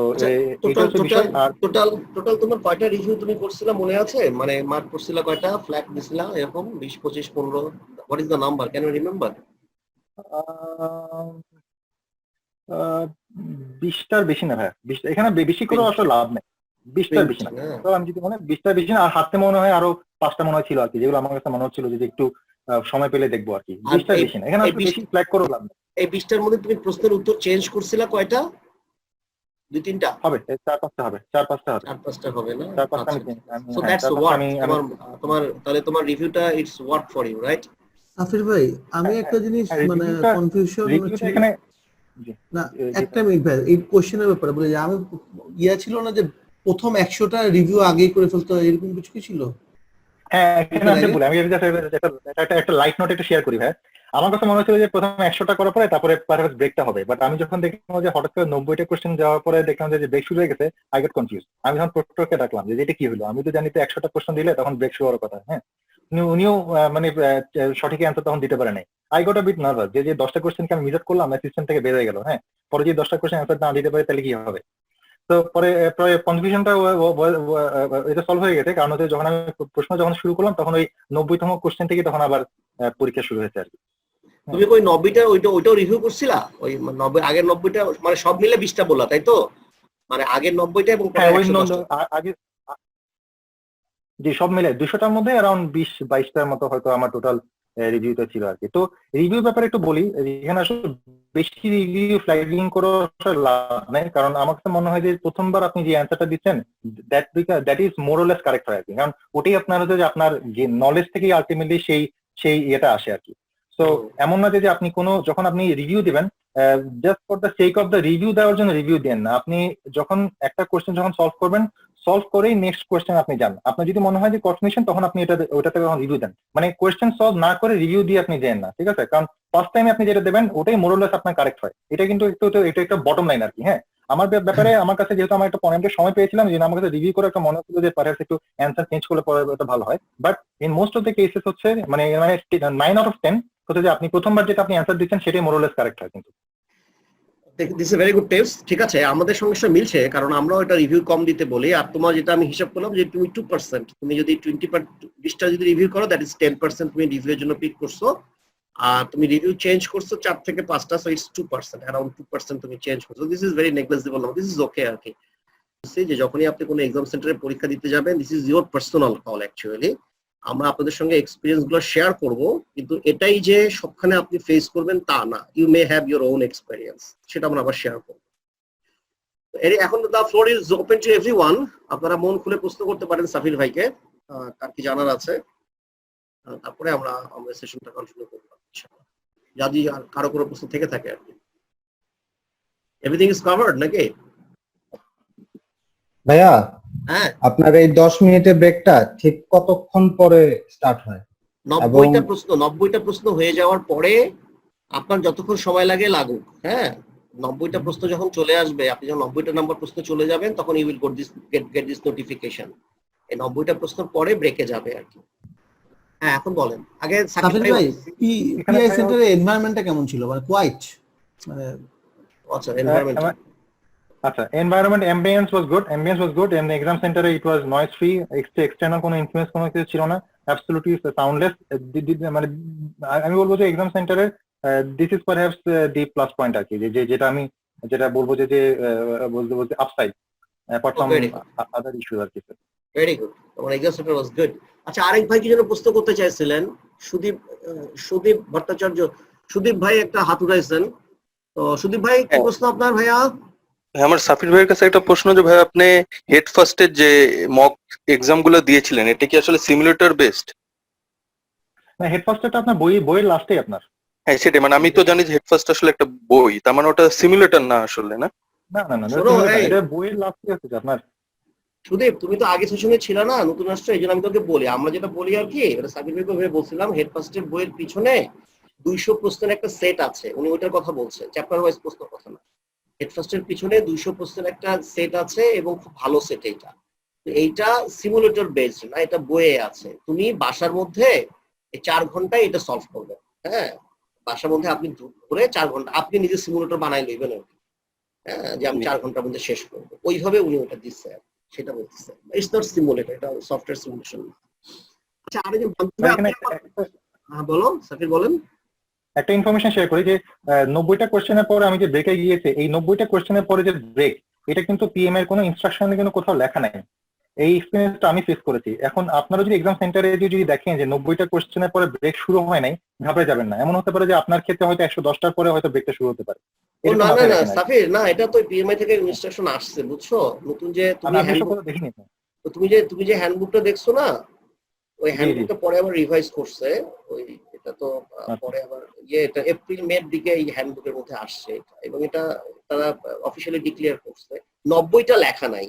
এটা হচ্ছে বিষয়। আর টোটাল তোমার কয়টা রিভিউ তুমি করছিলা মনে আছে? মানে মার্ক করছিলা কয়টা, ফ্ল্যাগ দিছিলা এরকম 20, 25, 15? What is the number, can you remember? 20টার বেশি না ভাই, 20টা এখানে বেশি করে আসলে লাভ নেই, 20টার বেশি না। তো আমি যদি মনে 20টার বেশি না, আর হাতে মনে হয় আরো 5টা মনে হয় ছিল আর কি, যেগুলো আমার কাছে মনে হচ্ছিল যে একটু সময় পেলে দেখবো আর কি। 20টার বেশি না, এখানে আসলে বেশি ফ্ল্যাগ করে লাভ নেই। এই 20টার মধ্যে তুমি প্রশ্নের উত্তর চেঞ্জ করছিলা কয়টা? 2-3টা হবে, 4-5টা হবে, 4-5টা হবে, 4-5টা হবে না? 4-5টা সো দ্যাটস হোয়াট তোমার তাহলে তোমার রিভিউটা it's what for you, right? Safir ভাই, আমি একটা জিনিস মানে কনফিউশন হচ্ছে এখানে না, একটা মিনিট ভাই, এই কোশ্চেনের ব্যাপারে বলে যে আমি ছিল না যে প্রথম 100টা রিভিউ আগেই করে ফেলতে হয়, এরকম কিছু কি ছিল? হ্যাঁ, এখানে আমি বলি, আমি একটা লাইট নোট একটা শেয়ার করি ভাই। আমার কাছে মনে হচ্ছিল যে প্রথম 100টা করার পরে তারপরে পারহাপস ব্রেকটা হবে, বাট আমি যখন দেখলাম যে হঠাৎ করে 90টা কোশ্চেন যাওয়ার পরে দেখলাম যে ব্রেক শুরু হয়ে গেছে, আই গট কনফিউজ। আমি যখন প্রক্টরকে ডাকলাম যে এটা কি হলো, আমি তো জানি তো 100টা কোশ্চেন দিলে তখন ব্রেক শুরু হওয়ার কথা, হ্যাঁ উনিও মানে সঠিক অ্যান্সার তখন দিতে পারে নাই। I got a bit nervous যে 10টা কোশ্চেনকে আমি মিস করলাম, সিস্টেম থেকে বের হয়ে গেল। হ্যাঁ, পরে যে 10টা কোশ্চেন অ্যান্সার না দিতে পারে তাহলে কি হবে? তো পরে কনফিউশনটা এটা সলভ হয়ে গেছে, কারণ হচ্ছে যখন আমি প্রশ্ন যখন শুরু করলাম তখন ওই 90তম কোশ্চেন থেকে তখন আবার পরীক্ষা শুরু হয়েছে আর কি। তুমি ওই 90টা ওইটাও রিভিউ করছিলা? ওই 90 আগের 90টা মানে সব মিলে 20টা বললা, তাই তো? মানে আগের 90টা এবং আগে যে সব মিলে 200টার মধ্যে অ্যারাউন্ড 20-22টার মতো হয়তো আমার টোটাল রিভিউটা ছিল আর কি। তো রিভিউ ব্যাপারে একটু বলি, এখানে আসলে বেশি রিভিউ ফ্ল্যাগিং করে আসলে লাভ নেই, কারণ আমার কাছে মনে হয় যে প্রথমবার আপনি যে অ্যান্সারটা দিচ্ছেন that is more or less correct হয় আর কি, কারণ ওটাই আপনার হচ্ছে যে আপনার নলেজ থেকেই আলটিমেটলি সেই ইয়েটা আসে আর কি। তো এমন না যে আপনি কোনো যখন আপনি রিভিউ দিবেন just for the sake of the review দেওয়ার জন্য রিভিউ দেন না। আপনি যখন একটা কোশ্চেন যখন সলভ করেই নেক্সট কোশ্চেন আপনি যান। আপনার যদি মনে হয় যে কনফিউশন, তখন আপনি ওটাতে রিভিউ দেন, মানে কোশ্চেন সলভ না করে রিভিউ দিয়ে আপনি দেন না, ঠিক আছে? কারণ ফার্স্ট টাইমে আপনি যেটা দেবেন ওটাই মোরলেস আপনার কারেক্ট হয়। এটা কিন্তু এটা একটা বটম লাইন আর কি। হ্যাঁ, আমার ব্যাপারে আমার কাছে যেহেতু আমার একটা পয়েন্টের সময় পেয়েছিলাম, যে আমার কাছে রিভিউ করে একটা মনে হচ্ছিল যে পারহাপস একটু অ্যান্সার চেঞ্জ করলে পরে এটা ভালো হয়, but in most of the cases হচ্ছে মানে 9 আউট অফ 10 হচ্ছে যে আপনি প্রথমবার যেটা আপনি অ্যান্সার দিচ্ছেন সেটাই মোরলেস কারেক্ট হয় কিন্তু। This is very good tips. ঠিক আছে, আমাদের সঙ্গে মিলছে, কারণ আমরাও এটা রিভিউ কম দিতে বলি। আর তোমার যেটা আমি হিসাব করলাম যে তুমি 2%, তুমি যদি 20টা যদি রিভিউ করো, দ্যাট ইজ 10% তুমি রিভিউ এর জন্য পিক করছো। আর তুমি রিভিউ চেঞ্জ করছো 4 থেকে 5টা, সো ইটস 2%, অ্যারাউন্ড 2% তুমি চেঞ্জ করছো। This is very negligible, this is okay আর কি। যে যখনই আপনি কোনো এক্সাম সেন্টারে পরীক্ষা দিতে যাবেন, this is your personal call actually. আমরা আপনাদের সঙ্গে এক্সপিরিয়েন্স গুলো শেয়ার করব, কিন্তু এটাই যে সবখানে আপনি ফেস করবেন তা না। You may have your own experience, সেটা আমরা আবার শেয়ার করব। এখন the floor is open to everyone. আপনারা মন খুলে প্রশ্ন করতে পারেন সাফির ভাইকে, তার কি জানার আছে, তারপরে আমরা সেশনটা কন্টিনিউ করব ইনশাআল্লাহ। যদি আর কারো কোনো প্রশ্ন থেকে থাকে আর কি। এভরিথিং ইজ কভারড নাকি ভাইয়া? হ্যাঁ, আপনার এই 10 মিনিটের ব্রেকটা ঠিক কতক্ষণ পরে স্টার্ট হয়? 90টা প্রশ্ন হয়ে যাওয়ার পরে আপনার যতক্ষণ সময় লাগে লাগুক। হ্যাঁ, 90টা প্রশ্ন যখন চলে আসবে, আপনি যখন 90টা নাম্বার প্রশ্ন চলে যাবেন, তখন you will get this notification. এই 90টা প্রশ্নের পরে ব্রেকে যাবে আর কি। হ্যাঁ, এখন বলেন। আগে সাফির ভাই, পিআই সেন্টারের এনভায়রনমেন্টটা কেমন ছিল? মানে কোয়াইট, মানে আচ্ছা, এনভায়রনমেন্ট। আচ্ছা, environment ambience was good and exam সেন্টারে it was noise free, external কোনো ইনফ্লুয়েন্স কোনো কিছু ছিল না, অ্যাবসলিউটলি সাউন্ডলেস। মানে আমি বলবো যে এক্সাম সেন্টারের this is perhaps the plus point আর কি, যেটা আমি বলবো যে বলতে upside apart from other issue আর কি। ভেরি গুড, তোমার এক্সাম সেন্টার ওয়াজ গুড। আচ্ছা, আরেক ভাই কি যেন প্রশ্ন করতে চাইছিলেন, সুদীপ ভট্টাচার্য। সুদীপ ভাই একটা হাত উঠাইছেন, তো সুদীপ ভাই কি প্রশ্ন আপনার? ভাইয়া আমার সাফির ভাইয়ের কাছে একটা প্রশ্ন, যে ভাই আপনি হেড ফার্স্টের যে মক এক্সাম গুলো দিয়েছিলেন, এটা কি আসলে সিমুলেটর বেসড? না, হেড ফার্স্টটা আপনার বইয়ের লাস্টে আপনার। হ্যাঁ, সেটাই, মানে আমি তো জানি যে হেড ফার্স্ট আসলে একটা বই, তার মানে ওটা সিমুলেটর না আসলে, না? না, এটা বইয়ের লাস্টে আছে আপনার। সুদীপ, তুমি তো আগে সেশনে ছিল না, নতুন আসছো, এই জন্য আমি তোকে বলি। আমরা যেটা বলি আর কি, সাবির ভাইকে ভেবে বলছিলাম, হেড ফার্স্টের বইয়ের পিছনে 200 প্রশ্নের একটা সেট আছে, উনি ওইটার কথা বলছে, চ্যাপ্টার ওয়াইজ প্রশ্নের কথা না। হেড ফার্স্টের পিছনে 200 প্রশ্নের একটা সেট আছে, এবং খুব ভালো সেট এইটা। এইটা সিমুলেটর বেসড না, এটা বইয়ে আছে। তুমি বাসার মধ্যে 4 ঘন্টায় এটা সলভ করবে। হ্যাঁ, বাসার মধ্যে আপনি ধরে 4 ঘন্টা আপনি নিজে সিমুলেটর বানাই লইবেন আর কি। হ্যাঁ, যে আমি 4 ঘন্টার মধ্যে শেষ করবো, ওইভাবে উনি ওটা দিচ্ছে, সেটা বলতেছে। ইটস নট সিমুলেটর, এটা সফটওয়্যার সিমুলেশন। আচ্ছা, আরেকজন বলো সাফির, বলেন। একটা ইনফরমেশন শেয়ার করি যে 90টা কোশ্চেনের পরে আমি যে ব্রেকে গিয়েছে, এই 90টা কোশ্চেনের পরে যে ব্রেক, এটা কিন্তু পিএম এর কোনো ইনস্ট্রাকশনে কিন্তু কোথাও লেখা নাই। এই এক্সপিরিয়েন্সটা আমি ফেস করেছি। এখন আপনারা যদি এক্সাম সেন্টারে যদি দেখেন যে 90টা কোশ্চেনের পরে ব্রেক শুরু হয় নাই, ঘাবড়ে যাবেন না। এমন হতে পারে যে আপনার ক্ষেত্রে হয়তো 110টার পরে হয়তো ব্রেকটা শুরু হতে পারে। না সাফির, না, এটা তো পিএমআই থেকে ইনস্ট্রাকশন আসছে, বুঝছো? নতুন যে তুমি যে হ্যান্ডবুকটা দেখছো না, ওই হ্যান্ডবুকটা পরে আবার রিভাইজ করছে। ওই এটা তো পরে আবার এটা এপ্রিল মের দিকে এই হ্যান্ডবুকের মধ্যে আসছে, এবং এটা তারা অফিশিয়ালি ডিক্লেয়ার করছে। 90টা লেখা নাই,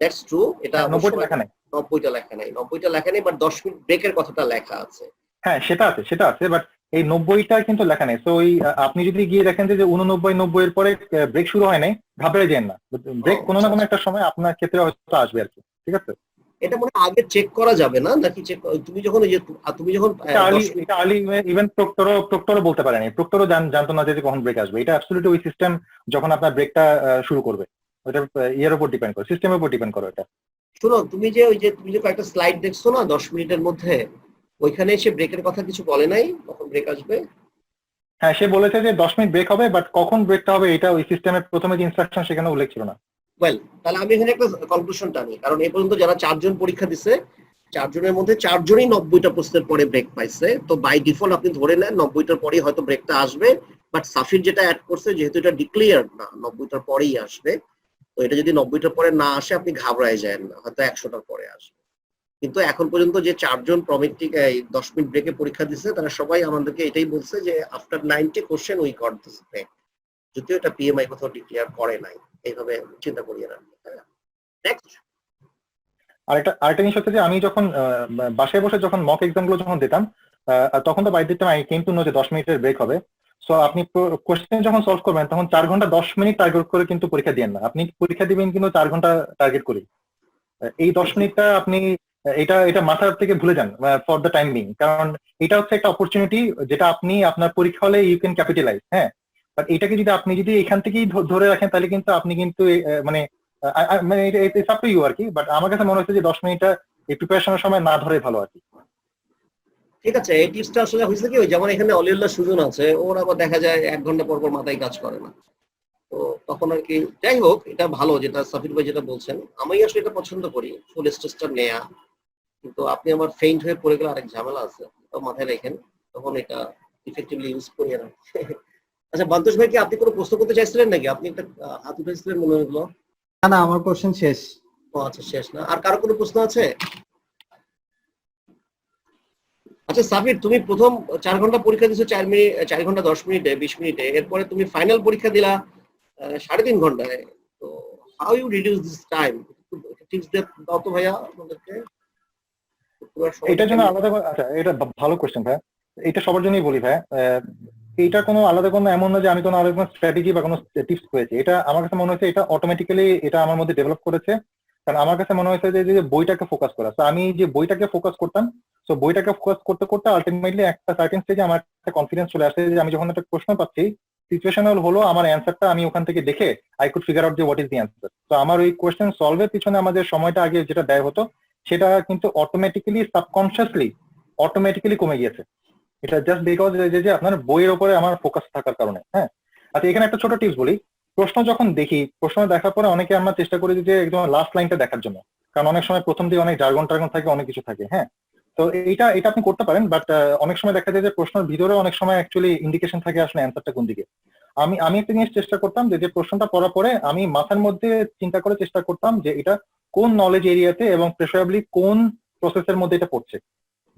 দ্যাটস ট্রু। এটা 90টা লেখা নাই, 90টা লেখা নাই, বাট 10 মিনিট ব্রেকের কথাটা লেখা আছে। হ্যাঁ, সেটা আছে, বাট এই 90টা কিন্তু লেখা নেই। তো ওই আপনি যদি গিয়ে দেখেন যে 89, 90 এর পরে ব্রেক শুরু হয় নাই, ঘাবড়ে যান না। ব্রেক কোনো না কোনো একটা সময় আপনার ক্ষেত্রে হয়তো আসবে আর কি, ঠিক আছে? এটা মনে আগে চেক করা যাবে না নাকি? চেক তুমি যখন ইভেন প্রক্টরও বলতে পারেনি, প্রক্টরও জানতো না যে কখন ব্রেক আসবে। এটা অ্যাবসলিউটলি ওই সিস্টেম যখন আপনার ব্রেকটা শুরু করবে, ওটা ইয়ের উপর ডিপেন্ড করে, সিস্টেমের উপর ডিপেন্ড করে। এটা শোনো, তুমি যে কয়েকটা স্লাইড দেখছো না 10 মিনিটের মধ্যে, ওইখানে সে ব্রেকের কথা কিছু বলে নাই, কখন ব্রেক আসবে? হ্যাঁ, সে বলেছে যে 10 মিনিট ব্রেক হবে, বাট কখন ব্রেকটা হবে এটা ওই সিস্টেমের প্রথমে যে ইনস্ট্রাকশন সেখানে উল্লেখ ছিল না। ওয়েল, তাহলে আমি এখানে একটা কনক্লুশন টানি, কারণ এই পর্যন্ত যারা 4 জন পরীক্ষা দিছে, চারজনের মধ্যে চারজনই 90টা প্রশ্নের পরে ব্রেক পাইছে, তো বাই ডিফল্ট আপনি ধরে নেন 90টার পরেই হয়তো ব্রেকটা আসবে, বাট সাফির যেটা অ্যাড করছে যেহেতু এটা ডিক্লেয়ার না 90টার পরেই আসবে, তো এটা যদি 90টার পরে না আসে আপনি ঘাবড়ায় যান না, হয়তো 100টার পরে আসবে। কিন্তু এখন পর্যন্ত যে চারজন প্রমেট্রিক 10 মিনিট ব্রেকে পরীক্ষা দিচ্ছে তারা সবাই আমাদেরকে এটাই বলছে যে after 90 question we got this break, যদিও এটা পিএমআই কোথাও ডিক্লেয়ার করে নাই, এইভাবে চিন্তা করিয়ে রাখবেন। নেক্সট আরেকটা জিনিস হচ্ছে যে আমি যখন বাসায় বসে যখন মক এক্সাম গুলো যখন দিতাম, তখন তো বাই দিতে আই কেম টু নো যে 10 মিনিটের ব্রেক হবে। সো আপনি কোশ্চেন যখন সলভ করবেন তখন 4 ঘন্টা 10 মিনিট টার্গেট করে কিন্তু পরীক্ষা দিবেন না, আপনি পরীক্ষা দিবেন কিন্তু 4 ঘন্টা টার্গেট করে। এই 10 মিনিটটা আপনি এটা মাথার থেকে ভুলে যান ফর দ্য টাইম বিং, কারণ এটা হচ্ছে একটা অপরচুনিটি যেটা আপনি আপনার পরীক্ষা হলে ইউ ক্যান ক্যাপিটালাইজ। হ্যাঁ, বাট এটাকে যদি আপনি এখান থেকেই ধরে রাখেন তাহলে কিন্তু আপনি কিন্তু মানে ইটস আপ টু ইউ আর কি, বাট আমার কাছে মনে হচ্ছে যে 10 মিনিটটা এই প্রিপারেশনের সময় না ধরে ভালো আর কি। ঠিক আছে, এই টিপসটা আসলে হয়েছে কি, ওই যেমন এখানে অলিউল্লাহ সুজন আছে, ওর আবার দেখা যায় 1 ঘন্টা পর পর মাথায় কাজ করে না, তো তখন আর কি। যাই হোক, এটা ভালো যেটা সাফির ভাই যেটা বলছেন, আমি আসলে এটা পছন্দ করি ফুল স্ট্রেসটা নেয়া, কিন্তু আপনি আমার ফেইন্ট হয়ে পড়ে গেলে আরেক ঝামেলা আছে, তো মাথায় রাখেন, তখন এটা ইফেক্টিভলি ইউজ করি না। আচ্ছা বান্তোষ ভাই, কি আপনি কোনো প্রশ্ন করতে চাইছিলেন নাকি? আপনি একটা হাত উঠেছিলেন মনে হলো। না না, আমার কোশ্চেন শেষ। ও আচ্ছা, শেষ না? আর কারো কোনো প্রশ্ন আছে? আচ্ছা সাফির, তুমি প্রথম 4 ঘন্টা পরীক্ষা দিছো 4 ঘন্টা 10 মিনিটে 20 মিনিটে, এরপরে তুমি ফাইনাল পরীক্ষা দিলা 3.5 ঘন্টায়, তো how you reduce this time? Tips দাও তো ভাইয়া আমাদেরকে। এটার জন্য আলাদা আচ্ছা, এটা ভালো কোশ্চেন ভাই, এটা সবার জন্যই বলি ভাই। এইটা কোনো আলাদা কোনো এমন না যে আমি কোনো আলাদা কোনো স্ট্র্যাটেজি বা কোনো টিপস পেয়েছি, এটা আমার কাছে মনে হচ্ছে এটা অটোমেটিক্যালি এটা আমার মধ্যে ডেভেলপ করেছে। কারণ আমার কাছে মনে হয়েছে যে বইটাকে ফোকাস করা, তো আমি যে বইটাকে ফোকাস করতাম, তো বইটাকে ফোকাস করতে করতে আলটিমেটলি একটা সার্টেন স্টেজে আমার একটা কনফিডেন্স চলে আসে যে আমি যখন একটা প্রশ্ন পাচ্ছি সিচুয়েশনাল হলো আমার অ্যান্সারটা আমি ওখান থেকে দেখে আই কুড ফিগার আউট যে হোয়াট ইজ দি অ্যান্সার। তো আমার ওই কোয়েশ্চেন সলভের পিছনে আমাদের সময়টা আগে যেটা ব্যয় হতো সেটা কিন্তু অটোমেটিক্যালি সাবকনসিয়াসলি কমে গিয়েছে। এটা জাস্ট বিকজ যে আপনার বইয়ের উপরে আমার ফোকাস থাকার কারণে। হ্যাঁ, আচ্ছা এখানে একটা ছোট টিপস বলি, প্রশ্ন যখন দেখি, প্রশ্ন দেখার পরে অনেকে আমরা চেষ্টা করি যে একদম লাস্ট লাইনটা দেখার জন্য, কারণ অনেক সময় প্রথম দিয়ে অনেক জার্গন টার্গন থাকে, অনেক কিছু থাকে। হ্যাঁ, তো এটা আপনি করতে পারেন, বাট অনেক সময় দেখা যায় যে প্রশ্নের ভিতরে অনেক সময় অ্যাকচুয়ালি ইন্ডিকেশন থাকে আসলে অ্যান্সারটা কোন দিকে। আমি একটা জিনিস চেষ্টা করতাম যে প্রশ্নটা পড়ার পরে আমি মাথার মধ্যে চিন্তা করে চেষ্টা করতাম যে এটা কোন নলেজ এরিয়াতে এবং প্রেফারেবলি কোন প্রসেসের মধ্যে এটা পড়ছে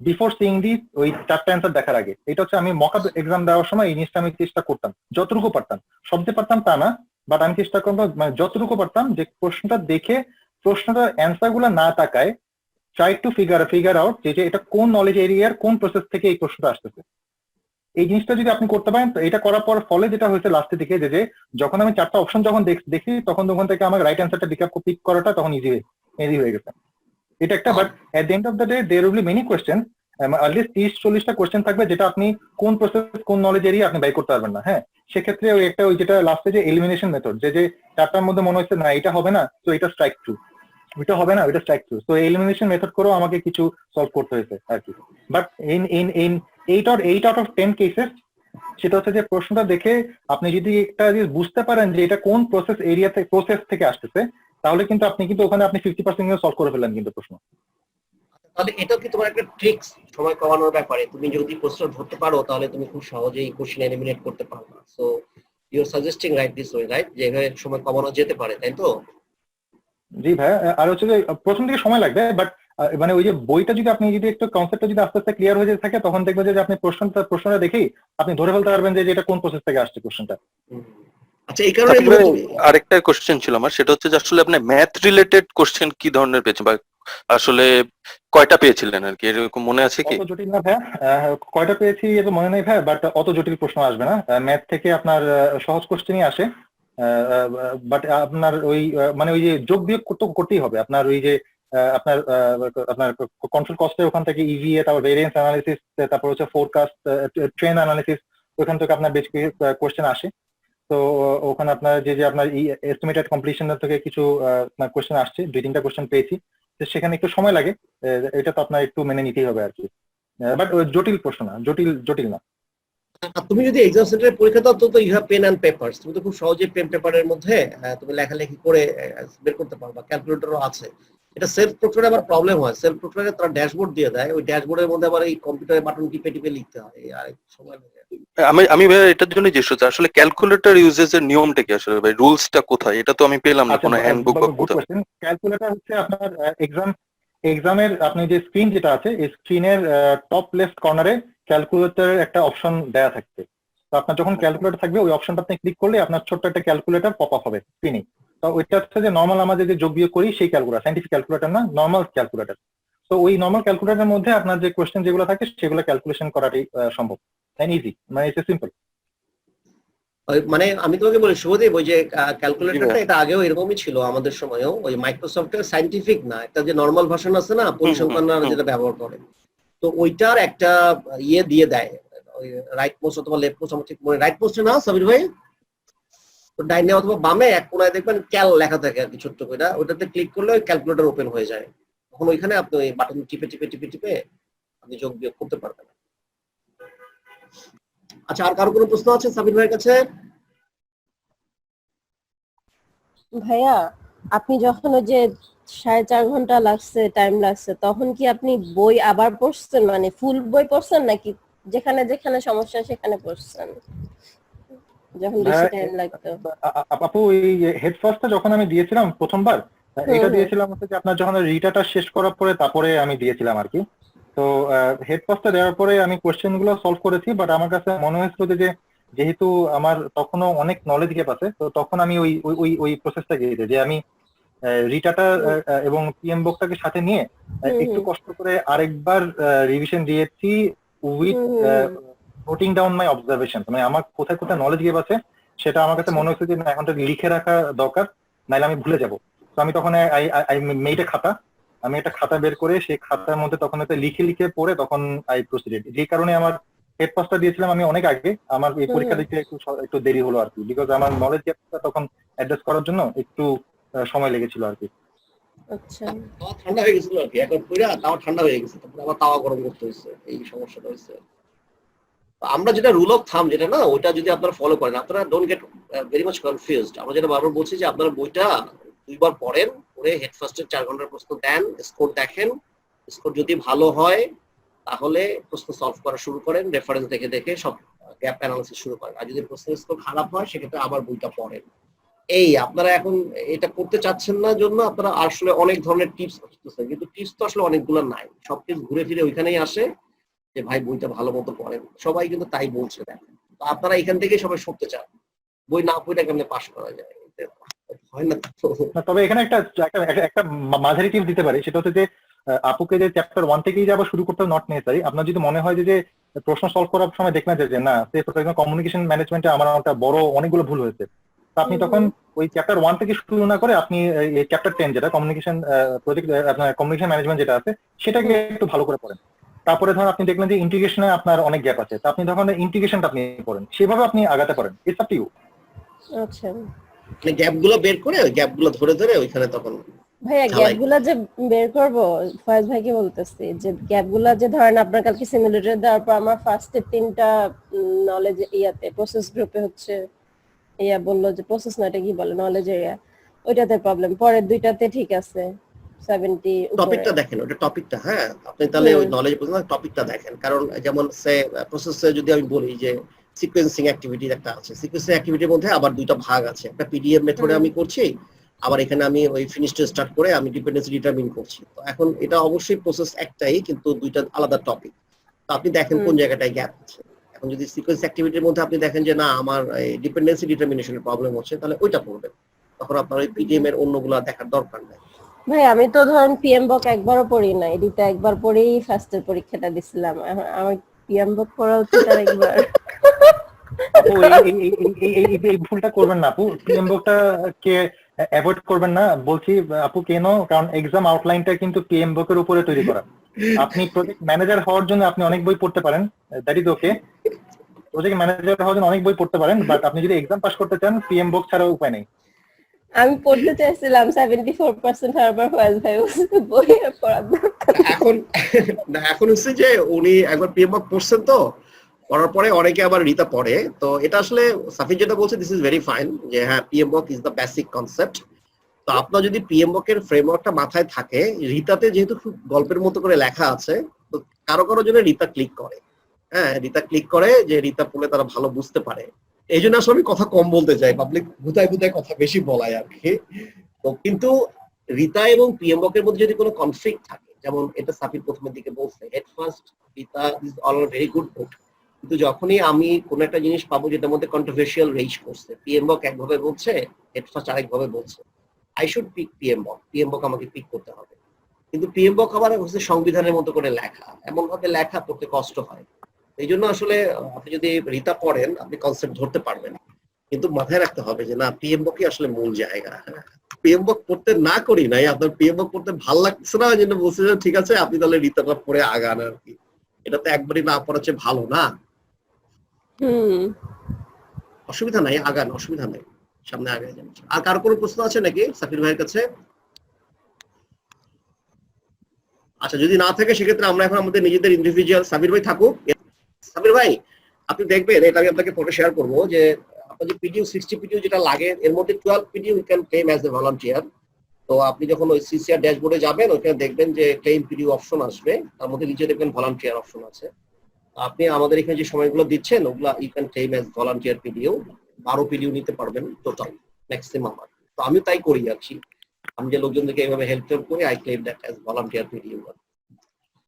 বিফোর সিইং দি ওই 4টা অ্যান্সার দেখার আগে। এটা হচ্ছে আমি মক আপ এক্সাম দেওয়ার সময় এই জিনিসটা আমি চেষ্টা করতাম, যতটুকু পারতাম, সব যে পারতাম তা না, বাট আমি চেষ্টা করতাম মানে যতটুকু পারতাম যে প্রশ্নটা দেখে প্রশ্নটার অ্যান্সার গুলো না তাকায় ট্রাই টু ফিগার আউট যে এটা কোন নলেজ এরিয়ার কোন প্রসেস থেকে এই প্রশ্নটা আসতেছে। এই জিনিসটা যদি আপনি করতে পারেন, তো এটা করার পর ফলে যেটা হয়েছে লাস্টের দিকে যে যখন আমি 4টা অপশন যখন দেখি তখন ওখান থেকে আমার রাইট অ্যান্সারটা পিক করাটা তখন ইজি হয়ে গেছে। এটা একটা, but at the end of the day there will be many question, at least 30-40টা কোয়েশ্চেন থাকবে যেটা আপনি কোন প্রসেস কোন নলেজ এরিয়া আপনি বাই করতে পারবেন না। হ্যাঁ, সেক্ষেত্রে ওই যেটা লাস্টে যে এলিমিনেশন মেথড, যে 4টার মধ্যে মনে হচ্ছে না এটা হবে না, তো এটা স্ট্রাইক থ্রু, ওইটা হবে না, ওইটা স্ট্রাইক থ্রু। তো এলিমিনেশন মেথড করেও আমাকে কিছু সলভ করতে হয়েছে আর কি। But in 8 out of 10 cases সেটা হচ্ছে যে প্রশ্নটা দেখে আপনি যদি একটা জিনিস বুঝতে পারেন যে এটা কোন প্রসেস থেকে আসতেছে, তাহলে কিন্তু আপনি কিন্তু ওখানে আপনি 50% সলভ করে ফেলেন কিন্তু প্রশ্ন। তাহলে এটাও কি তোমার একটা ট্রিক্স সময় কমানোর ব্যাপারে? তুমি যদি প্রশ্ন ধরতে পারো তাহলে তুমি খুব সহজেই কোশ্চেন এলিমিনেট করতে পারবে। So you are suggesting right this way, right, যে এভাবে সময় কমানো যেতে পারে, তাই তো? জি ভাই, আর হচ্ছে যে প্রথম দিকে সময় লাগবে, বাট মানে ওই যে বইটা যদি আপনি যদি একটু কনসেপ্টটা যদি আস্তে আস্তে ক্লিয়ার হয়ে যেতে থাকে তখন দেখবেন যে আপনি প্রশ্নটা দেখেই আপনি ধরে ফেলতে পারবেন যে এটা কোন প্রসেস থেকে আসছে কোশ্চেনটা। আচ্ছা, এই কারণে সাকিব ভাই, আরেকটা কোশ্চেন ছিল আমার, সেটা হচ্ছে যে আসলে আপনি ম্যাথ রিলেটেড কোশ্চেন কি ধরনের পেয়েছেন বা আসলে কয়টা পেয়েছিলেন আর কি, এরকম মনে আছে কি? অত জটিল না ভাই, কয়টা পেয়েছি এটা মনে নেই ভাই, বাট অত জটিল প্রশ্ন আসবে না। ম্যাথ থেকে আপনার সহজ কোশ্চেনই আসে, বাট আপনার ওই মানে ওই যে যোগ বিয়োগ করতেই হবে আপনার, ওই যে আপনার কন্ট্রোল কস্টের ওখান থেকে ইভিএ, তারপর ভেরিয়েন্স অ্যানালিসিস, তারপর হচ্ছে ফোরকাস্ট, ট্রেন অ্যানালিসিস, ওখান থেকে আপনার বেশ কিছু কোশ্চেন আসে। তো ওখানে আপনার যে আপনার এস্টিমেটেড কমপ্লিশনের থেকে কিছু কোশ্চেন আসছে, 2-3টা কোশ্চেন পেয়েছি, তো সেখানে একটু সময় লাগে, এটা তো আপনার একটু মেনে নিতেই হবে আর কি। বাট জটিল প্রশ্ন না, জটিল না। আর তুমি যদি এক্সাম সেন্টারে পরীক্ষা দাও তো you have pen and papers, তুমি তো খুব সহজে পেন পেপারের মধ্যে তুমি লেখালেখি করে বের করতে পারবা, ক্যালকুলেটরও আছে। এটা সেলফ প্রোট্রাক্টরে আবার প্রবলেম হয়, সেলফ প্রোট্রাক্টরে তারা ড্যাশবোর্ড দিয়ে দেয়, ওই ড্যাশবোর্ডের মধ্যে আবার এই কম্পিউটারে বাটন টিপে টিপে লিখতে হয়, আর একটু সময় লাগে। আমি ভাই এটার জন্য জিজ্ঞেস করছি আসলে ক্যালকুলেটর ইউজেস এর নিয়মটা কি আসলে ভাই, রুলসটা কোথায়? এটা তো আমি পেলাম না কোনো হ্যান্ডবুক বা গুড কোথাও। কোশ্চেন। ক্যালকুলেটর হচ্ছে আপনার এক্সামের আপনি যে স্ক্রিন যেটা আছে, এই স্ক্রিনের টপ লেফট কর্নারে ক্যালকুলেটরের একটা অপশন দেয়া থাকবে। তো আপনার যখন ক্যালকুলেটর থাকবে ওই অপশনটা আপনি ক্লিক করলে আপনার ছোট্ট একটা ক্যালকুলেটর পপ আপ হবে স্ক্রিনে। তো ওইটা হচ্ছে যে নর্মাল আমাদের যে যোগ বিয়োগ করি সেই ক্যালকুলেটর, সাইন্টিফিক ক্যালকুলেটর না, নর্মাল ক্যালকুলেটর। তো ওই নর্মাল ক্যালকুলেটরের মধ্যে আপনার যে কোশ্চেন যেগুলো থাকে সেগুলো ক্যালকুলেশন করাটাই সম্ভব, ইজি, মানে ইটস সিম্পল। মানে আমি তোমাকে বলি শুভদীপ, ওই যে ক্যালকুলেটরটা এটা আগেও এরকমই ছিল আমাদের সময়ও, ওই মাইক্রোসফটের সাইন্টিফিক না, একটা যে নর্মাল ভার্সন আছে না পরিসংখ্যানরা যেটা ব্যবহার করে, তো ওইটার একটা ইয়ে দিয়ে দেয়, ওই রাইট মোস্ট অথবা লেফট মোস্ট, আমার ঠিক মনে রাইট মোস্টে না সাবির ভাই, তো ডাইনে অথবা বামে এক কোনায় দেখবেন ক্যাল লেখা থাকে আর কি ছোট্ট করে, ওটাতে ক্লিক করলে ওই ক্যালকুলেটর ওপেন হয়ে যায়, তখন ওইখানে আপনি ওই বাটন টিপে টিপে টিপে টিপে আপনি যোগ বিয়োগ করতে পারবেন। আচ্ছা, আর কারো কোনো প্রশ্ন আছে সাবির ভাইয়ের কাছে? ভাইয়া আপনি যখন ওই যে 4.5 ঘন্টা লাগছে, টাইম লাগছে, তখন কি আপনি বই আবার পড়ছেন, মানে ফুল বই পড়ছেন নাকি যেখানে যেখানে সমস্যা সেখানে পড়ছেন যখন বেশি টাইম লাগতো? আপু এই হেড ফার্স্টটা যখন আমি দিয়েছিলাম প্রথমবার, এটা দিয়েছিলাম হচ্ছে যে আপনার যখন রিটাটা শেষ করার পরে তারপরে আমি দিয়েছিলাম আর কি। তো হেড ফার্স্টটা দেওয়ার পরে আমি কোশ্চেন গুলো সলভ করেছি, বাট আমার কাছে মনে হয়েছিল যে যেহেতু আমার তখনও অনেক নলেজ গ্যাপ আছে, তো তখন আমি ওই ওই ওই প্রসেসটা গিয়েছি যে আমি রিটাটা এবং পিএম বুকটাকে সাথে নিয়ে একটু কষ্ট করে আরেকবার রিভিশন দিয়েছি with noting down my observation, মানে আমার কোথায় কোথায় নলেজ গ্যাপ আছে সেটা আমার কাছে মনে হচ্ছে যে না এখন লিখে রাখা দরকার, নাহলে আমি ভুলে যাব। তো আমি তখন মেইটে খাতা, আমি একটা খাতা বের করে সেই খাতার মধ্যে তখন লিখে লিখে পড়ে তখন আই প্রসিডেড। যে কারণে আমার হেড পাসটা দিয়েছিলাম আমি অনেক আগে, আমার এই পরীক্ষা দিতে একটু দেরি হলো আর কি, বিকজ আমার নলেজ গ্যাপটা তখন অ্যাড্রেস করার জন্য একটু সময় লেগেছিল আর কি। আচ্ছা, তাও ঠান্ডা হয়ে গেছিল আর কি, একবার পড়া তাও ঠান্ডা হয়ে গেছে, তারপর আবার তাওয়া গরম করতে হয়েছে, এই সমস্যাটা হয়েছে। আমরা যেটা রুল অফ থাম যেটা না, ওইটা যদি আপনারা ফলো করেন, আপনারা don't get very much confused. আমরা যেটা বারবার বলছি যে আপনারা বইটা 2 বার পড়েন, পড়ে হেড ফার্স্টের 4 ঘন্টার প্রশ্ন দেন, স্কোর দেখেন, স্কোর যদি ভালো হয় তাহলে প্রশ্ন সলভ করা শুরু করেন, রেফারেন্স দেখে দেখে সব গ্যাপ অ্যানালিসিস শুরু করেন। আর যদি প্রশ্নের স্কোর খারাপ হয় সেক্ষেত্রে আবার বইটা পড়েন। এই আপনারা এখন এটা করতে চাচ্ছেন না জন্য আপনারা আসলে অনেক ধরনের টিপস খুঁজতেছেন, কিন্তু টিপস তো আসলে অনেকগুলো নাই, সব টিপস ঘুরে ফিরে ওইখানেই আসে যে ভাই বইটা ভালো মতো পড়েন, সবাই কিন্তু তাই বলছে। দেখেন তো আপনারা এখান থেকেই সবাই সরতে চান, বই না পড়ে কেমনে পাস করা যায়, হয় না তো। তবে এখানে একটা একটা মাঝারি টিপস দিতে পারি, সেটা হচ্ছে যে আপুকে যে চ্যাপ্টার 1 থেকেই যে আবার শুরু করতে নট নেসেসারি। আপনার যদি মনে হয় যে প্রশ্ন সলভ করার সময় দেখলেন যে না কমিউনিকেশন ম্যানেজমেন্টে আমার একটা বড় অনেকগুলো ভুল হয়েছে, তো আপনি তখন ওই চ্যাপ্টার 1 থেকে শুরু না করে আপনি এই চ্যাপ্টার 10 যেটা কমিউনিকেশন প্রজেক্ট আপনার কমিউনিকেশন ম্যানেজমেন্ট যেটা আছে সেটাকে একটু ভালো করে পড়েন। তারপরে ধরুন আপনি দেখলেন যে ইন্টিগ্রেশনে আপনার অনেক গ্যাপ আছে, তো আপনি তখন ইন্টিগ্রেশনটা আপনি পড়েন, সেভাবে আপনি আগাতে পারেন। It's up to you. আচ্ছা মানে গ্যাপগুলো বের করে ওই গ্যাপগুলো ধরে ধরে ওইখানে তখন ভাইয়া গ্যাপগুলা যে বের করবো, ফয়েজ ভাইকে বলতেছি যে গ্যাপগুলা যে ধরেন আপনার কালকে সিমুলেটর দেওয়ার পর আমার ফার্স্টে 3টা নলেজ ইয়াতে প্রসেস গ্রুপে হচ্ছে ইয়া বললো যে প্রসেস না, এটা কি বলে নলেজ এরিয়া, ওইটাতে প্রবলেম, পরের 2টাতে ঠিক আছে 70 টপিকটা দেখেন, ওটা টপিকটা, হ্যাঁ আপনি তাহলে ওই নলেজ বুঝলেন টপিকটা দেখেন। কারণ যেমন সে প্রসেসে যদি আমি বলি যে সিকোয়েন্সিং অ্যাক্টিভিটি একটা আছে, সিকোয়েন্সিং অ্যাক্টিভিটির মধ্যে আবার 2টা ভাগ আছে, একটা পিডিএফ মেথডে আমি করছি, আবার এখানে আমি ওই ফিনিশ টু স্টার্ট করে আমি ডিপেন্ডেন্সি ডিটারমিন করছি। তো এখন এটা অবশ্যই প্রসেস একটাই, কিন্তু 2টা আলাদা টপিক। তো আপনি দেখেন কোন জায়গাটায় গ্যাপ আছে। এখন যদি সিকোয়েন্স অ্যাক্টিভিটির মধ্যে আপনি দেখেন যে না আমার ডিপেন্ডেন্সি ডিটারমিনেশনের প্রবলেম হচ্ছে, তাহলে ওইটা পড়বেন, তখন আপনার ওই পিডিএম এর অন্যগুলো দেখার দরকার নেই। ভাই আমি তো ধরেন পিএম বক একবারও পড়ি না, এডিটা একবার পড়েই ফার্স্টের পরীক্ষাটা দিছিলাম, আমার পিএম বক পড়া উচিত আর একবার। আপু এই ভুলটা করবেন না আপু, পিএম বুকটা কে অ্যাভয়েড করবেন না বলছি আপু, কেন? কারণ এক্সাম আউটলাইনটা কিন্তু পিএম বুকের উপরে তৈরি করা। আপনি প্রজেক্ট ম্যানেজার হওয়ার জন্য আপনি অনেক বই পড়তে পারেন, that is okay, project manager হওয়ার জন্য অনেক বই পড়তে পারেন, বাট আপনি যদি এক্সাম পাস করতে চান পিএম বুক ছাড়া উপায় নেই। আমি পড়তে চাইছিলাম 74% হারবার ফয়েজ ভাই বই পড়ার দরকার। এখন না, এখন হচ্ছে যে উনি একবার পিএম বক পড়ছেন, তো পড়ার পরে অনেকে আবার রিতা পড়ে, তো এটা আসলে সাফির যেটা বলছে দিস ইজ ভেরি ফাইন, যে হ্যাঁ পিএমবক ইজ দ্য বেসিক কনসেপ্ট। তো আপনার যদি পিএমবক এর ফ্রেমওয়ার্কটা মাথায় থাকে, রিতাতে যেহেতু খুব গল্পের মতো করে লেখা আছে, তো কারো কারো জন্য রিতা ক্লিক করে, হ্যাঁ রিতা ক্লিক করে, যে রিতা পড়লে তারা ভালো বুঝতে পারে। এই জন্য আসলে আমি কথা কম বলতে চাই, পাবলিক গুতায় গুতায় কথা বেশি বলায় আর কি। তো কিন্তু রিতা এবং পিএমবক এর মধ্যে যদি কোনো কনফ্লিক্ট থাকে, যেমন এটা সাফির প্রথমের দিকে বলছে, at first Rita is all very good বুক, কিন্তু যখনই আমি কোন একটা জিনিস পাবো যেটার মধ্যে কন্ট্রোভার্সিয়াল রেজ করছে, পিএমবক একভাবে বলছে, এট ফার্স্ট আরেকভাবে বলছে, আই শুড পিক পিএমবক, পিএমবক আমাকে পিক করতে হবে। কিন্তু পিএমবক আবার হচ্ছে সংবিধানের মতো করে লেখা, এমন ভাবে লেখা পড়তে কষ্ট হয়। এই জন্য আসলে আপনি যদি রিতা পড়েন আপনি কনসেপ্ট ধরতে পারবেন, কিন্তু মাথায় রাখতে হবে যে না পিএমবকই আসলে মূল জায়গা। পিএমবক পড়তে না করি নাই, আপনার পিএমবক পড়তে ভালো লাগছে না, ওই জন্য বলছি যে ঠিক আছে আপনি তাহলে রিতাটা পড়ে আগান আর কি, এটা তো একবারই না পড়ার চেয়ে ভালো না। অসুবিধা নাই, আগান, অসুবিধা নাই, সামনে আগে যান। আর কারো কোনো প্রশ্ন আছে নাকি সাকির ভাইয়ের কাছে? আচ্ছা যদি না থাকে সেক্ষেত্রে আমরা এখন আমাদের নিজেদের ইন্ডিভিজুয়াল, সাবির ভাই থাকুক। সাবির ভাই আপনি দেখবেন, এটা আমি আপনাকে পরে শেয়ার করবো, যে আপনার যে পিডিউ 60 পিডিউ যেটা লাগে, এর মধ্যে 12 PDU you can claim as a volunteer. তো আপনি যখন ওই সিসিআর ড্যাশবোর্ডে যাবেন, ওখানে দেখবেন যে ক্লেম পিডিউ অপশন আসবে, তার মধ্যে নিচে দেখবেন ভলান্টিয়ার অপশন আছে। আপনি আমাদের এখানে যে সময়গুলো দিচ্ছেন ওগুলা you can claim as volunteer PDU, 12 PDU নিতে পারবেন টোটাল ম্যাক্সিমাম। তো আমি তাই করি আর কি, আমি যে লোকজনদেরকে এইভাবে হেল্প করি, I claim that as volunteer পিডিউ।